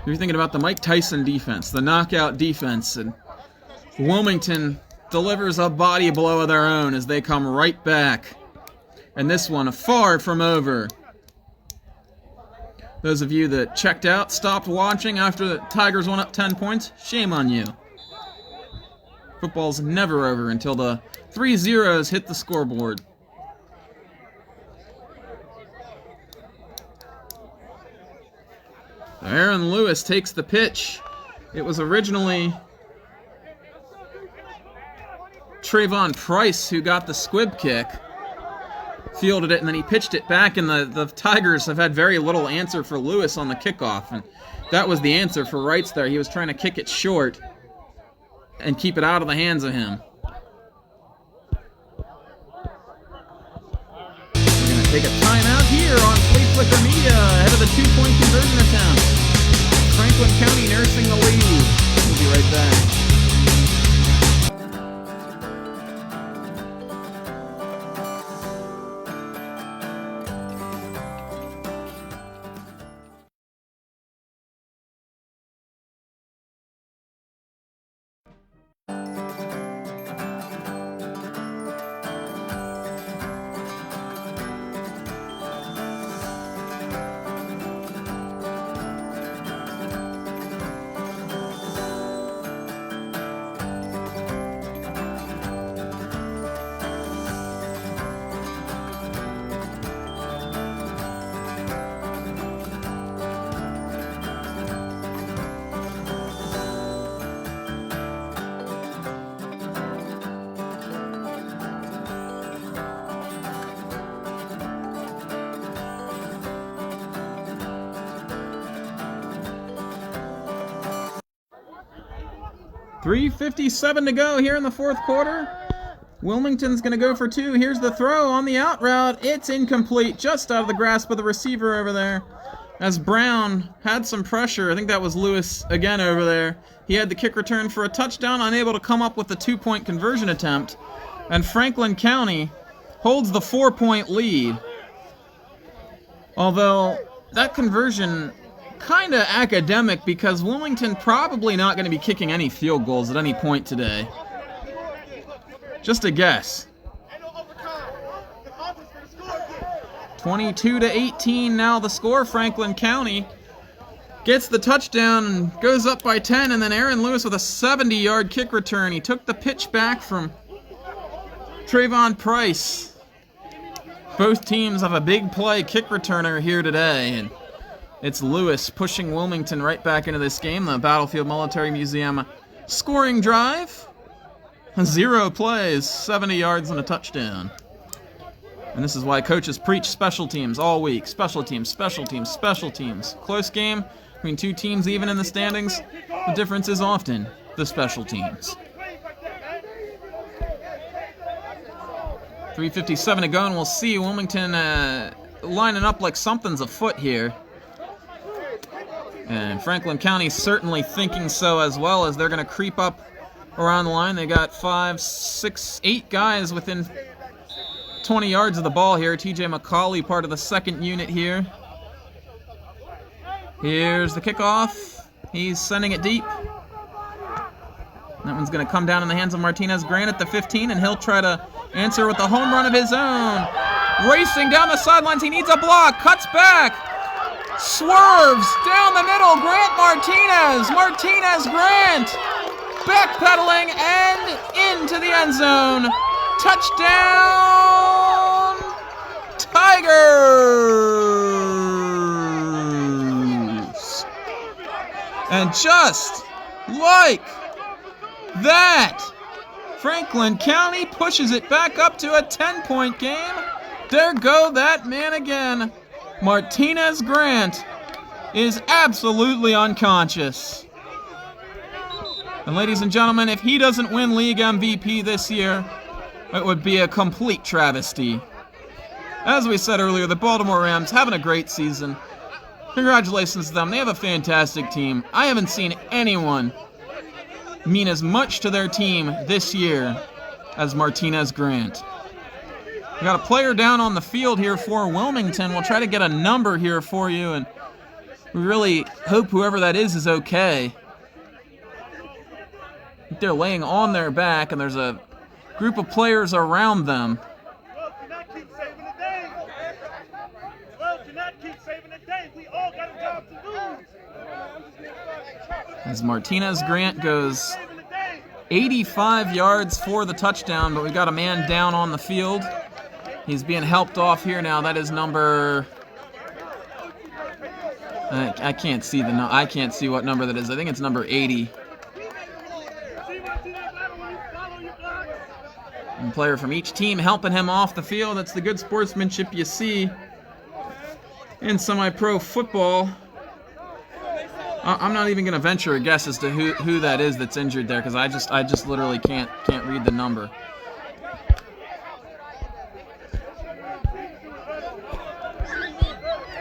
You're thinking about the Mike Tyson defense, the knockout defense, and Wilmington delivers a body blow of their own as they come right back. And this one far from over. Those of you that checked out, stopped watching after the Tigers went up 10 points, shame on you. Football's never over until the 3 zeros hit the scoreboard. Aaron Lewis takes the pitch. It was originally Trayvon Price who got the squib kick, fielded it, and then he pitched it back, and the Tigers have had very little answer for Lewis on the kickoff, and that was the answer for Wrights there. He was trying to kick it short and keep it out of the hands of him. We're going to take a timeout here on Fleaflicker Media ahead of the 2-point conversion attempt. Franklin County nursing the lead. We'll be right back. .357 to go here in the fourth quarter. Wilmington's going to go for 2. Here's the throw on the out route. It's incomplete, just out of the grasp of the receiver over there. As Brown had some pressure, I think that was Lewis again over there. He had the kick return for a touchdown, unable to come up with the 2-point conversion attempt. And Franklin County holds the 4-point lead. Although that conversion kind of academic because Wilmington probably not going to be kicking any field goals at any point today. Just a guess. 22-18 now the score. Franklin County gets the touchdown and goes up by 10, and then Aaron Lewis with a 70-yard kick return. He took the pitch back from Trayvon Price. Both teams have a big play kick returner here today, and it's Lewis pushing Wilmington right back into this game. The Battlefield Military Museum scoring drive. 0 plays, 70 yards and a touchdown. And this is why coaches preach special teams all week. Special teams, special teams, special teams. Close game between 2 teams even in the standings. The difference is often the special teams. 3:57 to go, and we'll see Wilmington lining up like something's afoot here. And Franklin County certainly thinking so as well, as they're going to creep up around the line. They got 5, 6, 8 guys within 20 yards of the ball here. TJ McCauley, part of the second unit here. Here's the kickoff. He's sending it deep. That one's going to come down in the hands of Martinez Grant at the 15, and he'll try to answer with a home run of his own. Racing down the sidelines. He needs a block. Cuts back. Swerves down the middle. Grant Martinez. Martinez Grant. Backpedaling and into the end zone. Touchdown, Tigers! And just like that, Franklin County pushes it back up to a 10-point game. There go that man again. Martinez Grant is absolutely unconscious. And ladies and gentlemen, if he doesn't win league MVP this year, it would be a complete travesty. As we said earlier, the Baltimore Rams having a great season. Congratulations to them. They have a fantastic team. I haven't seen anyone mean as much to their team this year as Martinez Grant. We got a player down on the field here for Wilmington. We'll try to get a number here for you, and we really hope whoever that is okay. They're laying on their back, and there's a group of players around them. As Martinez Grant goes 85 yards for the touchdown, but we've got a man down on the field. He's being helped off here now. That is number... I can't see I can't see what number that is. I think it's number 80. A player from each team helping him off the field. That's the good sportsmanship you see in semi-pro football. I'm not even going to venture a guess as to who that is that's injured there, because I just literally can't read the number.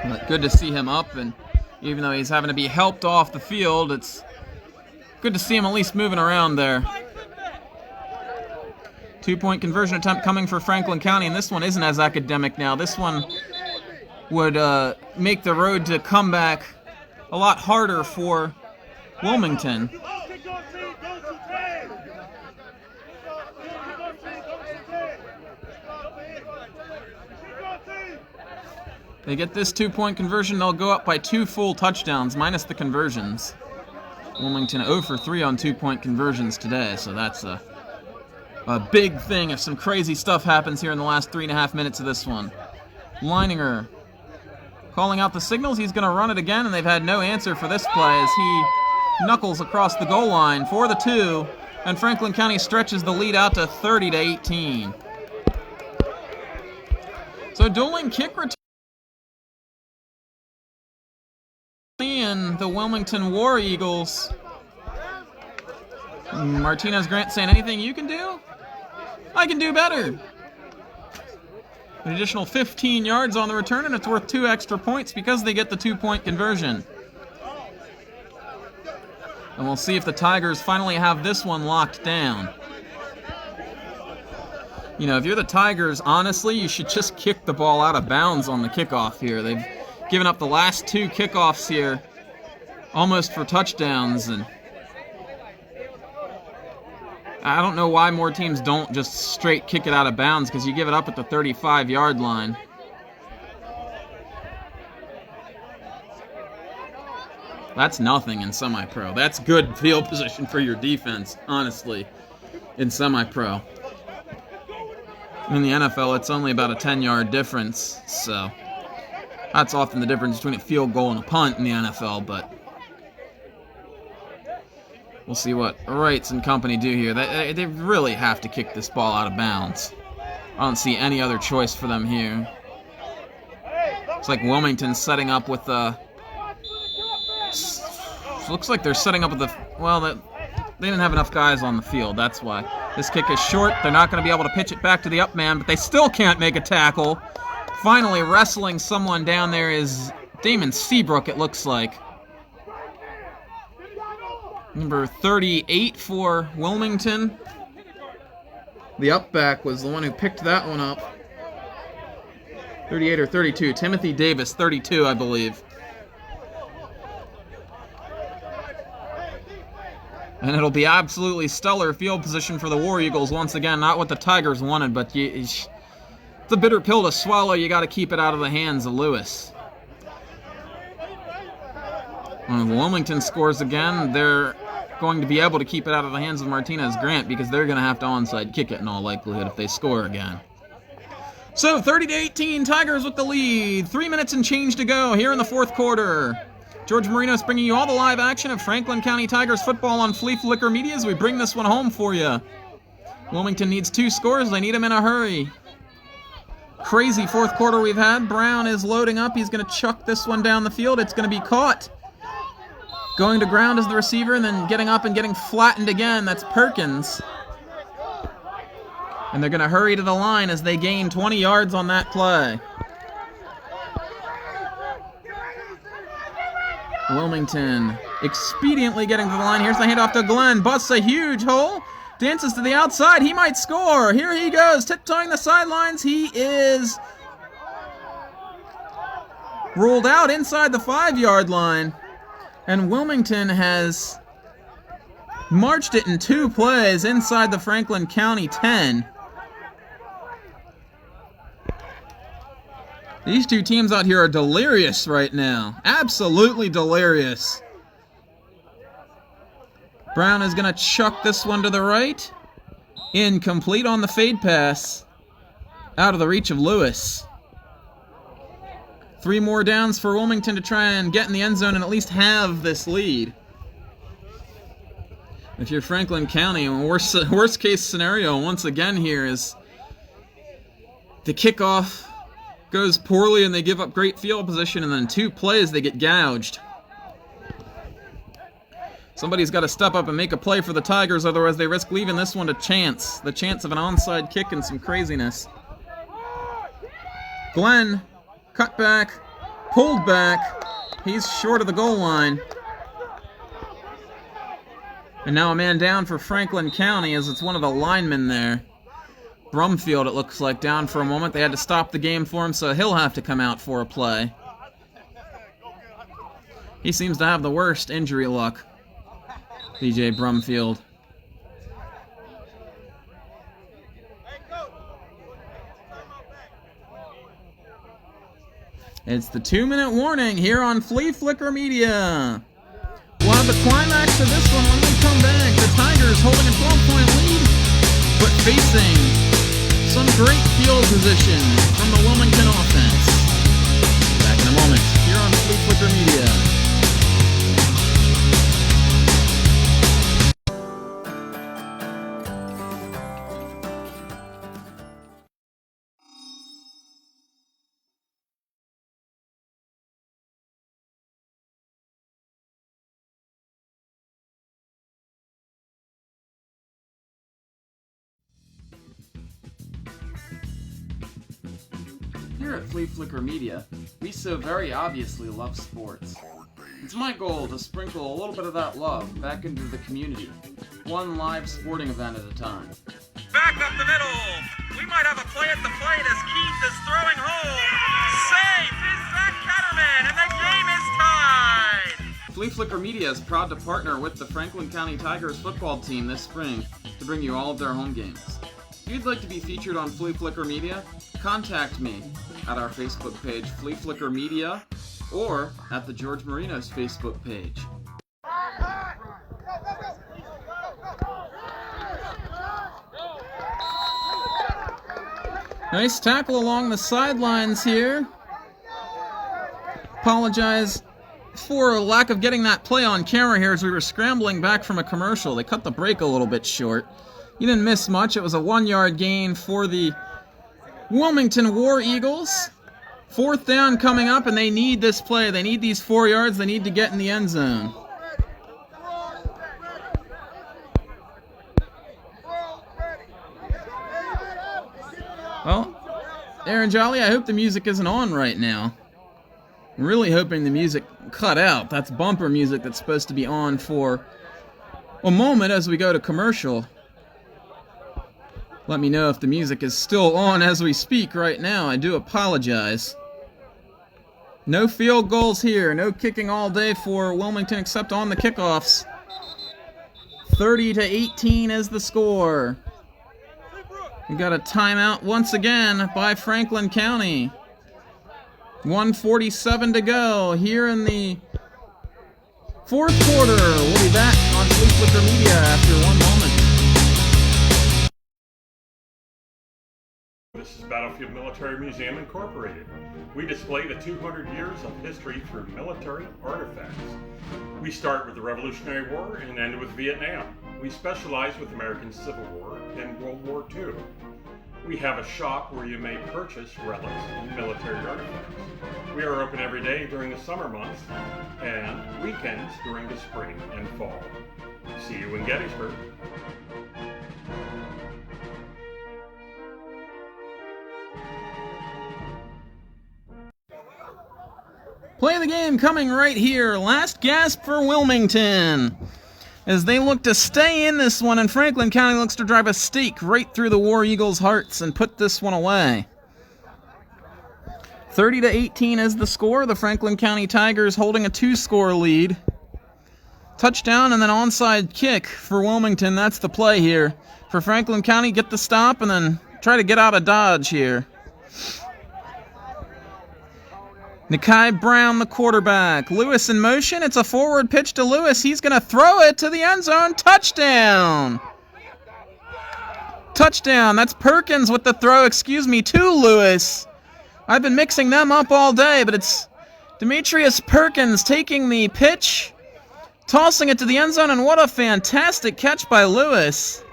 But good to see him up, and even though he's having to be helped off the field, it's good to see him at least moving around there. 2-point conversion attempt coming for Franklin County, and this one isn't as academic now. This one would make the road to comeback a lot harder for Wilmington. They get this 2-point conversion, they'll go up by 2 full touchdowns, minus the conversions. Wilmington 0 for 3 on 2-point conversions today, so that's a big thing if some crazy stuff happens here in the last 3.5 minutes of this one. Leininger calling out the signals. He's going to run it again, and they've had no answer for this play as he knuckles across the goal line for the 2, and Franklin County stretches the lead out to 30-18. So dueling kick return and the Wilmington War Eagles. Martinez Grant saying, anything you can do? I can do better. An additional 15 yards on the return, and it's worth 2 extra points because they get the 2-point conversion. And we'll see if the Tigers finally have this one locked down. You know, if you're the Tigers, honestly, you should just kick the ball out of bounds on the kickoff here. They've given up the last 2 kickoffs here almost for touchdowns, and I don't know why more teams don't just straight kick it out of bounds, because you give it up at the 35-yard line. That's nothing in semi-pro. That's good field position for your defense, honestly, in semi-pro. In the NFL, it's only about a 10-yard difference, so that's often the difference between a field goal and a punt in the NFL, but we'll see what Wrights and company do here. They really have to kick this ball out of bounds. I don't see any other choice for them here. It's like Wilmington setting up with the... Looks like they're setting up with the... Well, they didn't have enough guys on the field, that's why. This kick is short. They're not going to be able to pitch it back to the up man, but they still can't make a tackle. Finally wrestling someone down there is Damon Seabrook, it looks like. Number 38 for Wilmington. The up back was the one who picked that one up. 38 or 32. Timothy Davis, 32, I believe. And it'll be absolutely stellar field position for the War Eagles once again. Not what the Tigers wanted, but it's a bitter pill to swallow. You got to keep it out of the hands of Lewis. When Wilmington scores again, they're going to be able to keep it out of the hands of Martinez Grant, because they're going to have to onside kick it in all likelihood if they score again. So 30-18, Tigers with the lead. 3 minutes and change to go here in the fourth quarter. George Marinos bringing you all the live action of Franklin County Tigers football on Fleaflicker Media as we bring this one home for you. Wilmington needs 2 scores. They need them in a hurry. Crazy fourth quarter we've had. Brown is loading up. He's going to chuck this one down the field. It's going to be caught. Going to ground as the receiver and then getting up and getting flattened again. That's Perkins. And they're going to hurry to the line as they gain 20 yards on that play. Wilmington expediently getting to the line. Here's the handoff to Glenn. Busts a huge hole. Dances to the outside. He might score. Here he goes. Tiptoeing the sidelines. He is ruled out inside the 5-yard line. And Wilmington has marched it in 2 plays inside the Franklin County 10. These 2 teams out here are delirious right now. Absolutely delirious. Brown is going to chuck this one to the right. Incomplete on the fade pass. Out of the reach of Lewis. 3 more downs for Wilmington to try and get in the end zone and at least have this lead. If you're Franklin County, worst case scenario once again here is the kickoff goes poorly and they give up great field position, and then 2 plays they get gouged. Somebody's got to step up and make a play for the Tigers, otherwise they risk leaving this one to chance. The chance of an onside kick and some craziness. Glenn, cut back, pulled back. He's short of the goal line. And now a man down for Franklin County as it's one of the linemen there. Brumfield, it looks like, down for a moment. They had to stop the game for him, so he'll have to come out for a play. He seems to have the worst injury luck, DJ Brumfield. It's the 2-minute warning here on Fleaflicker Media. We'll have the climax of this one when we come back. The Tigers holding a 12-point lead, but facing some great field position from the Wilmington offense. Back in a moment here on Fleaflicker Media. Here at Fleaflicker Media, we so very obviously love sports. It's my goal to sprinkle a little bit of that love back into the community, one live sporting event at a time. Back up the middle. We might have a play at the plate as Keith is throwing home. Safe is Zach Ketterman, and the game is tied. Fleaflicker Media is proud to partner with the Franklin County Tigers football team this spring to bring you all of their home games. If you'd like to be featured on Fleaflicker Media, contact me at our Facebook page, Fleaflicker Media, or at the George Marinos Facebook page. Nice tackle along the sidelines here. Apologize for lack of getting that play on camera here as we were scrambling back from a commercial. They cut the break a little bit short. You didn't miss much. It was a 1-yard gain for the Wilmington War Eagles. 4th down coming up, and they need this play. They need these 4 yards. They need to get in the end zone. Well, Aaron Jolly, I hope the music isn't on right now. I'm really hoping the music cut out. That's bumper music that's supposed to be on for a moment as we go to commercial. Let me know if the music is still on as we speak right now. I do apologize. No field goals here. No kicking all day for Wilmington except on the kickoffs. 30-18 is the score. We got a timeout once again by Franklin County. 1:47 to go here in the 4th quarter. We'll be back on Fleaflicker Media after one moment. This is Battlefield Military Museum Incorporated. We display the 200 years of history through military artifacts. We start with the Revolutionary War and end with Vietnam. We specialize with American Civil War and World War II. We have a shop where you may purchase relics and military artifacts. We are open every day during the summer months and weekends during the spring and fall. See you in Gettysburg. Play of the game coming right here. Last gasp for Wilmington as they look to stay in this one, and Franklin County looks to drive a stake right through the War Eagles' hearts and put this one away. 30-18 is the score. The Franklin County Tigers holding a 2-score lead. Touchdown and then onside kick for Wilmington. That's the play here. For Franklin County, get the stop and then try to get out of dodge here. Nikai Brown, the quarterback. Lewis in motion. It's a forward pitch to Lewis. He's going to throw it to the end zone. Touchdown! Touchdown. That's Perkins with the throw, to Lewis. I've been mixing them up all day, but it's Demetrius Perkins taking the pitch, tossing it to the end zone, and what a fantastic catch by Lewis.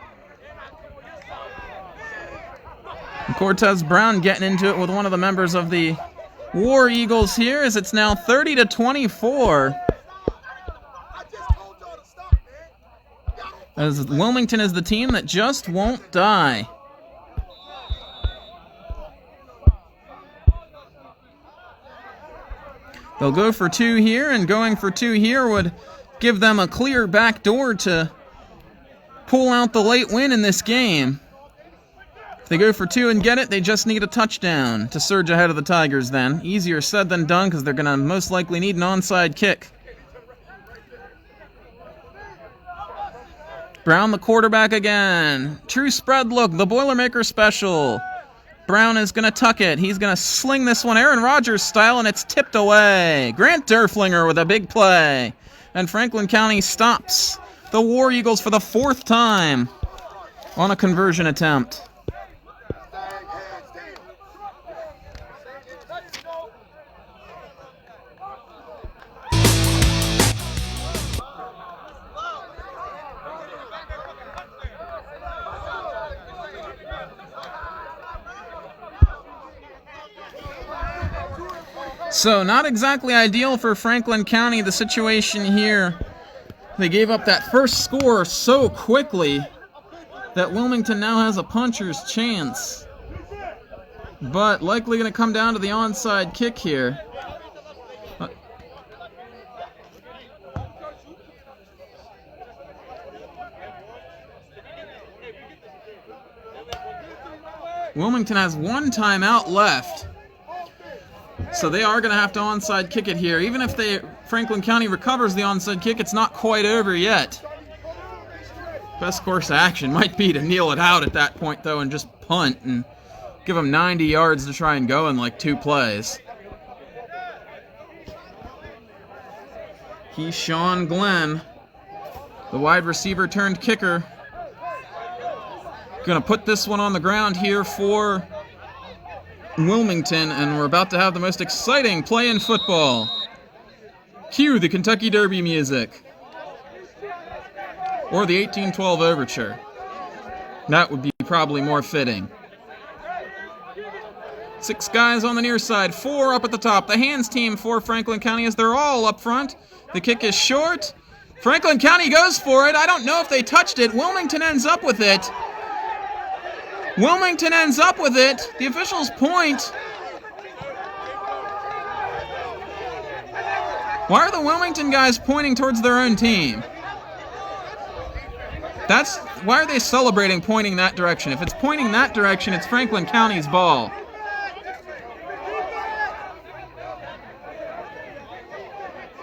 And Cortez Brown getting into it with one of the members of the War Eagles here as it's now 30-24. As Wilmington is the team that just won't die. They'll go for 2 here, and going for 2 here would give them a clear back door to pull out the late win in this game. If they go for 2 and get it, they just need a touchdown to surge ahead of the Tigers then. Easier said than done because they're going to most likely need an onside kick. Brown, the quarterback again. True spread look, the Boilermaker special. Brown is going to tuck it. He's going to sling this one Aaron Rodgers style, and it's tipped away. Grant Derflinger with a big play. And Franklin County stops the War Eagles for the 4th time on a conversion attempt. So, not exactly ideal for Franklin County, the situation here. They gave up that first score so quickly that Wilmington now has a puncher's chance. but likely going to come down to the onside kick here. Wilmington has one timeout left, so they are going to have to onside kick it here. Even if Franklin County recovers the onside kick, it's not quite over yet. Best course of action might be to kneel it out at that point, though, and just punt and give them 90 yards to try and go in like 2 plays. He's Sean Glenn, the wide receiver turned kicker. Going to put this one on the ground here for Wilmington, and we're about to have the most exciting play in football. Cue the Kentucky Derby music. Or the 1812 Overture. That would be probably more fitting. 6 guys on the near side, 4 up at the top. The hands team for Franklin County as they're all up front. The kick is short. Franklin County goes for it. I don't know if they touched it. Wilmington ends up with it. Wilmington ends up with it. The officials point. Why are the Wilmington guys pointing towards their own team? Why are they celebrating pointing that direction? If it's pointing that direction, it's Franklin County's ball.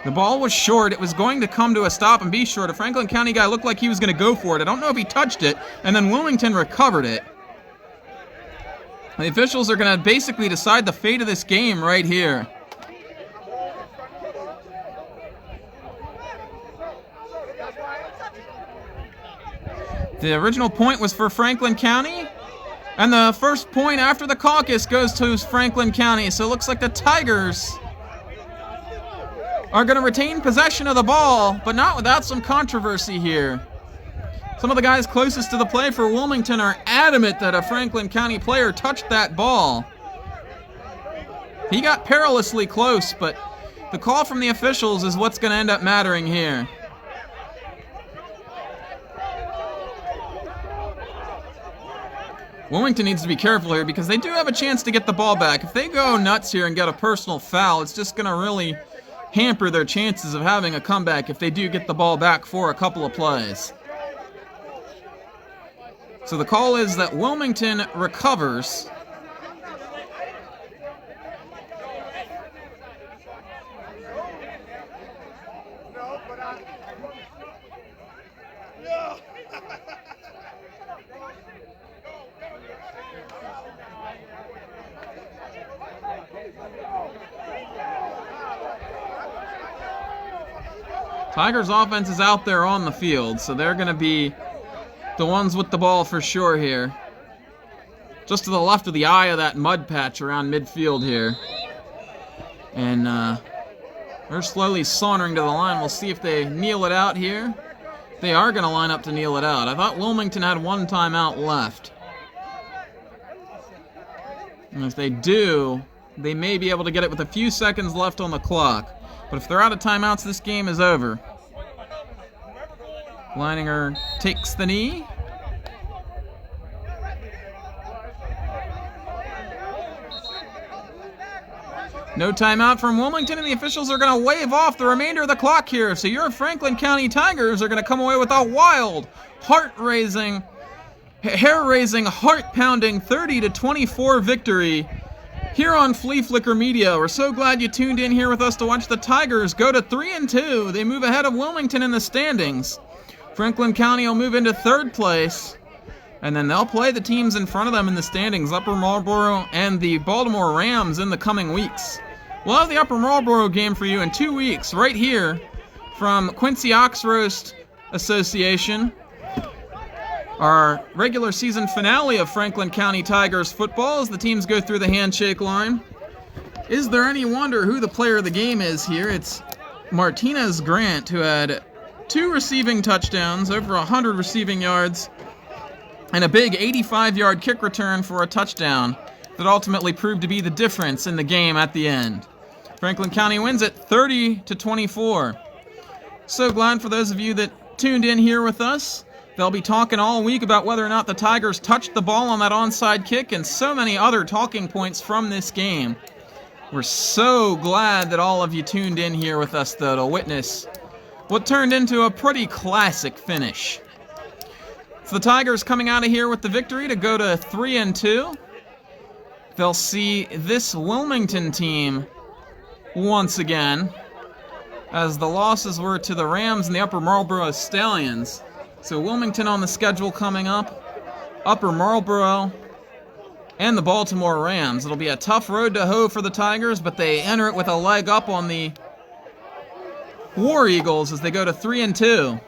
The ball was short. It was going to come to a stop and be short. A Franklin County guy looked like he was going to go for it. I don't know if he touched it, and then Wilmington recovered it. The officials are going to basically decide the fate of this game right here. The original point was for Franklin County, and the first point after the caucus goes to Franklin County. So it looks like the Tigers are going to retain possession of the ball, but not without some controversy here. Some of the guys closest to the play for Wilmington are adamant that a Franklin County player touched that ball. He got perilously close, but the call from the officials is what's going to end up mattering here. Wilmington needs to be careful here because they do have a chance to get the ball back. If they go nuts here and get a personal foul, it's just going to really hamper their chances of having a comeback if they do get the ball back for a couple of plays. So the call is that Wilmington recovers. Tigers offense is out there on the field, so they're going to be the ones with the ball for sure here. Just to the left of the eye of that mud patch around midfield here. And they're slowly sauntering to the line. We'll see if they kneel it out here. They are going to line up to kneel it out. I thought Wilmington had one timeout left. And if they do, they may be able to get it with a few seconds left on the clock. But if they're out of timeouts, this game is over. Leininger takes the knee. No timeout from Wilmington, and the officials are going to wave off the remainder of the clock here. So your Franklin County Tigers are going to come away with a wild, heart-raising, hair-raising, heart-pounding 30-24 victory here on Fleaflicker Media. We're so glad you tuned in here with us to watch the Tigers go to 3-2. They move ahead of Wilmington in the standings. Franklin County will move into 3rd place, and then they'll play the teams in front of them in the standings, Upper Marlboro and the Baltimore Rams, in the coming weeks. We'll have the Upper Marlboro game for you in 2 weeks, right here from Quincy Ox Roast Association. Our regular season finale of Franklin County Tigers football as the teams go through the handshake line. Is there any wonder who the player of the game is here? It's Martinez Grant, who had 2 receiving touchdowns, over 100 receiving yards, and a big 85-yard kick return for a touchdown that ultimately proved to be the difference in the game at the end. Franklin County wins it 30-24. So glad for those of you that tuned in here with us. They'll be talking all week about whether or not the Tigers touched the ball on that onside kick and so many other talking points from this game. We're so glad that all of you tuned in here with us, though, to witness what turned into a pretty classic finish. So the Tigers coming out of here with the victory to go to 3-2. They'll see this Wilmington team once again, as the losses were to the Rams and the Upper Marlboro Stallions. So Wilmington on the schedule coming up, Upper Marlboro, and the Baltimore Rams. It'll be a tough road to hoe for the Tigers, but they enter it with a leg up on the War Eagles as they go to 3-2.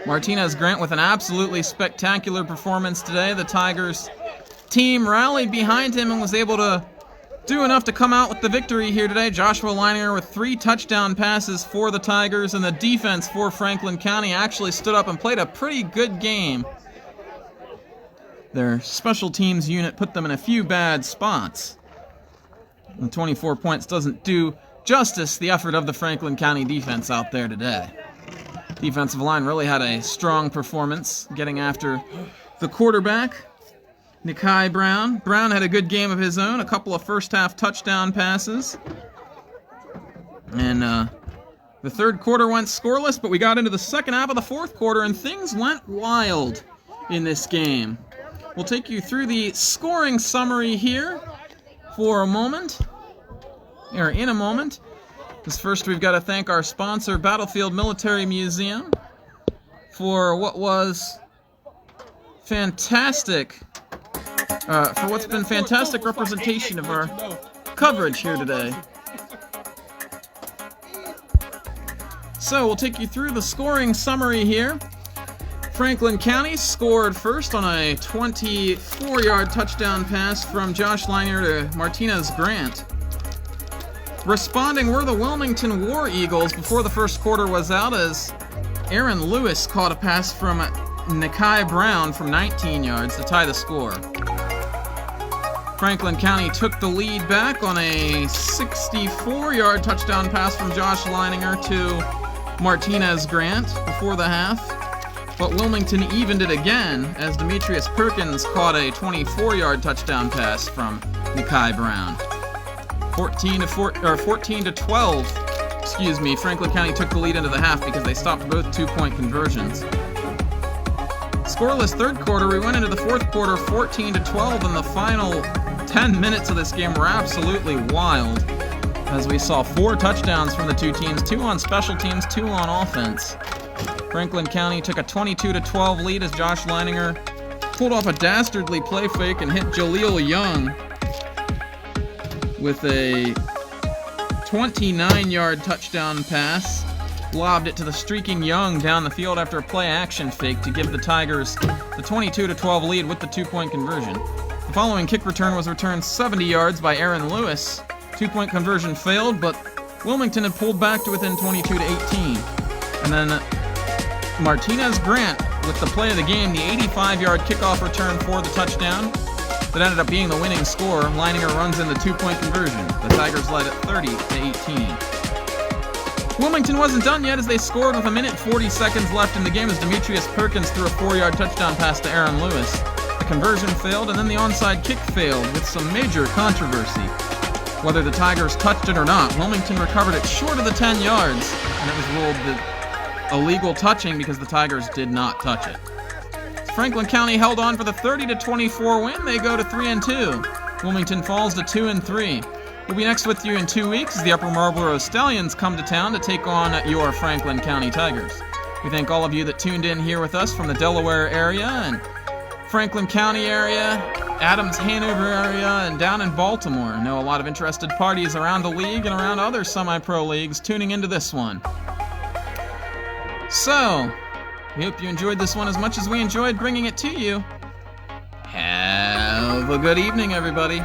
Martinez Grant with an absolutely spectacular performance today. The Tigers team rallied behind him and was able to do enough to come out with the victory here today. Joshua Leininger with 3 touchdown passes for the Tigers, and the defense for Franklin County actually stood up and played a pretty good game. Their special teams unit put them in a few bad spots. The 24 points doesn't do justice to the effort of the Franklin County defense out there today. Defensive line really had a strong performance, getting after the quarterback, Nikai Brown. Brown had a good game of his own, a couple of first-half touchdown passes. And the third quarter went scoreless, but we got into the second half of the fourth quarter, and things went wild in this game. We'll take you through the scoring summary here for a moment, or in a moment. Because first we've got to thank our sponsor, Battlefield Military Museum, for what was fantastic, for what's been fantastic representation of our coverage here today. So we'll take you through the scoring summary here. Franklin County scored first on a 24-yard touchdown pass from Josh Leininger to Martinez Grant. Responding were the Wilmington War Eagles before the first quarter was out, as Aaron Lewis caught a pass from Nikai Brown from 19 yards to tie the score. Franklin County took the lead back on a 64-yard touchdown pass from Josh Leininger to Martinez Grant before the half. But Wilmington evened it again as Demetrius Perkins caught a 24-yard touchdown pass from Nikai Brown. 14 to 12. Excuse me. Franklin County took the lead into the half because they stopped both 2-point conversions. Scoreless third quarter. We went into the fourth quarter 14 to 12, and the final 10 minutes of this game were absolutely wild, as we saw 4 touchdowns from the two teams, 2 on special teams, 2 on offense. Franklin County took a 22 to 12 lead as Josh Leininger pulled off a dastardly play fake and hit Jaleel Young with a 29-yard touchdown pass. Lobbed it to the streaking Young down the field after a play-action fake to give the Tigers the 22 to 12 lead with the 2-point conversion. The following kick return was returned 70 yards by Aaron Lewis. 2-point conversion failed, but Wilmington had pulled back to within 22 to 18. And then Martinez Grant with the play of the game, the 85-yard kickoff return for the touchdown that ended up being the winning score. Leininger runs in the 2-point conversion. The Tigers led at 30 to 18. Wilmington wasn't done yet as they scored with 1:40 seconds left in the game as Demetrius Perkins threw a 4-yard touchdown pass to Aaron Lewis. The conversion failed, and then the onside kick failed with some major controversy. Whether the Tigers touched it or not, Wilmington recovered it short of the 10 yards, and it was ruled illegal touching because the Tigers did not touch it. Franklin County held on for the 30 to 24 win. They go to 3-2. Wilmington falls to 2-3. We'll be next with you in 2 weeks as the Upper Marlboro Stallions come to town to take on your Franklin County Tigers. We thank all of you that tuned in here with us from the Delaware area and Franklin County area, Adams, Hanover area, and down in Baltimore. I know a lot of interested parties around the league and around other semi-pro leagues tuning into this one. So, we hope you enjoyed this one as much as we enjoyed bringing it to you. Have a good evening, everybody.